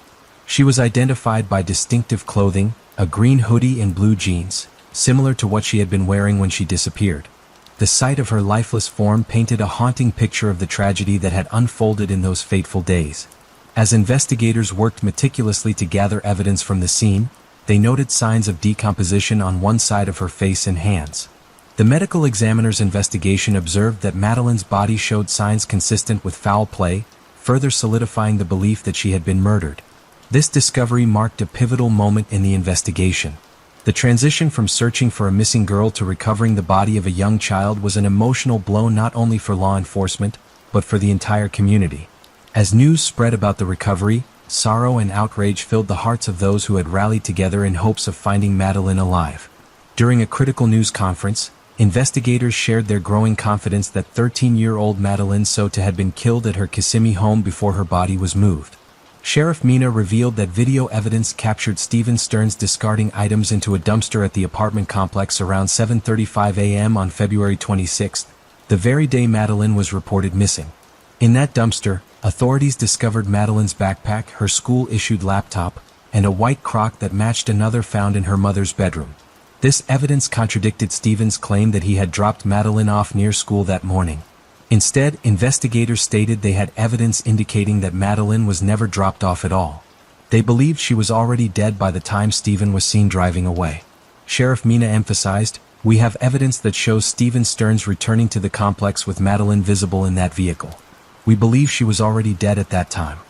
Speaker 1: She was identified by distinctive clothing, a green hoodie and blue jeans, similar to what she had been wearing when she disappeared. The sight of her lifeless form painted a haunting picture of the tragedy that had unfolded in those fateful days. As investigators worked meticulously to gather evidence from the scene, they noted signs of decomposition on one side of her face and hands. The medical examiner's investigation observed that Madeline's body showed signs consistent with foul play, further solidifying the belief that she had been murdered. This discovery marked a pivotal moment in the investigation. The transition from searching for a missing girl to recovering the body of a young child was an emotional blow not only for law enforcement, but for the entire community. As news spread about the recovery, sorrow and outrage filled the hearts of those who had rallied together in hopes of finding Madeline alive. During a critical news conference, investigators shared their growing confidence that 13-year-old Madeline Soto had been killed at her Kissimmee home before her body was moved. Sheriff Mina revealed that video evidence captured Stephen Stearns discarding items into a dumpster at the apartment complex around 7:35 a.m. on February 26, the very day Madeline was reported missing. In that dumpster, authorities discovered Madeline's backpack, her school-issued laptop, and a white crock that matched another found in her mother's bedroom. This evidence contradicted Stephen's claim that he had dropped Madeline off near school that morning. Instead, investigators stated they had evidence indicating that Madeline was never dropped off at all. They believed she was already dead by the time Stephen was seen driving away. Sheriff Mina emphasized, "We have evidence that shows Stephen Stearns returning to the complex with Madeline visible in that vehicle. We believe she was already dead at that time."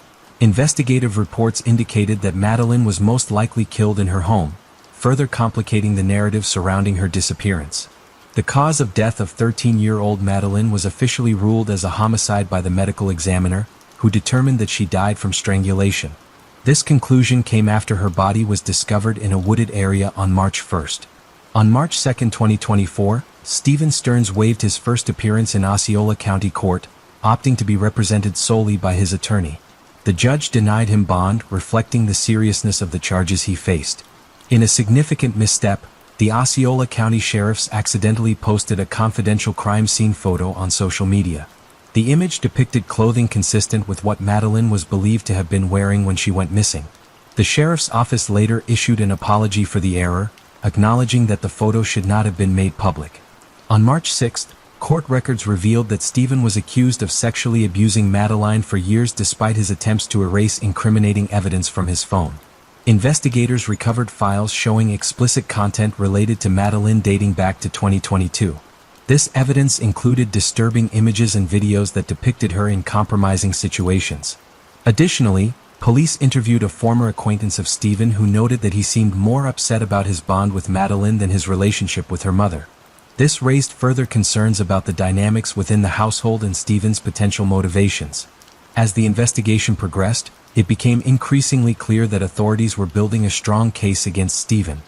Speaker 1: Investigative reports indicated that Madeline was most likely killed in her home, further complicating the narrative surrounding her disappearance. The cause of death of 13-year-old Madeline was officially ruled as a homicide by the medical examiner, who determined that she died from strangulation. This conclusion came after her body was discovered in a wooded area on March 1. On March 2, 2024, Stephen Stearns waived his first appearance in Osceola County Court, opting to be represented solely by his attorney. The judge denied him bond, reflecting the seriousness of the charges he faced. In a significant misstep, the Osceola County Sheriff's accidentally posted a confidential crime scene photo on social media. The image depicted clothing consistent with what Madeline was believed to have been wearing when she went missing. The sheriff's office later issued an apology for the error, acknowledging that the photo should not have been made public. On March 6, court records revealed that Stephen was accused of sexually abusing Madeline for years despite his attempts to erase incriminating evidence from his phone. Investigators recovered files showing explicit content related to Madeline dating back to 2022. This evidence included disturbing images and videos that depicted her in compromising situations. Additionally, police interviewed a former acquaintance of Stephen who noted that he seemed more upset about his bond with Madeline than his relationship with her mother. This raised further concerns about the dynamics within the household and Stephen's potential motivations. As the investigation progressed, it became increasingly clear that authorities were building a strong case against Stephen.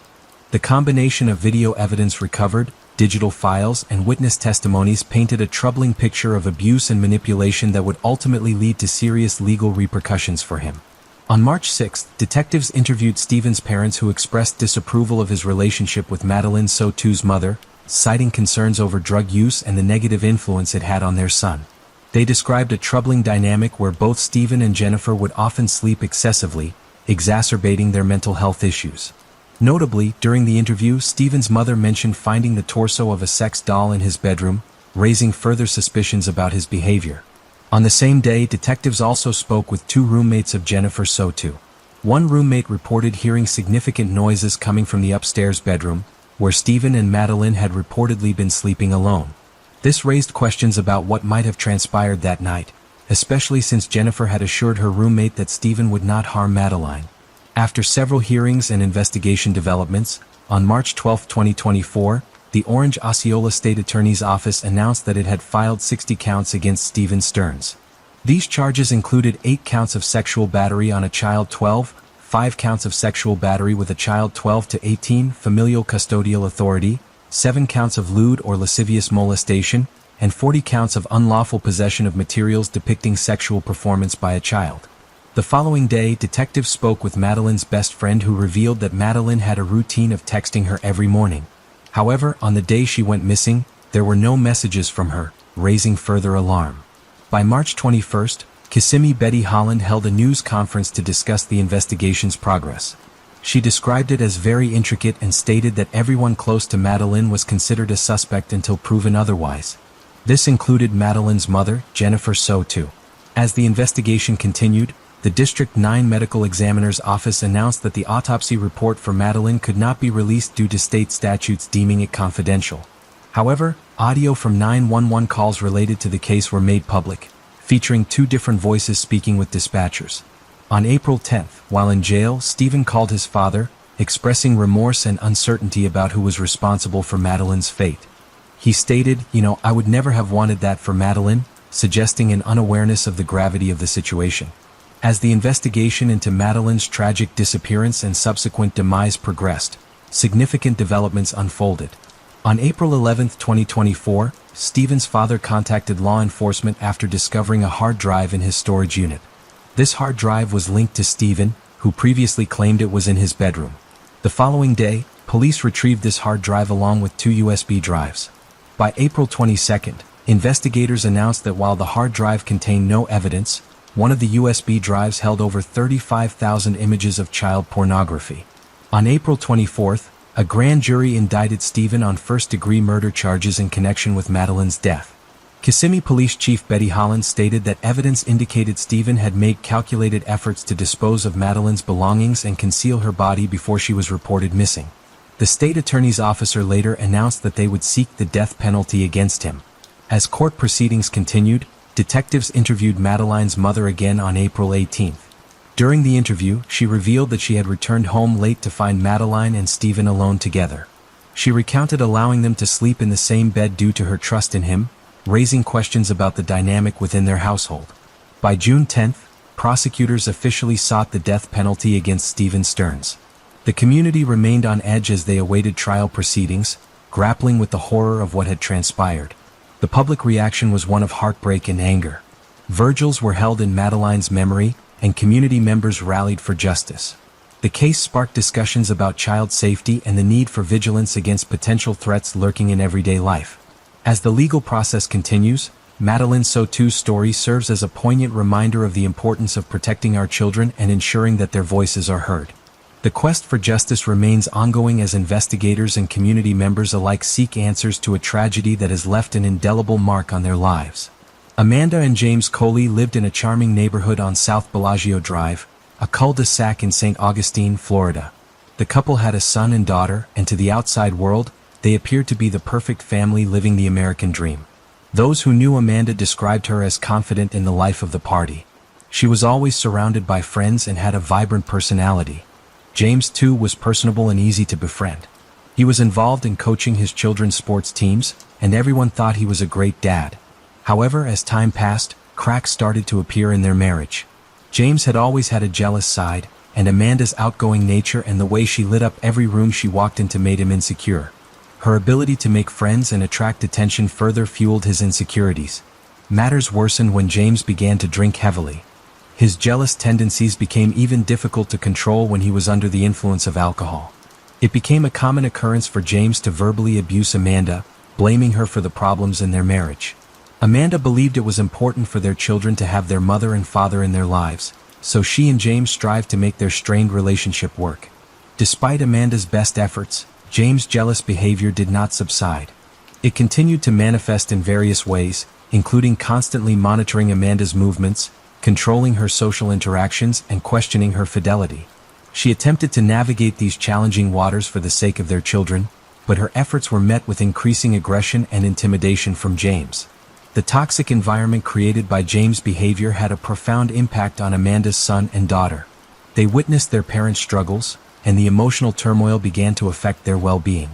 Speaker 1: The combination of video evidence recovered, digital files, and witness testimonies painted a troubling picture of abuse and manipulation that would ultimately lead to serious legal repercussions for him. On March 6, detectives interviewed Stephen's parents who expressed disapproval of his relationship with Madeline Soto's mother, citing concerns over drug use and the negative influence it had on their son. They described a troubling dynamic where both Stephen and Jennifer would often sleep excessively, exacerbating their mental health issues. Notably, during the interview, Stephen's mother mentioned finding the torso of a sex doll in his bedroom, raising further suspicions about his behavior. On the same day, detectives also spoke with two roommates of Jennifer Soto. One roommate reported hearing significant noises coming from the upstairs bedroom, where Stephen and Madeline had reportedly been sleeping alone. This raised questions about what might have transpired that night, especially since Jennifer had assured her roommate that Stephen would not harm Madeline. After several hearings and investigation developments, on March 12, 2024, the Orange Osceola State Attorney's Office announced that it had filed 60 counts against Stephen Stearns. These charges included 8 counts of sexual battery on a child 12, 5 counts of sexual battery with a child 12 to 18, familial custodial authority, 7 counts of lewd or lascivious molestation, and 40 counts of unlawful possession of materials depicting sexual performance by a child. The following day, detectives spoke with Madeline's best friend, who revealed that Madeline had a routine of texting her every morning. However, on the day she went missing, there were no messages from her, raising further alarm. By March 21st, Kissimmee Betty Holland held a news conference to discuss the investigation's progress. She described it as very intricate and stated that everyone close to Madeline was considered a suspect until proven otherwise. This included Madeline's mother, Jennifer Soto. As the investigation continued, the District 9 Medical Examiner's Office announced that the autopsy report for Madeline could not be released due to state statutes deeming it confidential. However, audio from 911 calls related to the case were made public, featuring 2 different voices speaking with dispatchers. On April 10th, while in jail, Stephen called his father, expressing remorse and uncertainty about who was responsible for Madeline's fate. He stated, "I would never have wanted that for Madeline," suggesting an unawareness of the gravity of the situation. As the investigation into Madeline's tragic disappearance and subsequent demise progressed, significant developments unfolded. On April 11, 2024, Stephen's father contacted law enforcement after discovering a hard drive in his storage unit. This hard drive was linked to Stephen, who previously claimed it was in his bedroom. The following day, police retrieved this hard drive along with 2 USB drives. By April 22nd, investigators announced that while the hard drive contained no evidence, one of the USB drives held over 35,000 images of child pornography. On April 24th, a grand jury indicted Stephen on first-degree murder charges in connection with Madeline's death. Kissimmee Police Chief Betty Holland stated that evidence indicated Stephen had made calculated efforts to dispose of Madeline's belongings and conceal her body before she was reported missing. The state attorney's officer later announced that they would seek the death penalty against him. As court proceedings continued, detectives interviewed Madeline's mother again on April 18th. During the interview, she revealed that she had returned home late to find Madeline and Stephen alone together. She recounted allowing them to sleep in the same bed due to her trust in him, raising questions about the dynamic within their household. By June 10th, prosecutors officially sought the death penalty against Stephen Stearns. The community remained on edge as they awaited trial proceedings, grappling with the horror of what had transpired. The public reaction was one of heartbreak and anger. Vigils were held in Madeline's memory, and community members rallied for justice. The case sparked discussions about child safety and the need for vigilance against potential threats lurking in everyday life. As the legal process continues, Madeline Soto's story serves as a poignant reminder of the importance of protecting our children and ensuring that their voices are heard. The quest for justice remains ongoing as investigators and community members alike seek answers to a tragedy that has left an indelible mark on their lives. Amanda and James Coley lived in a charming neighborhood on South Bellagio Drive, a cul-de-sac in St. Augustine, Florida. The couple had a son and daughter, and to the outside world, they appeared to be the perfect family living the American dream. Those who knew Amanda described her as confident in the life of the party. She was always surrounded by friends and had a vibrant personality. James, too, was personable and easy to befriend. He was involved in coaching his children's sports teams, and everyone thought he was a great dad. However, as time passed, cracks started to appear in their marriage. James had always had a jealous side, and Amanda's outgoing nature and the way she lit up every room she walked into made him insecure. Her ability to make friends and attract attention further fueled his insecurities. Matters worsened when James began to drink heavily. His jealous tendencies became even difficult to control when he was under the influence of alcohol. It became a common occurrence for James to verbally abuse Amanda, blaming her for the problems in their marriage. Amanda believed it was important for their children to have their mother and father in their lives, so she and James strived to make their strained relationship work. Despite Amanda's best efforts, James' jealous behavior did not subside. It continued to manifest in various ways, including constantly monitoring Amanda's movements, controlling her social interactions, and questioning her fidelity. She attempted to navigate these challenging waters for the sake of their children, but her efforts were met with increasing aggression and intimidation from James. The toxic environment created by James' behavior had a profound impact on Amanda's son and daughter. They witnessed their parents' struggles, and the emotional turmoil began to affect their well-being.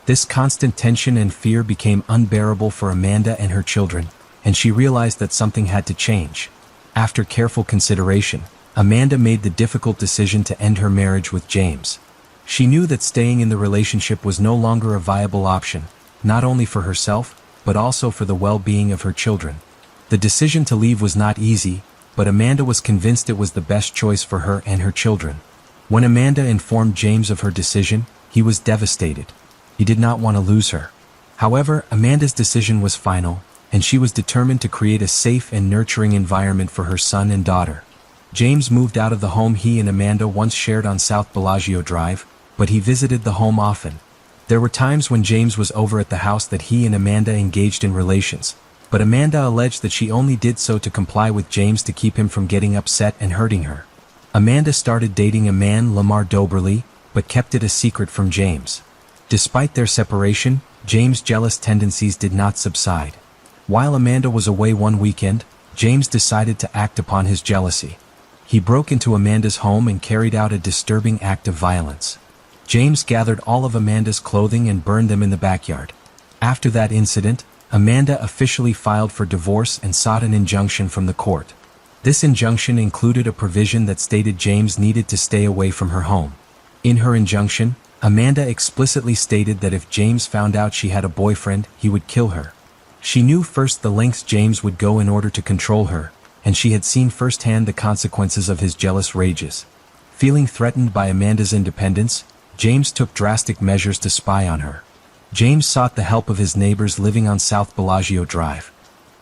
Speaker 1: This constant tension and fear became unbearable for Amanda and her children, and she realized that something had to change. After careful consideration, Amanda made the difficult decision to end her marriage with James. She knew that staying in the relationship was no longer a viable option, not only for herself, but also for the well-being of her children. The decision to leave was not easy, but Amanda was convinced it was the best choice for her and her children. When Amanda informed James of her decision, he was devastated. He did not want to lose her. However, Amanda's decision was final, and she was determined to create a safe and nurturing environment for her son and daughter. James moved out of the home he and Amanda once shared on South Bellagio Drive, but he visited the home often. There were times when James was over at the house that he and Amanda engaged in relations, but Amanda alleged that she only did so to comply with James to keep him from getting upset and hurting her. Amanda started dating a man, Lamar Doberly, but kept it a secret from James. Despite their separation, James' jealous tendencies did not subside. While Amanda was away one weekend, James decided to act upon his jealousy. He broke into Amanda's home and carried out a disturbing act of violence. James gathered all of Amanda's clothing and burned them in the backyard. After that incident, Amanda officially filed for divorce and sought an injunction from the court. This injunction included a provision that stated James needed to stay away from her home. In her injunction, Amanda explicitly stated that if James found out she had a boyfriend, he would kill her. She knew first the lengths James would go in order to control her, and she had seen firsthand the consequences of his jealous rages. Feeling threatened by Amanda's independence, James took drastic measures to spy on her. James sought the help of his neighbors living on South Bellagio Drive.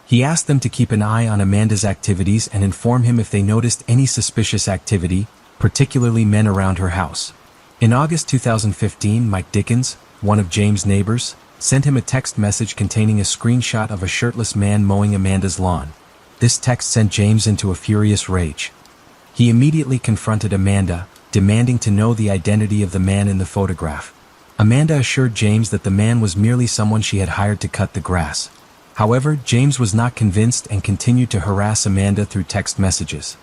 Speaker 1: He asked them to keep an eye on Amanda's activities and inform him if they noticed any suspicious activity, particularly men around her house. In August 2015, Mike Dickens, one of James' neighbors, sent him a text message containing a screenshot of a shirtless man mowing Amanda's lawn. This text sent James into a furious rage. He immediately confronted Amanda, demanding to know the identity of the man in the photograph. Amanda assured James that the man was merely someone she had hired to cut the grass. However, James was not convinced and continued to harass Amanda through text messages.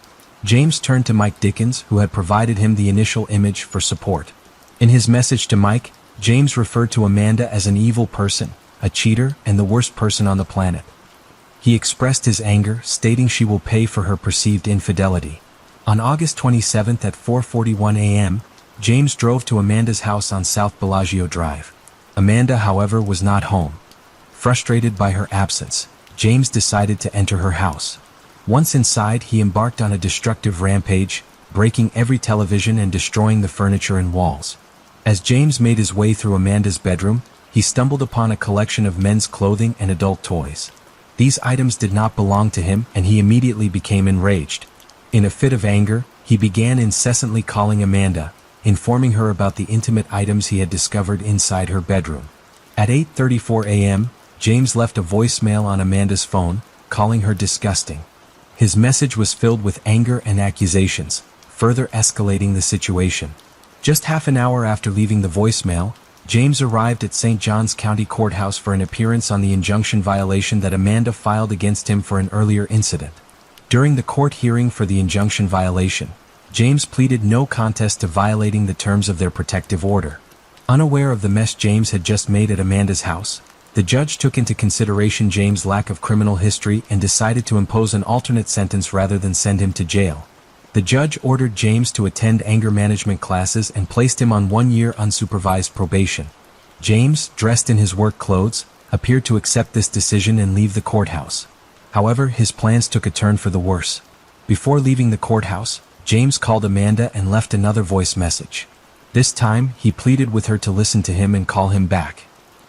Speaker 1: James turned to Mike Dickens, who had provided him the initial image, for support. In his message to Mike, James referred to Amanda as an evil person, a cheater, and the worst person on the planet. He expressed his anger, stating she will pay for her perceived infidelity. On August 27 at 4:41 a.m., James drove to Amanda's house on South Bellagio Drive. Amanda, however, was not home. Frustrated by her absence, James decided to enter her house. Once inside, he embarked on a destructive rampage, breaking every television and destroying the furniture and walls. As James made his way through Amanda's bedroom, he stumbled upon a collection of men's clothing and adult toys. These items did not belong to him, and he immediately became enraged. In a fit of anger, he began incessantly calling Amanda, informing her about the intimate items he had discovered inside her bedroom. At 8:34 a.m., James left a voicemail on Amanda's phone, calling her disgusting. His message was filled with anger and accusations, further escalating the situation. Just half an hour after leaving the voicemail, James arrived at St. Johns County Courthouse for an appearance on the injunction violation that Amanda filed against him for an earlier incident. During the court hearing for the injunction violation, James pleaded no contest to violating the terms of their protective order. Unaware of the mess James had just made at Amanda's house, the judge took into consideration James' lack of criminal history and decided to impose an alternate sentence rather than send him to jail. The judge ordered James to attend anger management classes and placed him on 1 year unsupervised probation. James, dressed in his work clothes, appeared to accept this decision and leave the courthouse. However, his plans took a turn for the worse. Before leaving the courthouse, James called Amanda and left another voice message. This time, he pleaded with her to listen to him and call him back.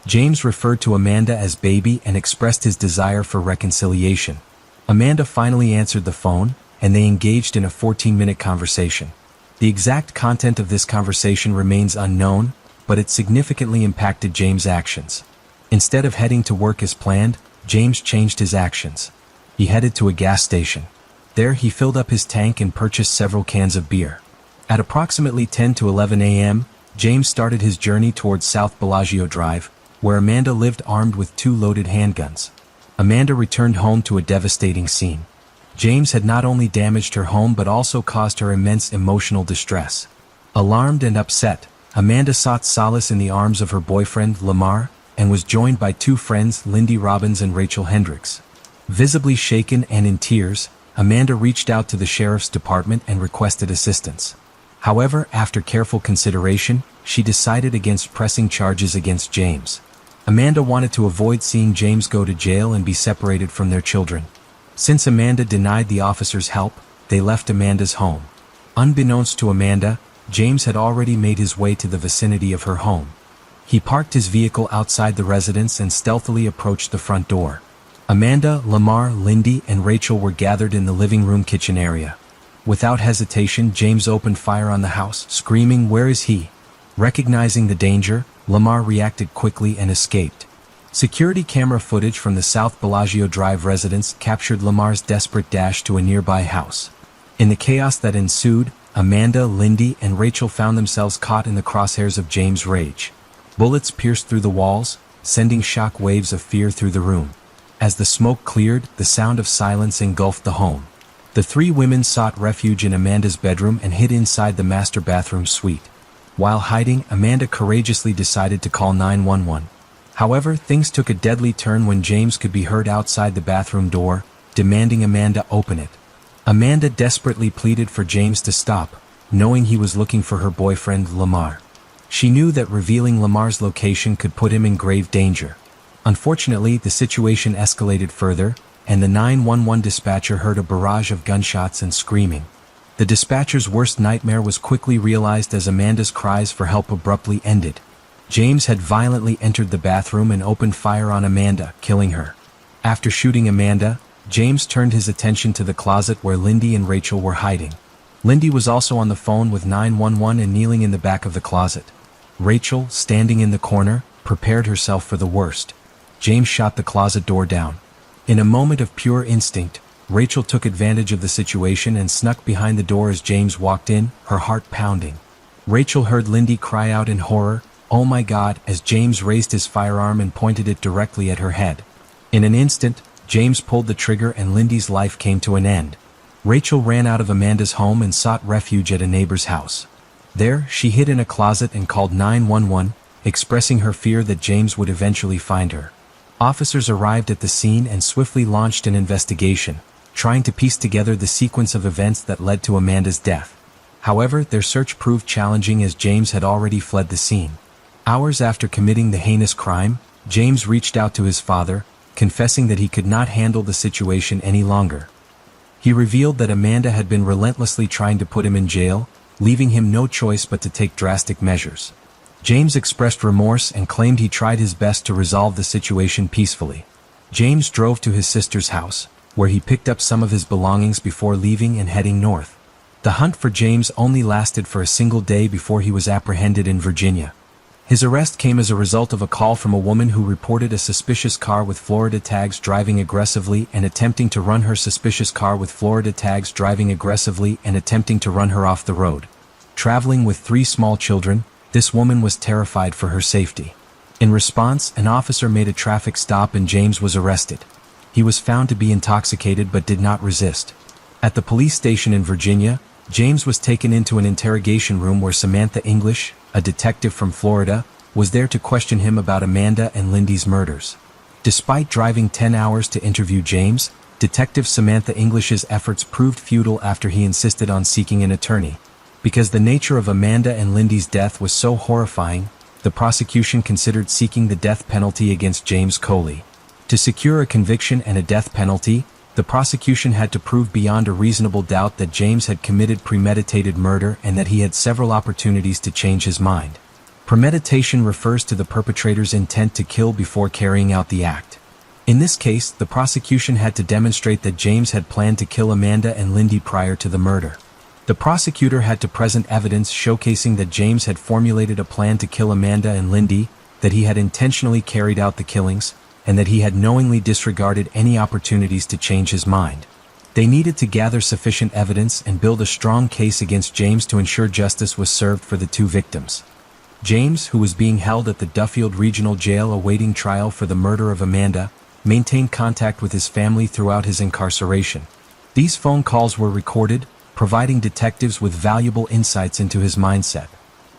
Speaker 1: James referred to Amanda as baby and expressed his desire for reconciliation. Amanda finally answered the phone, and they engaged in a 14-minute conversation. The exact content of this conversation remains unknown, but it significantly impacted James' actions. Instead of heading to work as planned, James changed his actions. He headed to a gas station. There he filled up his tank and purchased several cans of beer. At approximately 10 to 11 a.m., James started his journey towards South Bellagio Drive, where Amanda lived armed with 2 loaded handguns. Amanda returned home to a devastating scene. James had not only damaged her home but also caused her immense emotional distress. Alarmed and upset, Amanda sought solace in the arms of her boyfriend, Lamar, and was joined by 2 friends, Lindy Robbins and Rachel Hendricks. Visibly shaken and in tears, Amanda reached out to the sheriff's department and requested assistance. However, after careful consideration, she decided against pressing charges against James. Amanda wanted to avoid seeing James go to jail and be separated from their children. Since Amanda denied the officers help, they left Amanda's home. Unbeknownst to Amanda, James had already made his way to the vicinity of her home. He parked his vehicle outside the residence and stealthily approached the front door. Amanda, Lamar, Lindy, and Rachel were gathered in the living room kitchen area. Without hesitation, James opened fire on the house, screaming, "Where is he?" Recognizing the danger, Lamar reacted quickly and escaped. Security camera footage from the South Bellagio Drive residence captured Lamar's desperate dash to a nearby house. In the chaos that ensued, Amanda, Lindy, and Rachel found themselves caught in the crosshairs of James' rage. Bullets pierced through the walls, sending shock waves of fear through the room. As the smoke cleared, the sound of silence engulfed the home. The three women sought refuge in Amanda's bedroom and hid inside the master bathroom suite. While hiding, Amanda courageously decided to call 911. However, things took a deadly turn when James could be heard outside the bathroom door, demanding Amanda open it. Amanda desperately pleaded for James to stop, knowing he was looking for her boyfriend Lamar. She knew that revealing Lamar's location could put him in grave danger. Unfortunately, the situation escalated further, and the 911 dispatcher heard a barrage of gunshots and screaming. The dispatcher's worst nightmare was quickly realized as Amanda's cries for help abruptly ended. James had violently entered the bathroom and opened fire on Amanda, killing her. After shooting Amanda, James turned his attention to the closet where Lindy and Rachel were hiding. Lindy was also on the phone with 911 and kneeling in the back of the closet. Rachel, standing in the corner, prepared herself for the worst. James shot the closet door down. In a moment of pure instinct, Rachel took advantage of the situation and snuck behind the door as James walked in, her heart pounding. Rachel heard Lindy cry out in horror, "Oh my God," as James raised his firearm and pointed it directly at her head. In an instant, James pulled the trigger and Lindy's life came to an end. Rachel ran out of Amanda's home and sought refuge at a neighbor's house. There, she hid in a closet and called 911, expressing her fear that James would eventually find her. Officers arrived at the scene and swiftly launched an investigation, trying to piece together the sequence of events that led to Amanda's death. However, their search proved challenging as James had already fled the scene. Hours after committing the heinous crime, James reached out to his father, confessing that he could not handle the situation any longer. He revealed that Amanda had been relentlessly trying to put him in jail, leaving him no choice but to take drastic measures. James expressed remorse and claimed he tried his best to resolve the situation peacefully. James drove to his sister's house, where he picked up some of his belongings before leaving and heading north. The hunt for James only lasted for a single day before he was apprehended in Virginia. His arrest came as a result of a call from a woman who reported a suspicious car with Florida tags driving aggressively and attempting to run her off the road. Traveling with 3 small children, this woman was terrified for her safety. In response, an officer made a traffic stop and James was arrested. He was found to be intoxicated but did not resist. At the police station in Virginia, James was taken into an interrogation room where Samantha English, a detective from Florida, was there to question him about Amanda and Lindy's murders. Despite driving 10 hours to interview James, Detective Samantha English's efforts proved futile after he insisted on seeking an attorney. Because the nature of Amanda and Lindy's death was so horrifying, the prosecution considered seeking the death penalty against James Coley. To secure a conviction and a death penalty, the prosecution had to prove beyond a reasonable doubt that James had committed premeditated murder and that he had several opportunities to change his mind. Premeditation refers to the perpetrator's intent to kill before carrying out the act. In this case, the prosecution had to demonstrate that James had planned to kill Amanda and Lindy prior to the murder. The prosecutor had to present evidence showcasing that James had formulated a plan to kill Amanda and Lindy, that he had intentionally carried out the killings, and that he had knowingly disregarded any opportunities to change his mind. They needed to gather sufficient evidence and build a strong case against James to ensure justice was served for the 2 victims. James, who was being held at the Duffield Regional Jail awaiting trial for the murder of Amanda, maintained contact with his family throughout his incarceration. These phone calls were recorded, providing detectives with valuable insights into his mindset.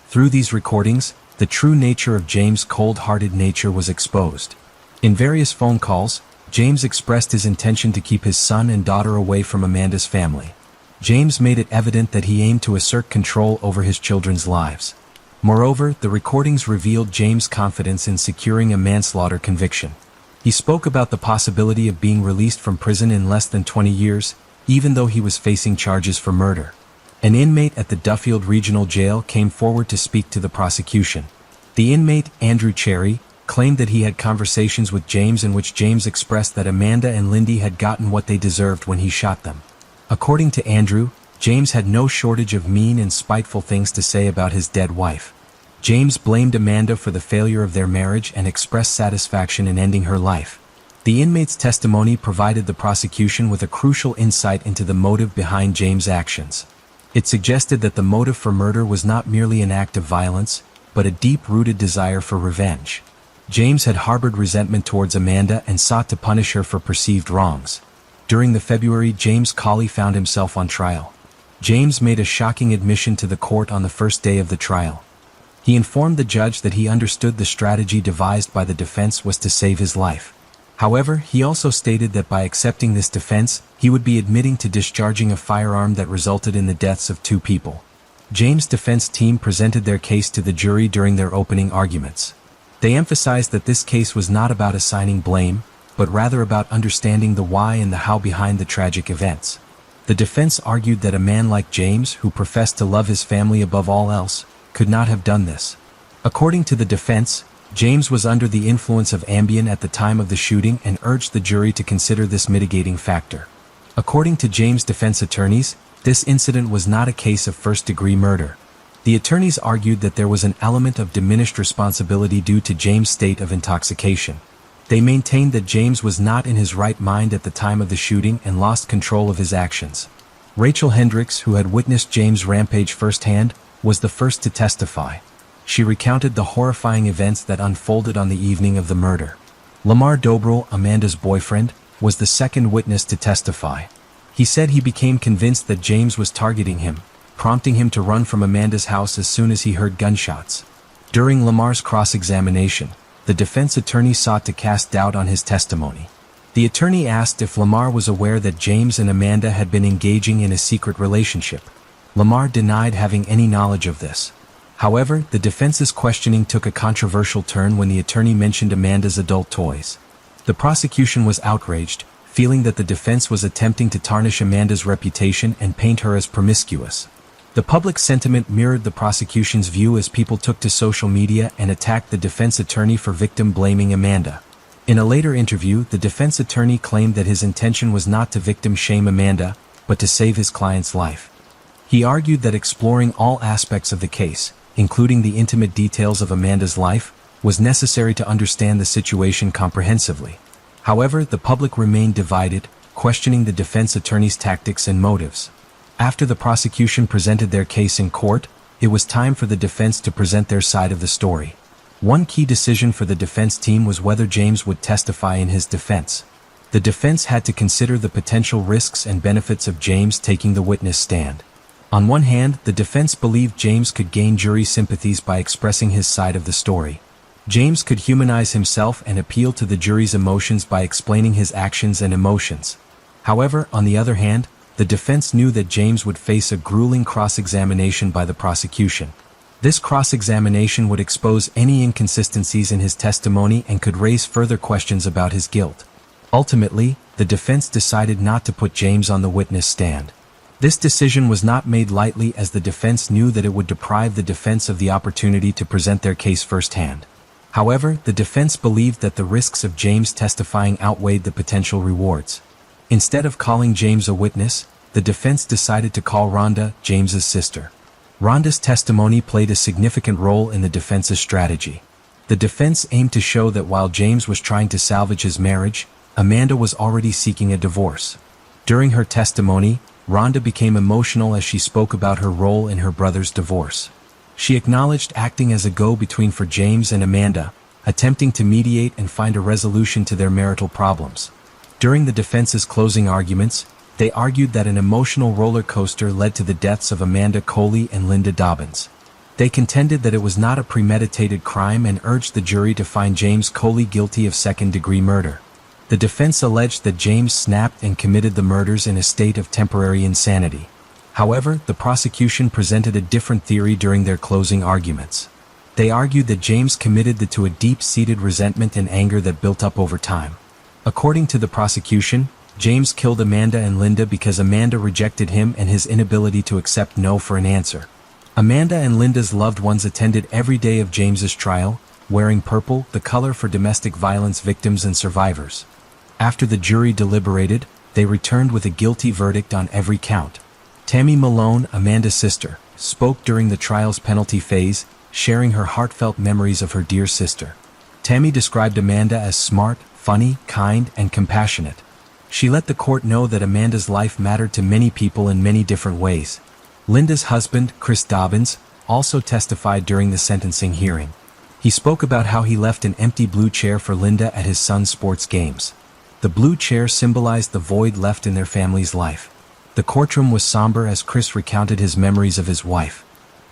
Speaker 1: Through these recordings, the true nature of James' cold-hearted nature was exposed. In various phone calls, James expressed his intention to keep his son and daughter away from Amanda's family. James made it evident that he aimed to assert control over his children's lives. Moreover, the recordings revealed James' confidence in securing a manslaughter conviction. He spoke about the possibility of being released from prison in less than 20 years, even though he was facing charges for murder. An inmate at the Duffield Regional Jail came forward to speak to the prosecution. The inmate, Andrew Cherry, claimed that he had conversations with James in which James expressed that Amanda and Lindy had gotten what they deserved when he shot them. According to Andrew, James had no shortage of mean and spiteful things to say about his dead wife. James blamed Amanda for the failure of their marriage and expressed satisfaction in ending her life. The inmate's testimony provided the prosecution with a crucial insight into the motive behind James' actions. It suggested that the motive for murder was not merely an act of violence, but a deep-rooted desire for revenge. James had harbored resentment towards Amanda and sought to punish her for perceived wrongs. During the February James Colley found himself on trial. James made a shocking admission to the court on the first day of the trial. He informed the judge that he understood the strategy devised by the defense was to save his life. However, he also stated that by accepting this defense, he would be admitting to discharging a firearm that resulted in the deaths of 2 people. James' defense team presented their case to the jury during their opening arguments. They emphasized that this case was not about assigning blame, but rather about understanding the why and the how behind the tragic events. The defense argued that a man like James, who professed to love his family above all else, could not have done this. According to the defense, James was under the influence of Ambien at the time of the shooting and urged the jury to consider this mitigating factor. According to James' defense attorneys, this incident was not a case of first-degree murder. The attorneys argued that there was an element of diminished responsibility due to James' state of intoxication. They maintained that James was not in his right mind at the time of the shooting and lost control of his actions. Rachel Hendricks, who had witnessed James' rampage firsthand, was the first to testify. She recounted the horrifying events that unfolded on the evening of the murder. Lamar Dobrel, Amanda's boyfriend, was the second witness to testify. He said he became convinced that James was targeting him, prompting him to run from Amanda's house as soon as he heard gunshots. During Lamar's cross-examination, the defense attorney sought to cast doubt on his testimony. The attorney asked if Lamar was aware that James and Amanda had been engaging in a secret relationship. Lamar denied having any knowledge of this. However, the defense's questioning took a controversial turn when the attorney mentioned Amanda's adult toys. The prosecution was outraged, feeling that the defense was attempting to tarnish Amanda's reputation and paint her as promiscuous. The public sentiment mirrored the prosecution's view as people took to social media and attacked the defense attorney for victim-blaming Amanda. In a later interview, the defense attorney claimed that his intention was not to victim-shame Amanda, but to save his client's life. He argued that exploring all aspects of the case, including the intimate details of Amanda's life, was necessary to understand the situation comprehensively. However, the public remained divided, questioning the defense attorney's tactics and motives. After the prosecution presented their case in court, it was time for the defense to present their side of the story. One key decision for the defense team was whether James would testify in his defense. The defense had to consider the potential risks and benefits of James taking the witness stand. On one hand, the defense believed James could gain jury sympathies by expressing his side of the story. James could humanize himself and appeal to the jury's emotions by explaining his actions and emotions. However, on the other hand, the defense knew that James would face a grueling cross-examination by the prosecution. This cross-examination would expose any inconsistencies in his testimony and could raise further questions about his guilt. Ultimately, the defense decided not to put James on the witness stand. This decision was not made lightly, as the defense knew that it would deprive the defense of the opportunity to present their case firsthand. However, the defense believed that the risks of James testifying outweighed the potential rewards. Instead of calling James a witness, the defense decided to call Rhonda, James's sister. Rhonda's testimony played a significant role in the defense's strategy. The defense aimed to show that while James was trying to salvage his marriage, Amanda was already seeking a divorce. During her testimony, Rhonda became emotional as she spoke about her role in her brother's divorce. She acknowledged acting as a go-between for James and Amanda, attempting to mediate and find a resolution to their marital problems. During the defense's closing arguments, they argued that an emotional roller coaster led to the deaths of Amanda Coley and Linda Dobbins. They contended that it was not a premeditated crime and urged the jury to find James Coley guilty of second-degree murder. The defense alleged that James snapped and committed the murders in a state of temporary insanity. However, the prosecution presented a different theory during their closing arguments. They argued that James committed the to a deep-seated resentment and anger that built up over time. According to the prosecution, James killed Amanda and Linda because Amanda rejected him and his inability to accept no for an answer. Amanda and Linda's loved ones attended every day of James's trial, wearing purple, the color for domestic violence victims and survivors. After the jury deliberated, they returned with a guilty verdict on every count. Tammy Malone, Amanda's sister, spoke during the trial's penalty phase, sharing her heartfelt memories of her dear sister. Tammy described Amanda as smart, funny, kind, and compassionate. She let the court know that Amanda's life mattered to many people in many different ways. Linda's husband, Chris Dobbins, also testified during the sentencing hearing. He spoke about how he left an empty blue chair for Linda at his son's sports games. The blue chair symbolized the void left in their family's life. The courtroom was somber as Chris recounted his memories of his wife.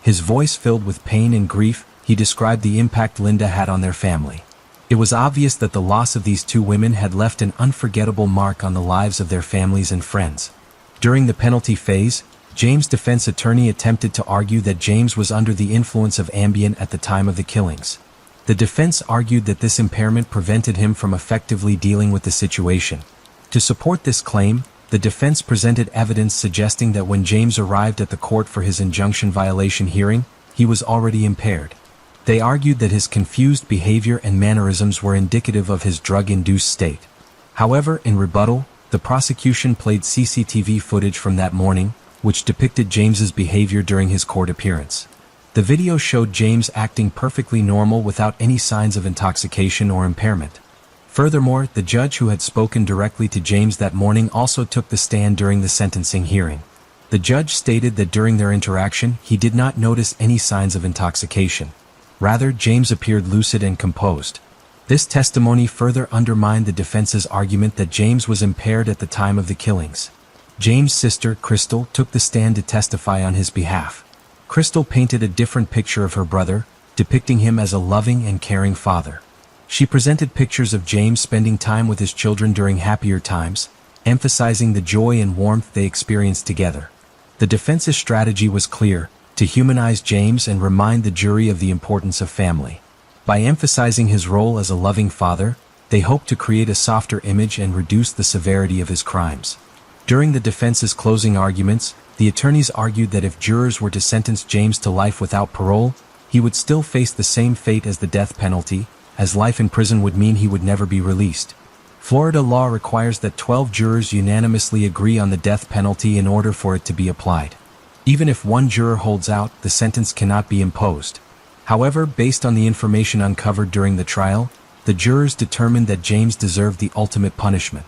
Speaker 1: His voice filled with pain and grief, he described the impact Linda had on their family. It was obvious that the loss of these two women had left an unforgettable mark on the lives of their families and friends. During the penalty phase, James' defense attorney attempted to argue that James was under the influence of Ambien at the time of the killings. The defense argued that this impairment prevented him from effectively dealing with the situation. To support this claim, the defense presented evidence suggesting that when James arrived at the court for his injunction violation hearing, he was already impaired. They argued that his confused behavior and mannerisms were indicative of his drug-induced state. However, in rebuttal, the prosecution played CCTV footage from that morning, which depicted James's behavior during his court appearance. The video showed James acting perfectly normal without any signs of intoxication or impairment. Furthermore, the judge who had spoken directly to James that morning also took the stand during the sentencing hearing. The judge stated that during their interaction, he did not notice any signs of intoxication. Rather, James appeared lucid and composed. This testimony further undermined the defense's argument that James was impaired at the time of the killings. James' sister, Crystal, took the stand to testify on his behalf. Crystal painted a different picture of her brother, depicting him as a loving and caring father. She presented pictures of James spending time with his children during happier times, emphasizing the joy and warmth they experienced together. The defense's strategy was clear: to humanize James and remind the jury of the importance of family. By emphasizing his role as a loving father, they hoped to create a softer image and reduce the severity of his crimes. During the defense's closing arguments, the attorneys argued that if jurors were to sentence James to life without parole, he would still face the same fate as the death penalty, as life in prison would mean he would never be released. Florida law requires that 12 jurors unanimously agree on the death penalty in order for it to be applied. Even if one juror holds out, the sentence cannot be imposed. However, based on the information uncovered during the trial, the jurors determined that James deserved the ultimate punishment.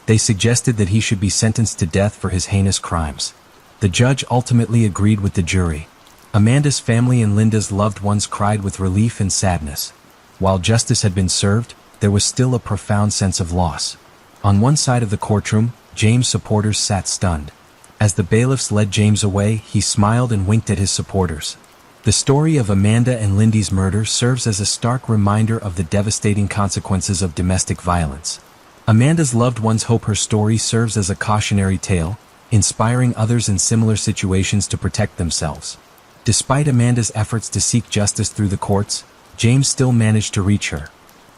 Speaker 1: They suggested that he should be sentenced to death for his heinous crimes. The judge ultimately agreed with the jury. Amanda's family and Linda's loved ones cried with relief and sadness. While justice had been served, there was still a profound sense of loss. On one side of the courtroom, James' supporters sat stunned. As the bailiffs led James away, he smiled and winked at his supporters. The story of Amanda and Lindy's murder serves as a stark reminder of the devastating consequences of domestic violence. Amanda's loved ones hope her story serves as a cautionary tale, inspiring others in similar situations to protect themselves. Despite Amanda's efforts to seek justice through the courts, James still managed to reach her.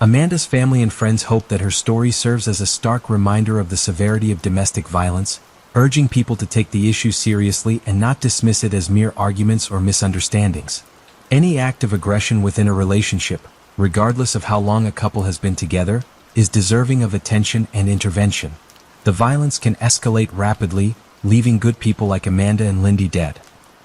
Speaker 1: Amanda's family and friends hope that her story serves as a stark reminder of the severity of domestic violence, urging people to take the issue seriously and not dismiss it as mere arguments or misunderstandings. Any act of aggression within a relationship, regardless of how long a couple has been together, is deserving of attention and intervention. The violence can escalate rapidly, leaving good people like Amanda and Lindy dead.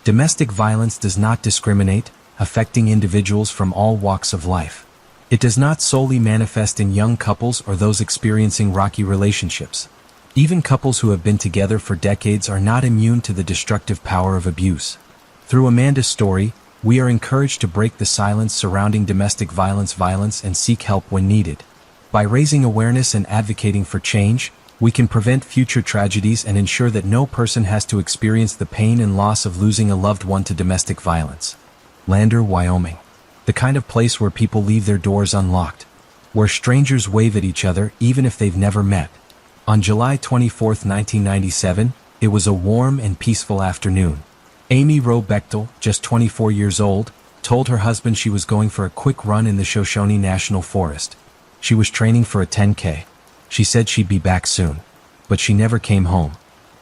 Speaker 1: Domestic violence does not discriminate, affecting individuals from all walks of life. It does not solely manifest in young couples or those experiencing rocky relationships. Even couples who have been together for decades are not immune to the destructive power of abuse. Through Amanda's story, we are encouraged to break the silence surrounding domestic violence and seek help when needed. By raising awareness and advocating for change, we can prevent future tragedies and ensure that no person has to experience the pain and loss of losing a loved one to domestic violence. Lander, Wyoming. The kind of place where people leave their doors unlocked. where strangers wave at each other even if they've never met. On July 24, 1997, it was a warm and peaceful afternoon. Amy Roe Bechtel, just 24 years old, told her husband she was going for a quick run in the Shoshone National Forest. She was training for a 10K. She said she'd be back soon. But she never came home.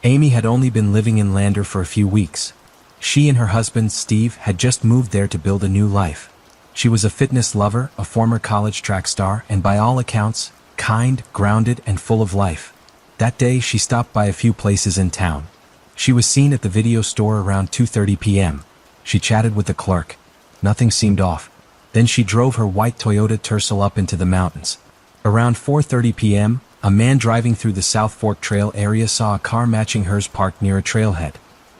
Speaker 1: Amy had only been living in Lander for a few weeks. She and her husband, Steve, had just moved there to build a new life. She was a fitness lover, a former college track star, and by all accounts, kind, grounded, and full of life. That day, she stopped by a few places in town. She was seen at the video store around 2:30 p.m. She chatted with the clerk. Nothing seemed off. Then she drove her white Toyota Tercel up into the mountains. Around 4:30 p.m., a man driving through the South Fork Trail area saw a car matching hers parked near a trailhead.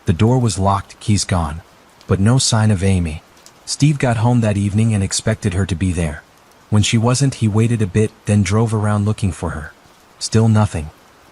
Speaker 1: The door was locked, keys gone. But no sign of Amy. Steve got home that evening and expected her to be there. When she wasn't, he waited a bit, then drove around looking for her. Still nothing.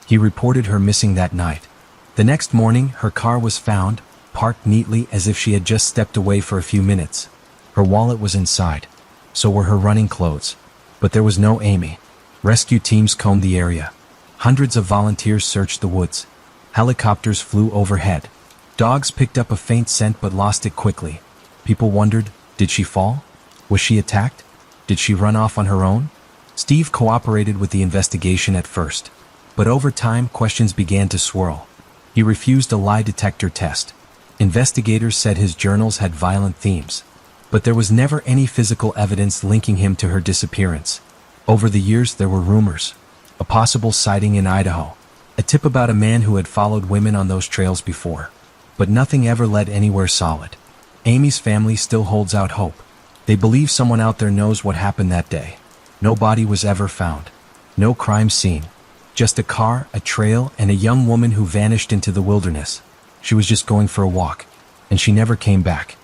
Speaker 1: He reported her missing that night. The next morning, her car was found, parked neatly as if she had just stepped away for a few minutes. Her wallet was inside. So were her running clothes. But there was no Amy. Rescue teams combed the area. Hundreds of volunteers searched the woods. Helicopters flew overhead. Dogs picked up a faint scent but lost it quickly. People wondered, did she fall? Was she attacked? Did she run off on her own? Steve cooperated with the investigation at first. But over time, questions began to swirl. He refused a lie detector test. Investigators said his journals had violent themes. But there was never any physical evidence linking him to her disappearance. Over the years, there were rumors. A possible sighting in Idaho. A tip about a man who had followed women on those trails before. But nothing ever led anywhere solid. Amy's family still holds out hope. They believe someone out there knows what happened that day. No body was ever found. No crime scene. Just a car, a trail, and a young woman who vanished into the wilderness. She was just going for a walk. And she never came back.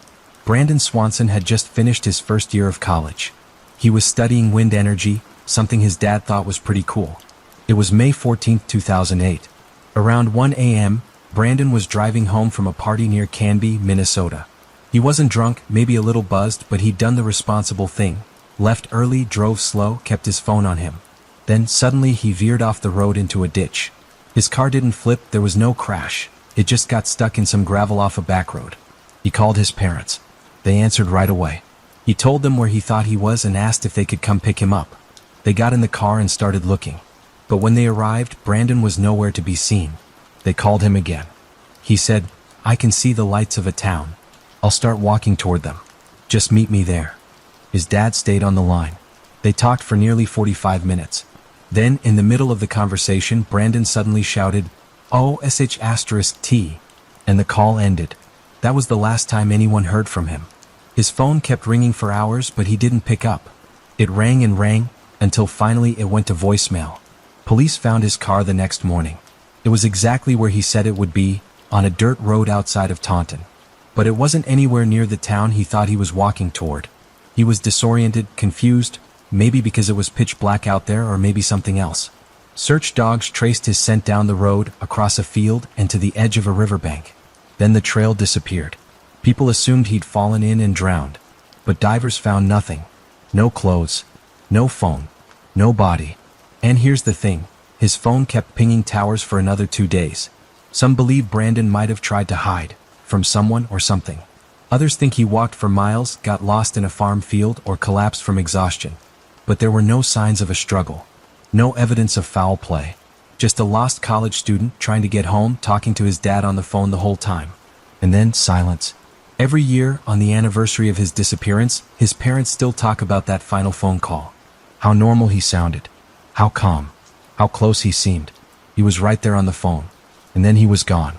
Speaker 1: Brandon Swanson had just finished his first year of college. He was studying wind energy, something his dad thought was pretty cool. It was May 14, 2008. Around 1 a.m., Brandon was driving home from a party near Canby, Minnesota. He wasn't drunk, maybe a little buzzed, but he'd done the responsible thing. Left early, drove slow, kept his phone on him. Then suddenly he veered off the road into a ditch. His car didn't flip, there was no crash. It just got stuck in some gravel off a back road. He called his parents. They answered right away. He told them where he thought he was and asked if they could come pick him up. They got in the car and started looking. But when they arrived, Brandon was nowhere to be seen. They called him again. He said, "I can see the lights of a town. I'll start walking toward them. Just meet me there." His dad stayed on the line. They talked for nearly 45 minutes. Then, in the middle of the conversation, Brandon suddenly shouted, "OSH*T," and the call ended. That was the last time anyone heard from him. His phone kept ringing for hours, but he didn't pick up. It rang and rang, until finally it went to voicemail. Police found his car the next morning. It was exactly where he said it would be, on a dirt road outside of Taunton. But it wasn't anywhere near the town he thought he was walking toward. He was disoriented, confused, maybe because it was pitch black out there or maybe something else. Search dogs traced his scent down the road, across a field, and to the edge of a riverbank. Then the trail disappeared. People assumed he'd fallen in and drowned. But divers found nothing. No clothes. No phone. No body. And here's the thing. His phone kept pinging towers for another 2 days. Some believe Brandon might have tried to hide. From someone or something. Others think he walked for miles, got lost in a farm field, or collapsed from exhaustion. But there were no signs of a struggle. No evidence of foul play. Just a lost college student trying to get home, talking to his dad on the phone the whole time. And then silence. Every year, on the anniversary of his disappearance, his parents still talk about that final phone call. How normal he sounded. How calm. How close he seemed. He was right there on the phone. And then he was gone.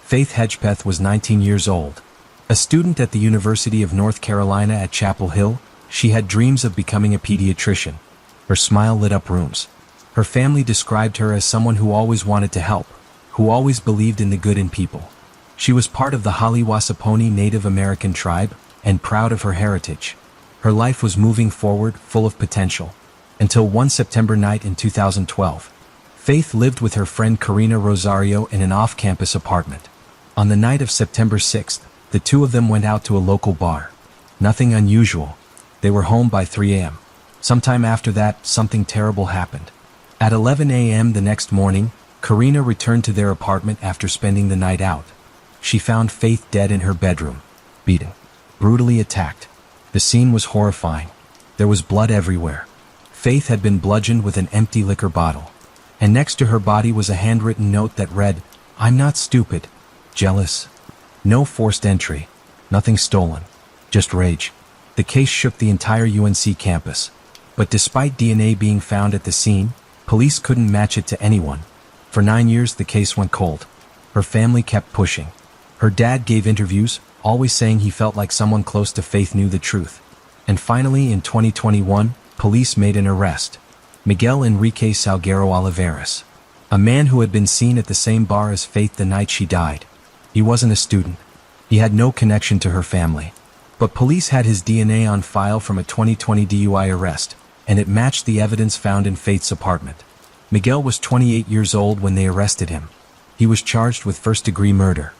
Speaker 1: Faith Hedgepeth was 19 years old. A student at the University of North Carolina at Chapel Hill, she had dreams of becoming a pediatrician. Her smile lit up rooms. Her family described her as someone who always wanted to help, who always believed in the good in people. She was part of the Holly-Wasaponi Native American tribe, and proud of her heritage. Her life was moving forward, full of potential. Until one September night in 2012. Faith lived with her friend Karina Rosario in an off-campus apartment. On the night of September 6th, the two of them went out to a local bar. Nothing unusual. They were home by 3 a.m. Sometime after that, something terrible happened. At 11 a.m. the next morning, Karina returned to their apartment after spending the night out. She found Faith dead in her bedroom, beaten, brutally attacked. The scene was horrifying. There was blood everywhere. Faith had been bludgeoned with an empty liquor bottle. And next to her body was a handwritten note that read, "I'm not stupid, jealous. No forced entry. Nothing stolen. Just rage." The case shook the entire UNC campus. But despite DNA being found at the scene, police couldn't match it to anyone. For 9 years the case went cold. Her family kept pushing. Her dad gave interviews, always saying he felt like someone close to Faith knew the truth. And finally, in 2021, police made an arrest. Miguel Enrique Salguero Olivares, a man who had been seen at the same bar as Faith the night she died. He wasn't a student. He had no connection to her family. But police had his DNA on file from a 2020 DUI arrest, and it matched the evidence found in Faith's apartment. Miguel was 28 years old when they arrested him. He was charged with first-degree murder.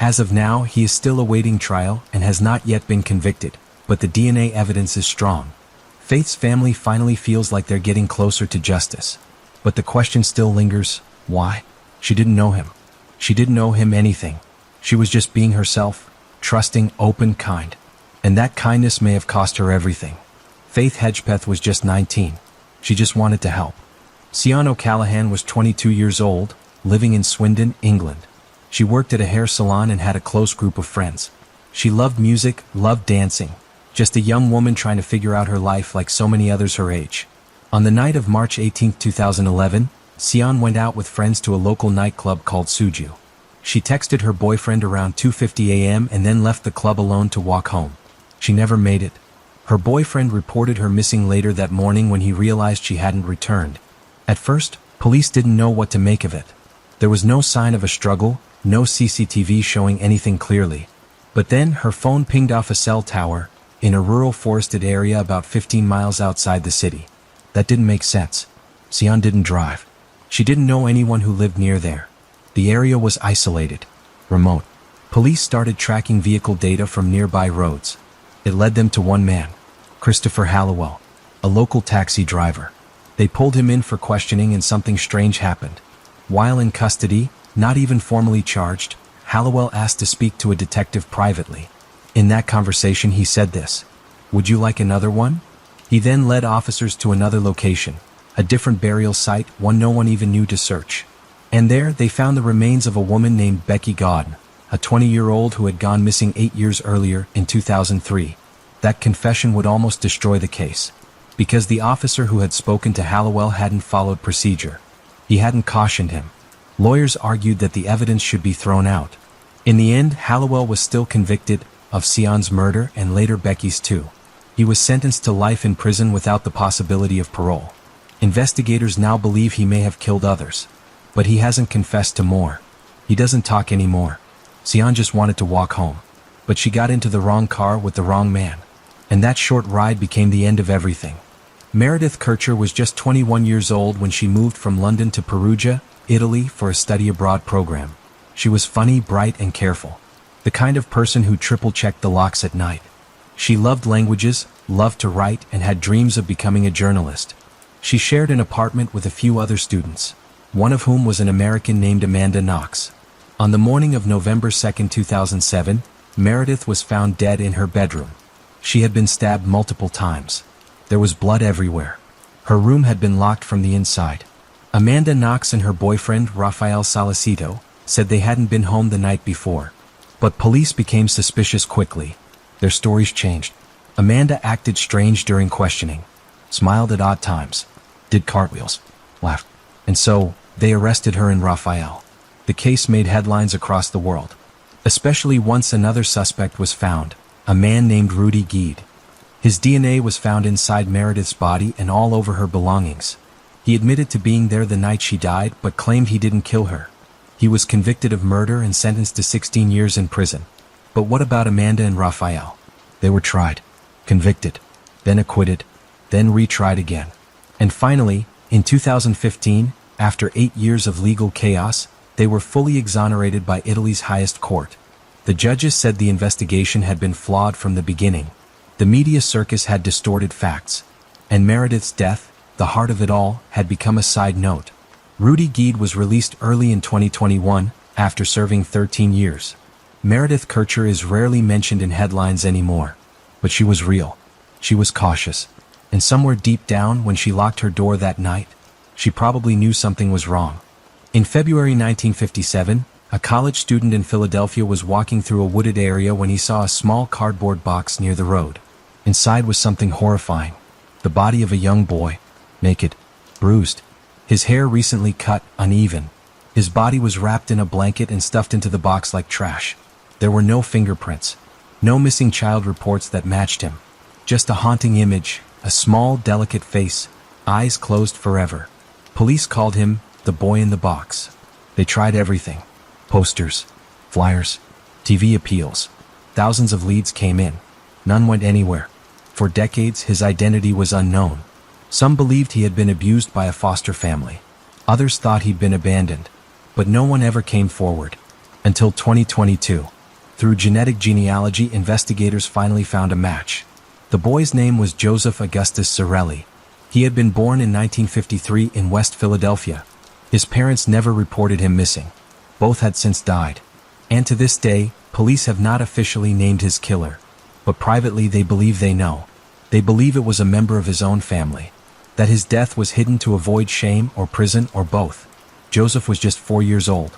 Speaker 1: As of now, he is still awaiting trial and has not yet been convicted, but the DNA evidence is strong. Faith's family finally feels like they're getting closer to justice. But the question still lingers, why? She didn't know him. She didn't owe him anything. She was just being herself, trusting, open, kind. And that kindness may have cost her everything. Faith Hedgepeth was just 19. She just wanted to help. Sian O'Callaghan was 22 years old, living in Swindon, England. She worked at a hair salon and had a close group of friends. She loved music, loved dancing. Just a young woman trying to figure out her life like so many others her age. On the night of March 18, 2011, Sian went out with friends to a local nightclub called Suju. She texted her boyfriend around 2:50 a.m. and then left the club alone to walk home. She never made it. Her boyfriend reported her missing later that morning when he realized she hadn't returned. At first, police didn't know what to make of it. There was no sign of a struggle, no CCTV showing anything clearly. But then her phone pinged off a cell tower in a rural forested area about 15 miles outside the city. That didn't make sense. Sian didn't drive. She didn't know anyone who lived near there. The area was isolated, remote. Police started tracking vehicle data from nearby roads. It led them to one man, Christopher Hallowell, a local taxi driver. They pulled him in for questioning and something strange happened. While in custody, not even formally charged, Hallowell asked to speak to a detective privately. In that conversation he said this, "Would you like another one?" He then led officers to another location, a different burial site, one no one even knew to search. And there they found the remains of a woman named Becky Godden, a 20-year-old who had gone missing 8 years earlier in 2003. That confession would almost destroy the case, because the officer who had spoken to Hallowell hadn't followed procedure. He hadn't cautioned him. Lawyers argued that the evidence should be thrown out. In the end, Hallowell was still convicted of Sian's murder and later Becky's too. He was sentenced to life in prison without the possibility of parole. Investigators now believe he may have killed others. But he hasn't confessed to more. He doesn't talk anymore. Sian just wanted to walk home. But she got into the wrong car with the wrong man. And that short ride became the end of everything. Meredith Kircher was just 21 years old when she moved from London to Perugia, Italy for a study abroad program. She was funny, bright, and careful. The kind of person who triple-checked the locks at night. She loved languages, loved to write, and had dreams of becoming a journalist. She shared an apartment with a few other students, one of whom was an American named Amanda Knox. On the morning of November 2, 2007, Meredith was found dead in her bedroom. She had been stabbed multiple times. There was blood everywhere. Her room had been locked from the inside. Amanda Knox and her boyfriend, Rafael Salicito, said they hadn't been home the night before. But police became suspicious quickly. Their stories changed. Amanda acted strange during questioning, smiled at odd times, did cartwheels, laughed. And so, they arrested her and Rafael. The case made headlines across the world, especially once another suspect was found, a man named Rudy Gede. His DNA was found inside Meredith's body and all over her belongings. He admitted to being there the night she died, but claimed he didn't kill her. He was convicted of murder and sentenced to 16 years in prison. But what about Amanda and Rafael? They were tried, convicted, then acquitted, then retried again. And finally, in 2015, after 8 years of legal chaos, they were fully exonerated by Italy's highest court. The judges said the investigation had been flawed from the beginning. The media circus had distorted facts. And Meredith's death, the heart of it all, had become a side note. Rudy Geed was released early in 2021, after serving 13 years. Meredith Kircher is rarely mentioned in headlines anymore. But she was real. She was cautious. And somewhere deep down, when she locked her door that night, she probably knew something was wrong. In February 1957, a college student in Philadelphia was walking through a wooded area when he saw a small cardboard box near the road. Inside was something horrifying. The body of a young boy, naked, bruised. His hair recently cut, uneven. His body was wrapped in a blanket and stuffed into the box like trash. There were no fingerprints, no missing child reports that matched him. Just a haunting image, a small, delicate face, eyes closed forever. Police called him the boy in the box. They tried everything. Posters, flyers, TV appeals. Thousands of leads came in. None went anywhere. For decades, his identity was unknown. Some believed he had been abused by a foster family. Others thought he'd been abandoned. But no one ever came forward. Until 2022. Through genetic genealogy, investigators finally found a match. The boy's name was Joseph Augustus Sorelli. He had been born in 1953 in West Philadelphia. His parents never reported him missing. Both had since died. And to this day, police have not officially named his killer. But privately they believe they know. They believe it was a member of his own family. That his death was hidden to avoid shame or prison or both. Joseph was just 4 years old.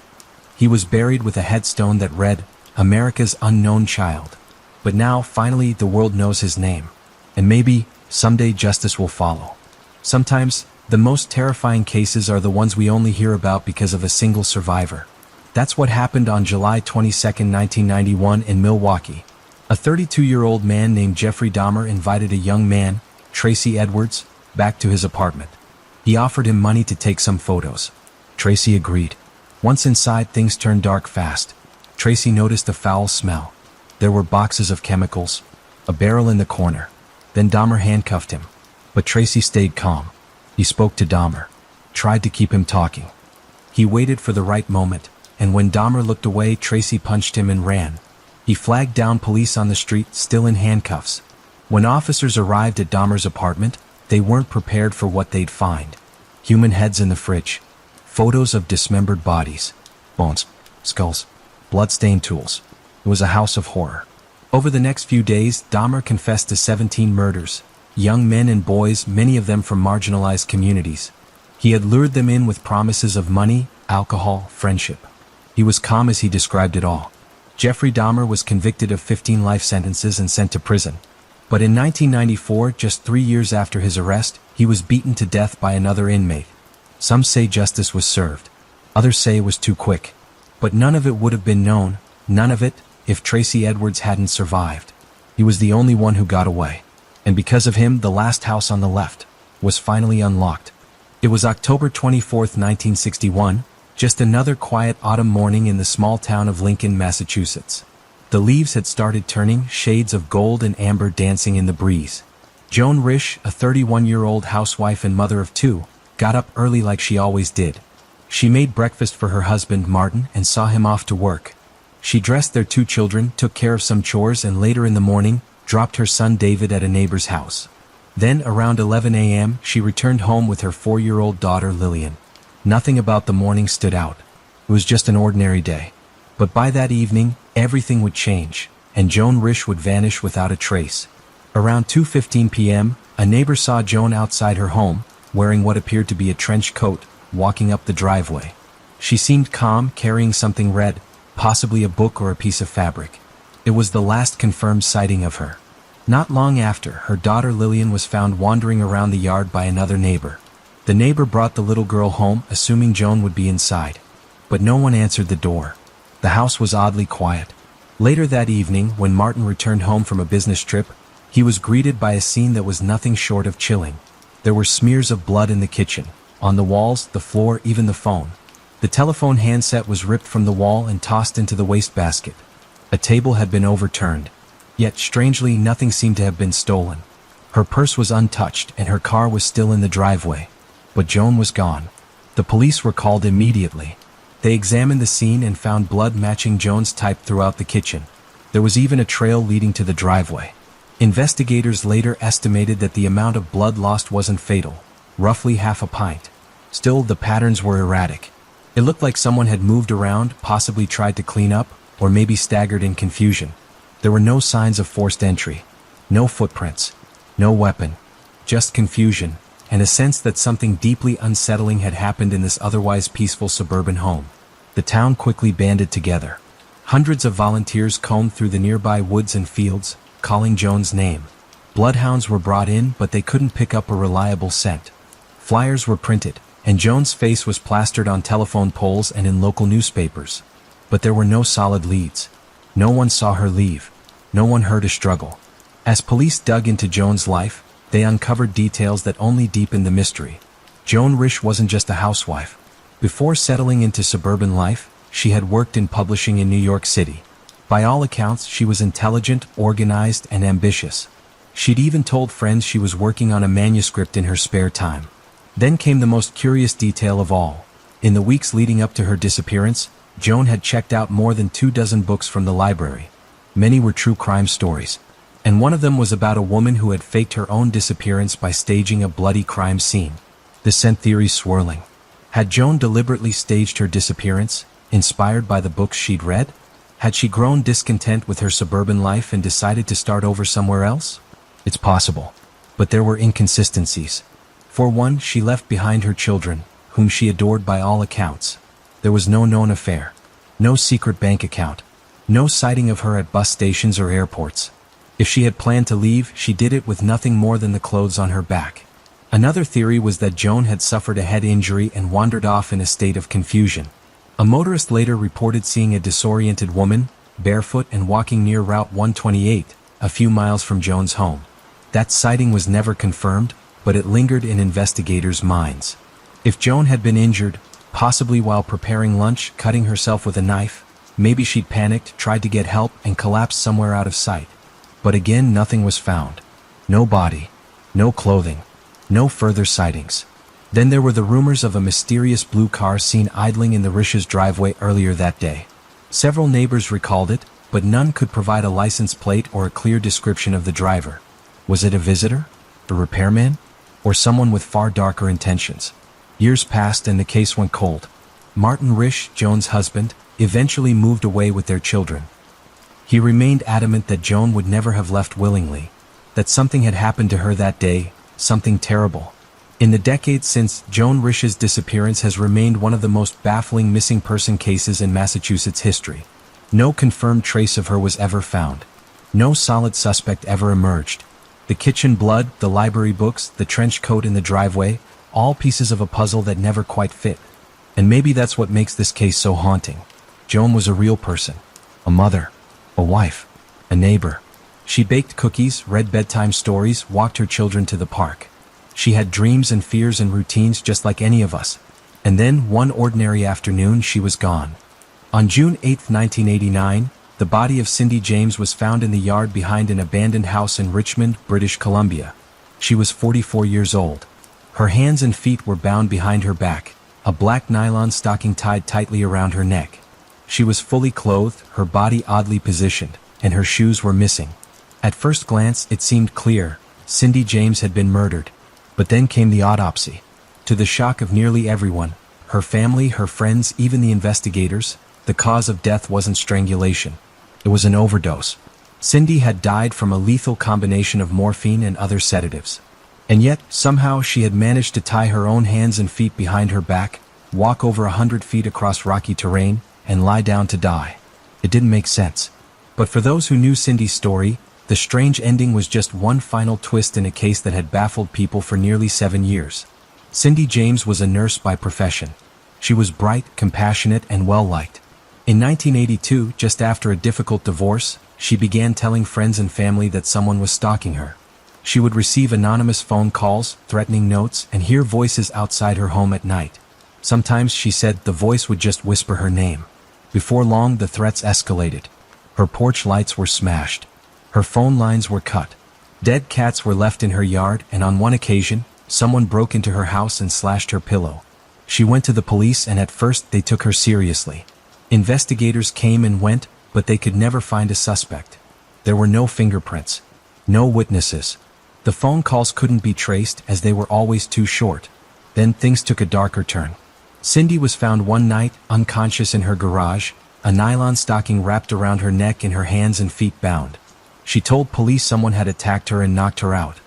Speaker 1: He was buried with a headstone that read, America's Unknown Child. But now, finally, the world knows his name. And maybe, someday justice will follow. Sometimes, the most terrifying cases are the ones we only hear about because of a single survivor. That's what happened on July 22, 1991 in Milwaukee. A 32-year-old man named Jeffrey Dahmer invited a young man, Tracy Edwards, back to his apartment. He offered him money to take some photos. Tracy agreed. Once inside, things turned dark fast. Tracy noticed a foul smell. There were boxes of chemicals, a barrel in the corner. Then Dahmer handcuffed him. But Tracy stayed calm. He spoke to Dahmer, tried to keep him talking. He waited for the right moment, and when Dahmer looked away, Tracy punched him and ran. He flagged down police on the street, still in handcuffs. When officers arrived at Dahmer's apartment, they weren't prepared for what they'd find. Human heads in the fridge, photos of dismembered bodies, bones, skulls, blood-stained tools. It was a house of horror. Over the next few days, Dahmer confessed to 17 murders, young men and boys, many of them from marginalized communities. He had lured them in with promises of money, alcohol, friendship. He was calm as he described it all. Jeffrey Dahmer was convicted of 15 life sentences and sent to prison. But in 1994, just 3 years after his arrest, he was beaten to death by another inmate. Some say justice was served. Others say it was too quick. But none of it would have been known, none of it, if Tracy Edwards hadn't survived. He was the only one who got away. And because of him, the last house on the left was finally unlocked. It was October 24, 1961, just another quiet autumn morning in the small town of Lincoln, Massachusetts. The leaves had started turning, shades of gold and amber dancing in the breeze. Joan Risch, a 31-year-old housewife and mother of 2, got up early like she always did. She made breakfast for her husband, Martin, and saw him off to work. She dressed their 2 children, took care of some chores, and later in the morning, dropped her son David at a neighbor's house. Then, around 11 a.m., she returned home with her 4-year-old daughter, Lillian. Nothing about the morning stood out. It was just an ordinary day. But by that evening, everything would change, and Joan Risch would vanish without a trace. Around 2:15 p.m., a neighbor saw Joan outside her home, wearing what appeared to be a trench coat, walking up the driveway. She seemed calm, carrying something red, possibly a book or a piece of fabric. It was the last confirmed sighting of her. Not long after, her daughter Lillian was found wandering around the yard by another neighbor. The neighbor brought the little girl home, assuming Joan would be inside. But no one answered the door. The house was oddly quiet. Later that evening, when Martin returned home from a business trip, he was greeted by a scene that was nothing short of chilling. There were smears of blood in the kitchen, on the walls, the floor, even the phone. The telephone handset was ripped from the wall and tossed into the wastebasket. A table had been overturned. Yet, strangely, nothing seemed to have been stolen. Her purse was untouched and her car was still in the driveway. But Joan was gone. The police were called immediately. They examined the scene and found blood matching Joan's type throughout the kitchen. There was even a trail leading to the driveway. Investigators later estimated that the amount of blood lost wasn't fatal, roughly half a pint. Still, the patterns were erratic. It looked like someone had moved around, possibly tried to clean up, or maybe staggered in confusion. There were no signs of forced entry, no footprints, no weapon, just confusion, and a sense that something deeply unsettling had happened in this otherwise peaceful suburban home. The town quickly banded together. Hundreds of volunteers combed through the nearby woods and fields, calling Joan's name. Bloodhounds were brought in, but they couldn't pick up a reliable scent. Flyers were printed, and Joan's face was plastered on telephone poles and in local newspapers. But there were no solid leads. No one saw her leave. No one heard a struggle. As police dug into Joan's life, they uncovered details that only deepened the mystery. Joan Risch wasn't just a housewife. Before settling into suburban life, she had worked in publishing in New York City. By all accounts, she was intelligent, organized, and ambitious. She'd even told friends she was working on a manuscript in her spare time. Then came the most curious detail of all. In the weeks leading up to her disappearance, Joan had checked out more than 24 books from the library. Many were true crime stories, and one of them was about a woman who had faked her own disappearance by staging a bloody crime scene. This sent theories swirling. Had Joan deliberately staged her disappearance, inspired by the books she'd read? Had she grown discontent with her suburban life and decided to start over somewhere else? It's possible. But there were inconsistencies. For one, she left behind her children, whom she adored by all accounts. There was no known affair, no secret bank account, no sighting of her at bus stations or airports. If she had planned to leave, she did it with nothing more than the clothes on her back. Another theory was that Joan had suffered a head injury and wandered off in a state of confusion. A motorist later reported seeing a disoriented woman, barefoot and walking near Route 128, a few miles from Joan's home. That sighting was never confirmed, but it lingered in investigators' minds. If Joan had been injured, possibly while preparing lunch, cutting herself with a knife, maybe she'd panicked, tried to get help, and collapsed somewhere out of sight. But again, nothing was found. No body, no clothing, no further sightings. Then there were the rumors of a mysterious blue car seen idling in the Risch's driveway earlier that day. Several neighbors recalled it, but none could provide a license plate or a clear description of the driver. Was it a visitor? A repairman? Or someone with far darker intentions? Years passed and the case went cold. Martin Risch, Joan's husband, eventually moved away with their children. He remained adamant that Joan would never have left willingly, that something had happened to her that day, something terrible. In the decades since, Joan Risch's disappearance has remained one of the most baffling missing person cases in Massachusetts history. No confirmed trace of her was ever found. No solid suspect ever emerged. The kitchen blood, the library books, the trench coat in the driveway, all pieces of a puzzle that never quite fit. And maybe that's what makes this case so haunting. Joan was a real person. A mother. A wife. A neighbor. She baked cookies, read bedtime stories, walked her children to the park. She had dreams and fears and routines just like any of us. And then, one ordinary afternoon, she was gone. On June 8, 1989, the body of Cindy James was found in the yard behind an abandoned house in Richmond, British Columbia. She was 44 years old. Her hands and feet were bound behind her back, a black nylon stocking tied tightly around her neck. She was fully clothed, her body oddly positioned, and her shoes were missing. At first glance, it seemed clear. Cindy James had been murdered. But then came the autopsy. To the shock of nearly everyone, her family, her friends, even the investigators, the cause of death wasn't strangulation. It was an overdose. Cindy had died from a lethal combination of morphine and other sedatives. And yet, somehow, she had managed to tie her own hands and feet behind her back, walk over 100 feet across rocky terrain, and lie down to die. It didn't make sense. But for those who knew Cindy's story, the strange ending was just one final twist in a case that had baffled people for nearly 7 years. Cindy James was a nurse by profession. She was bright, compassionate, and well-liked. In 1982, just after a difficult divorce, she began telling friends and family that someone was stalking her. She would receive anonymous phone calls, threatening notes, and hear voices outside her home at night. Sometimes, she said, the voice would just whisper her name. Before long, the threats escalated. Her porch lights were smashed. Her phone lines were cut. Dead cats were left in her yard, and on one occasion, someone broke into her house and slashed her pillow. She went to the police, and at first they took her seriously. Investigators came and went, but they could never find a suspect. There were no fingerprints. No witnesses. The phone calls couldn't be traced as they were always too short. Then things took a darker turn. Cindy was found one night, unconscious in her garage, a nylon stocking wrapped around her neck and her hands and feet bound. She told police someone had attacked her and knocked her out.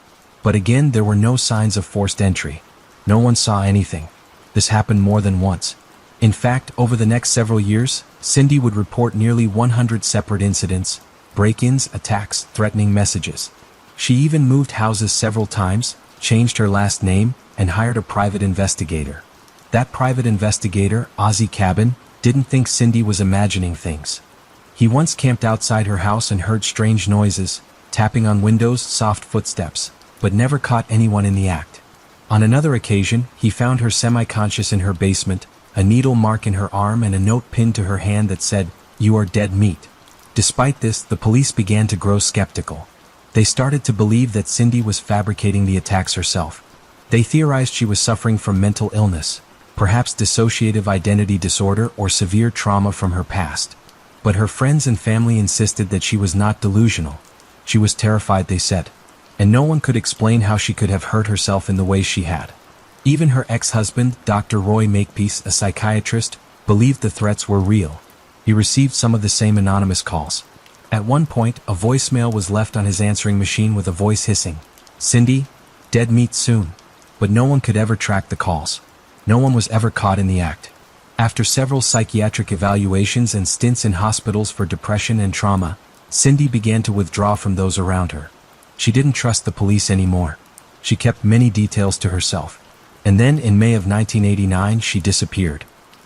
Speaker 1: But again, there were no signs of forced entry. No one saw anything. This happened more than once. In fact, over the next several years, Cindy would report nearly 100 separate incidents, break-ins, attacks, threatening messages. She even moved houses several times, changed her last name, and hired a private investigator. That private investigator, Ozzy Cabin, didn't think Cindy was imagining things. He once camped outside her house and heard strange noises, tapping on windows, soft footsteps, but never caught anyone in the act. On another occasion, he found her semi-conscious in her basement, a needle mark in her arm and a note pinned to her hand that said, "You are dead meat." Despite this, the police began to grow skeptical. They started to believe that Cindy was fabricating the attacks herself. They theorized she was suffering from mental illness, perhaps dissociative identity disorder or severe trauma from her past. But her friends and family insisted that she was not delusional. She was terrified, they said. And no one could explain how she could have hurt herself in the way she had. Even her ex-husband, Dr. Roy Makepeace, a psychiatrist, believed the threats were real. He received some of the same anonymous calls. At one point, a voicemail was left on his answering machine with a voice hissing, "Cindy, dead meat soon." But no one could ever track the calls. No one was ever caught in the act. After several psychiatric evaluations and stints in hospitals for depression and trauma, Cindy began to withdraw from those around her. She didn't trust the police anymore. She kept many details to herself. And then, in May of 1989, she disappeared.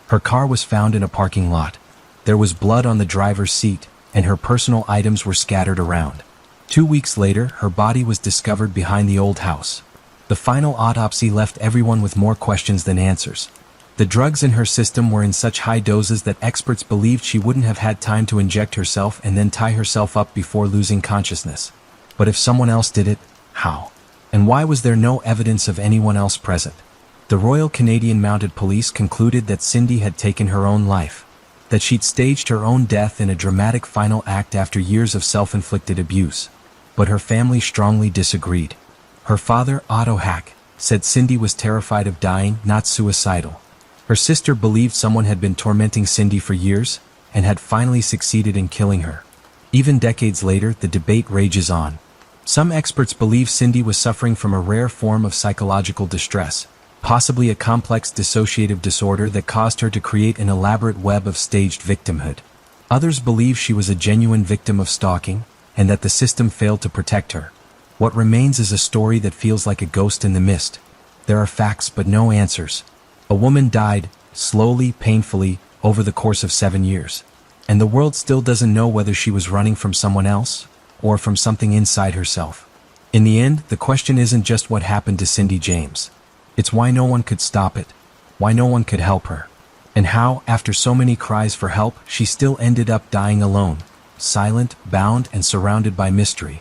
Speaker 1: Her car was found in a parking lot. There was blood on the driver's seat, and her personal items were scattered around. 2 weeks later, her body was discovered behind the old house. The final autopsy left everyone with more questions than answers. The drugs in her system were in such high doses that experts believed she wouldn't have had time to inject herself and then tie herself up before losing consciousness. But if someone else did it, how? And why was there no evidence of anyone else present? The Royal Canadian Mounted Police concluded that Cindy had taken her own life, that she'd staged her own death in a dramatic final act after years of self-inflicted abuse. But her family strongly disagreed. Her father, Otto Hack, said Cindy was terrified of dying, not suicidal. Her sister believed someone had been tormenting Cindy for years and had finally succeeded in killing her. Even decades later, the debate rages on. Some experts believe Cindy was suffering from a rare form of psychological distress, possibly a complex dissociative disorder that caused her to create an elaborate web of staged victimhood. Others believe she was a genuine victim of stalking and that the system failed to protect her. What remains is a story that feels like a ghost in the mist. There are facts but no answers. A woman died, slowly, painfully, over the course of 7 years. And the world still doesn't know whether she was running from someone else or from something inside herself. In the end, the question isn't just what happened to Cindy James. It's why no one could stop it, why no one could help her, and how, after so many cries for help, she still ended up dying alone, silent, bound, and surrounded by mystery.